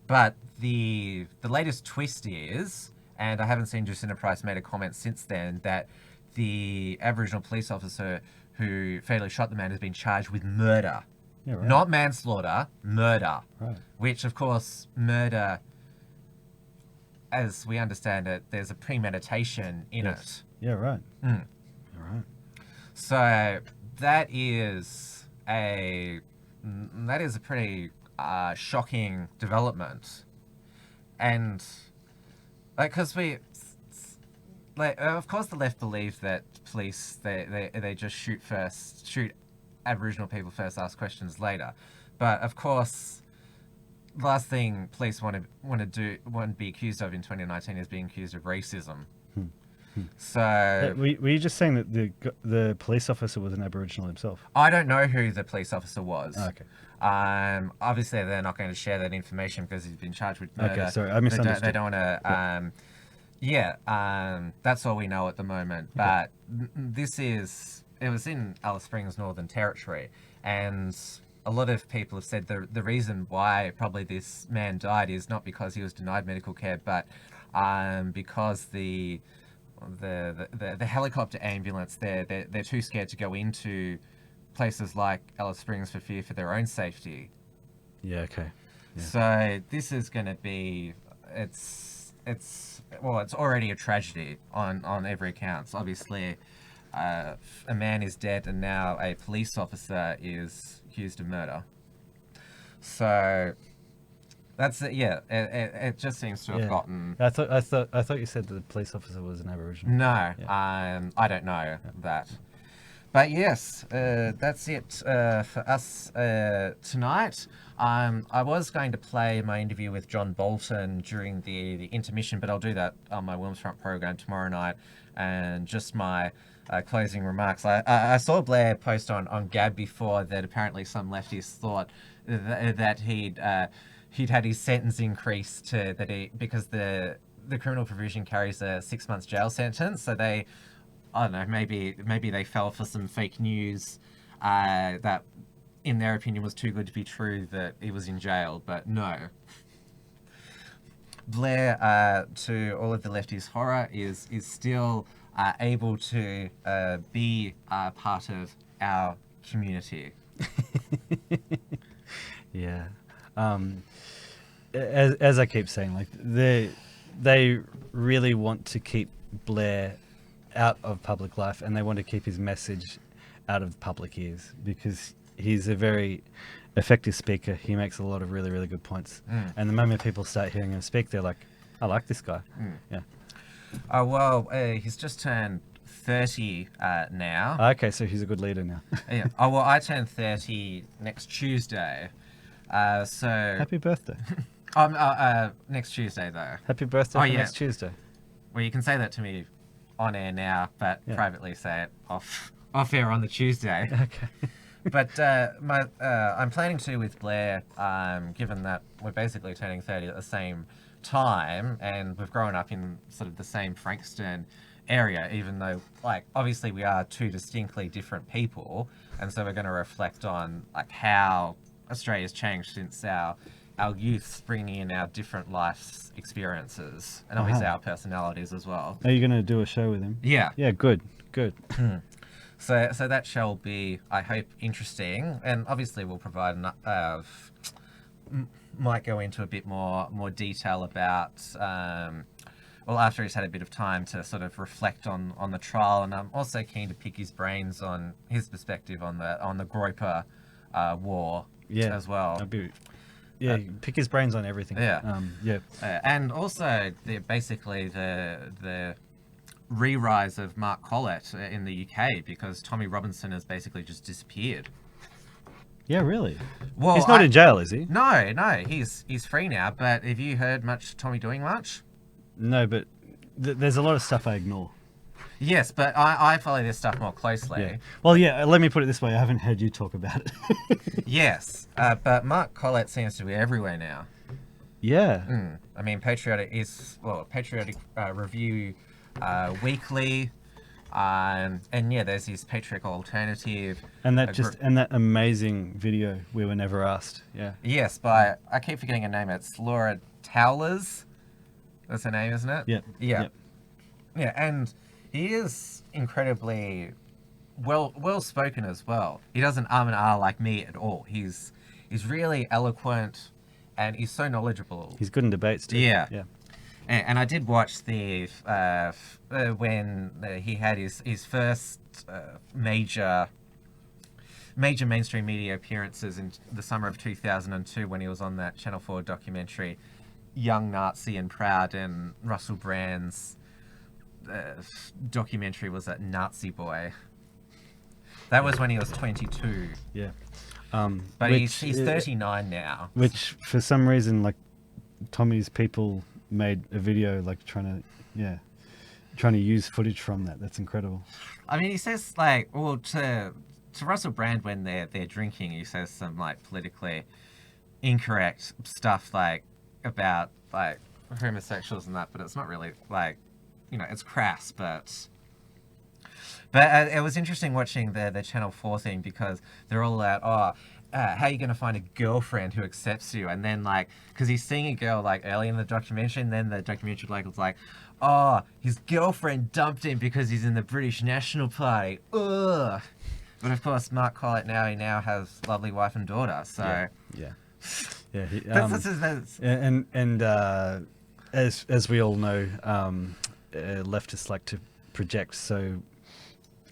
But the latest twist is, and I haven't seen Jacinta Price made a comment since then, that the Aboriginal police officer who fatally shot the man has been charged with murder. Yeah, right. Not manslaughter, murder. Right. Which, of course, murder, as we understand it, there's a premeditation in it. Yeah, right. All right. So that is a pretty shocking development, and because of course the left believe that police they just shoot Aboriginal people first, ask questions later, but of course the last thing police want to be accused of in 2019 is being accused of racism. So were you just saying that the police officer was an Aboriginal himself? I don't know who the police officer was. Okay. Obviously they're not going to share that information because he's been charged with murder. Okay, sorry, I misunderstood. They don't want to. That's all we know at the moment. Okay. But it's was in Alice Springs, Northern Territory, and a lot of people have said the reason why probably this man died is not because he was denied medical care, but because the helicopter ambulance, they're too scared to go into places like Alice Springs for fear for their own safety. Yeah. Okay. Yeah. So this is going to be it's already a tragedy on every account. So obviously, a man is dead, and now a police officer is accused of murder. So that's it. Yeah, it just seems to have gotten. I thought you said that the police officer was an Aboriginal. No, I don't know that. But yes, that's it for us tonight. I was going to play my interview with John Bolton during the intermission, but I'll do that on my Wilms Front program tomorrow night. And just my closing remarks. I saw Blair post on Gab before that apparently some leftists thought that he'd had his sentence increased because the criminal provision carries a 6 months jail sentence. So they, I don't know, maybe they fell for some fake news that, in their opinion, was too good to be true that he was in jail. But no. Blair, to all of the lefties' horror, is still able to be part of our community. Yeah. As I keep saying, like they really want to keep Blair out of public life, and they want to keep his message out of public ears because he's a very effective speaker. He makes a lot of really, really good points. And the moment people start hearing him speak, they're like, I like this guy. Yeah. Well, he's just turned 30 now. Okay, so he's a good leader now. Yeah. Oh, well, I turn 30 next Tuesday. So happy birthday. Next Tuesday, though. Happy birthday for next Tuesday. Well, you can say that to me on air now, but privately say it off air on the Tuesday. Okay. But I'm planning to with Blair, given that we're basically turning 30 at the same time, and we've grown up in sort of the same Frankston area, even though, like, obviously we are two distinctly different people, and so we're going to reflect on like how Australia's changed since our youth, bringing in our different life experiences, and obviously our personalities as well. Are you going to do a show with him? Yeah. Yeah, good. So that shall be, I hope, interesting, and obviously we'll provide might go into a bit more detail about after he's had a bit of time to sort of reflect on the trial, and I'm also keen to pick his brains on his perspective on the Groyper war as well. Pick his brains on everything. And also basically the re-rise of Mark Collett in the UK, because Tommy Robinson has basically just disappeared. Yeah, really? Well, he's not in jail, is he? No, he's free now. But have you heard much Tommy doing much? No, but there's a lot of stuff I ignore. Yes, but I follow this stuff more closely. Yeah. Well, let me put it this way. I haven't heard you talk about it. Yes, but Mark Collett seems to be everywhere now. Yeah. I mean, Patriotic Review Weekly, and there's his Patriotic Alternative. And that amazing video, We Were Never Asked. Yeah. Yes, but I keep forgetting her name. It's Laura Towlers. That's her name, isn't it? Yeah. Yeah, and he is incredibly well spoken as well. He doesn't and ah like me at all. He's really eloquent, and he's so knowledgeable. He's good in debates too. Yeah. Yeah. And I did watch the when he had his first major mainstream media appearances in the summer of 2002, when he was on that Channel 4 documentary, Young, Nazi and Proud, and Russell Brand's documentary was that Nazi Boy. That was when he was 22. Yeah. But he's 39 now. Which, for some reason, like, Tommy's people made a video, like, trying to use footage from that. That's incredible. I mean, he says, like, well, to Russell Brand, when they're drinking, he says some, like, politically incorrect stuff, like, about, like, homosexuals and that, but it's not really, like, it's crass, but But it was interesting watching the Channel 4 thing because they're all out, how are you going to find a girlfriend who accepts you? And then, like, because he's seeing a girl, like, early in the documentary, and then the documentary was like, his girlfriend dumped him because he's in the British National Party. Ugh. But, of course, Mark Collett he now has lovely wife and daughter, so... Yeah. As we all know, leftists like to project, so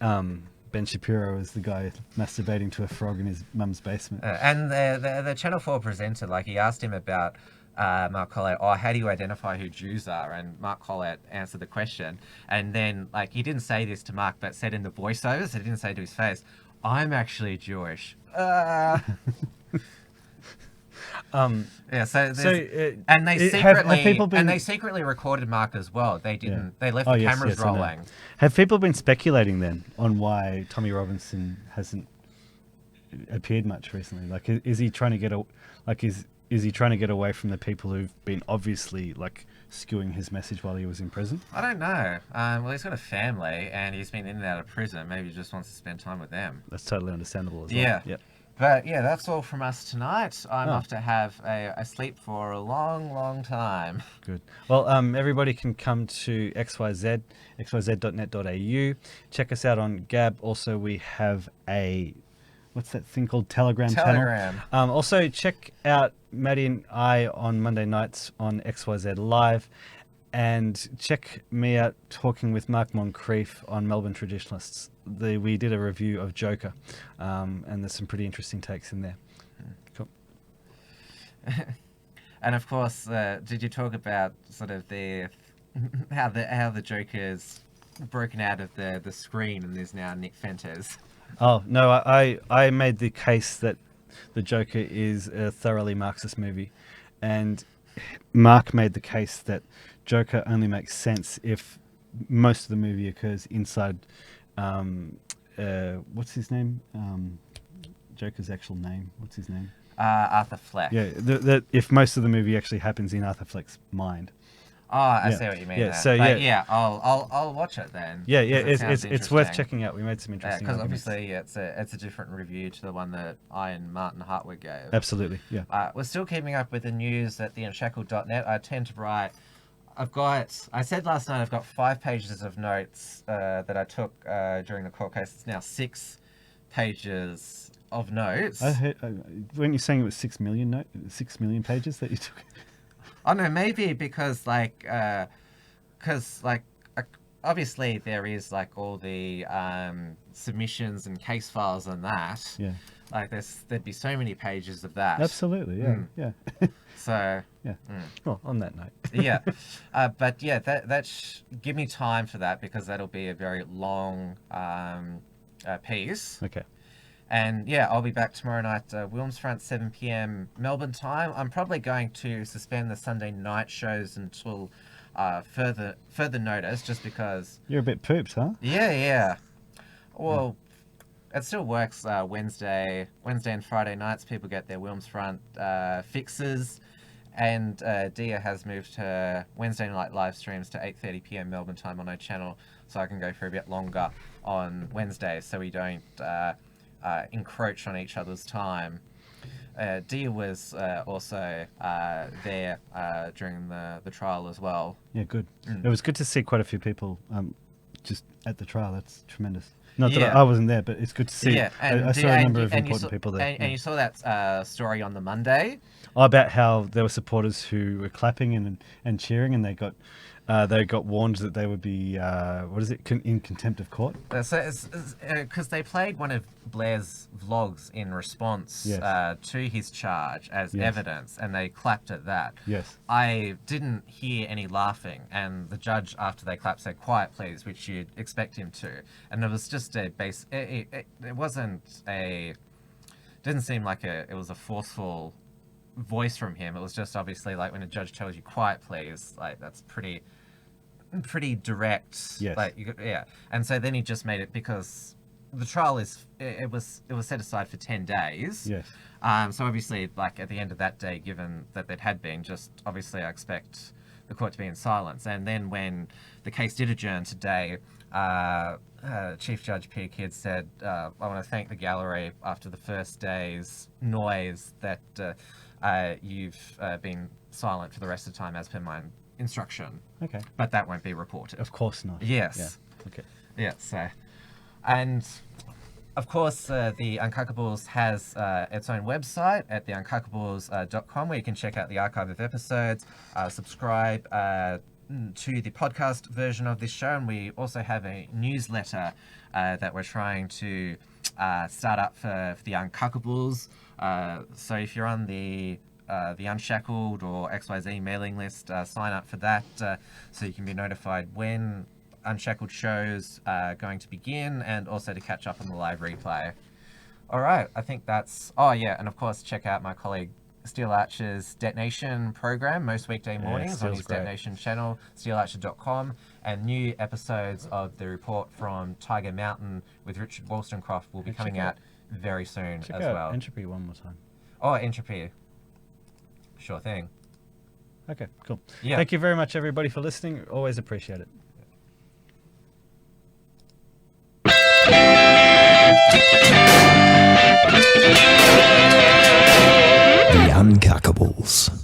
Ben Shapiro is the guy masturbating to a frog in his mum's basement. And the Channel 4 presenter, like, he asked him about Mark Collett, how do you identify who Jews are? And Mark Collett answered the question. And then, like, he didn't say this to Mark, but said in the voiceovers, he didn't say to his face, I'm actually Jewish. And they secretly recorded Mark as well. They didn't. They left the cameras rolling. Have people been speculating then on why Tommy Robinson hasn't appeared much recently? Like, is he trying to get is he trying to get away from the people who've been obviously like skewing his message while he was in prison? I don't know. Well, he's got a family and he's been in and out of prison. Maybe he just wants to spend time with them. That's totally understandable as well. Yeah. Yep. But yeah, that's all from us tonight. I'm off to have a sleep for a long, long time. Good. Well, everybody can come to XYZ, xyz.net.au. Check us out on Gab. Also, we have what's that thing called? Telegram channel. Also, check out Maddie and I on Monday nights on XYZ Live. And check me out talking with Mark Moncrief on Melbourne Traditionalists. We did a review of Joker, and there's some pretty interesting takes in there. Cool. And of course, did you talk about sort of how the Joker's broken out of the screen and there's now Nick Fentes? Oh no, I made the case that the Joker is a thoroughly Marxist movie, and Mark made the case that Joker only makes sense if most of the movie occurs inside what's his name? Joker's actual name. What's his name? Arthur Fleck. Yeah, if most of the movie actually happens in Arthur Fleck's mind. I see what you mean. Yeah, I'll watch it then. Yeah, it's worth checking out. We made some interesting. Because obviously it's a different review to the one that I and Martin Hartwig gave. Absolutely, yeah. We're still keeping up with the news at the Unshackled.net. I tend to write. I said last night I've got 5 pages of notes that I took during the court case. It's now 6 pages of notes. I heard, weren't you saying it was 6 million pages that you took? Oh no, maybe because obviously there is like all the submissions and case files and that. Yeah. Like there'd be so many pages of that. Absolutely, yeah, yeah. So yeah. Well, on that note. Yeah, but yeah, give me time for that because that'll be a very long piece. Okay. And yeah, I'll be back tomorrow night, Wilms Front, 7 p.m. Melbourne time. I'm probably going to suspend the Sunday night shows until further notice, just because. You're a bit poops, huh? Yeah. Well, it still works. Wednesday and Friday nights, people get their Wilms Front fixes, and Dieuwe has moved her Wednesday night live streams to 8:30 p.m. Melbourne time on her channel, so I can go for a bit longer on Wednesdays, so we don't. Encroach on each other's time. Dieuwe was also there during the trial as well. Yeah, good. It was good to see quite a few people just at the trial. That's tremendous. Not that I wasn't there, but it's good to see. Yeah, I saw a number of important people there. And you saw that story on the Monday? About how there were supporters who were clapping and cheering, and they got warned that they would be in contempt of court. So because they played one of Blair's vlogs in response to his charge as evidence, and they clapped at that. Yes. I didn't hear any laughing, and the judge after they clapped said, "Quiet, please," which you'd expect him to. And it was just a base. It didn't seem like it was a forceful voice from him. It was just obviously like when a judge tells you quiet please, like that's pretty direct. Yes. And so then he just made it because the trial it was set aside for 10 days. Yes. So obviously like at the end of that day, given that there had been, just obviously I expect the court to be in silence. And then when the case did adjourn today, Chief Judge P. Kidd said, I want to thank the gallery after the first day's noise that you've been silent for the rest of the time as per my instruction. Okay. But that won't be reported. Of course not. Yes. Yeah. Okay. Yeah, so. And, of course, the Uncuckables has its own website at theuncukkables.com where you can check out the archive of episodes, subscribe to the podcast version of this show, and we also have a newsletter that we're trying to start up for the Uncuckables. So if you're on the Unshackled or XYZ mailing list, sign up for that so you can be notified when Unshackled shows are going to begin, and also to catch up on the live replay. All right, I think that's... Oh, yeah, and of course, check out my colleague Steel Archer's Detonation program most weekday mornings on his Detonation channel, steelarcher.com, and new episodes of the report from Tiger Mountain with Richard Wollstonecroft will be coming out very soon as well. Entropy one more time. Oh, Entropy. Sure thing. Okay, cool. Yeah. Thank you very much, everybody, for listening. Always appreciate it. The Uncuckables.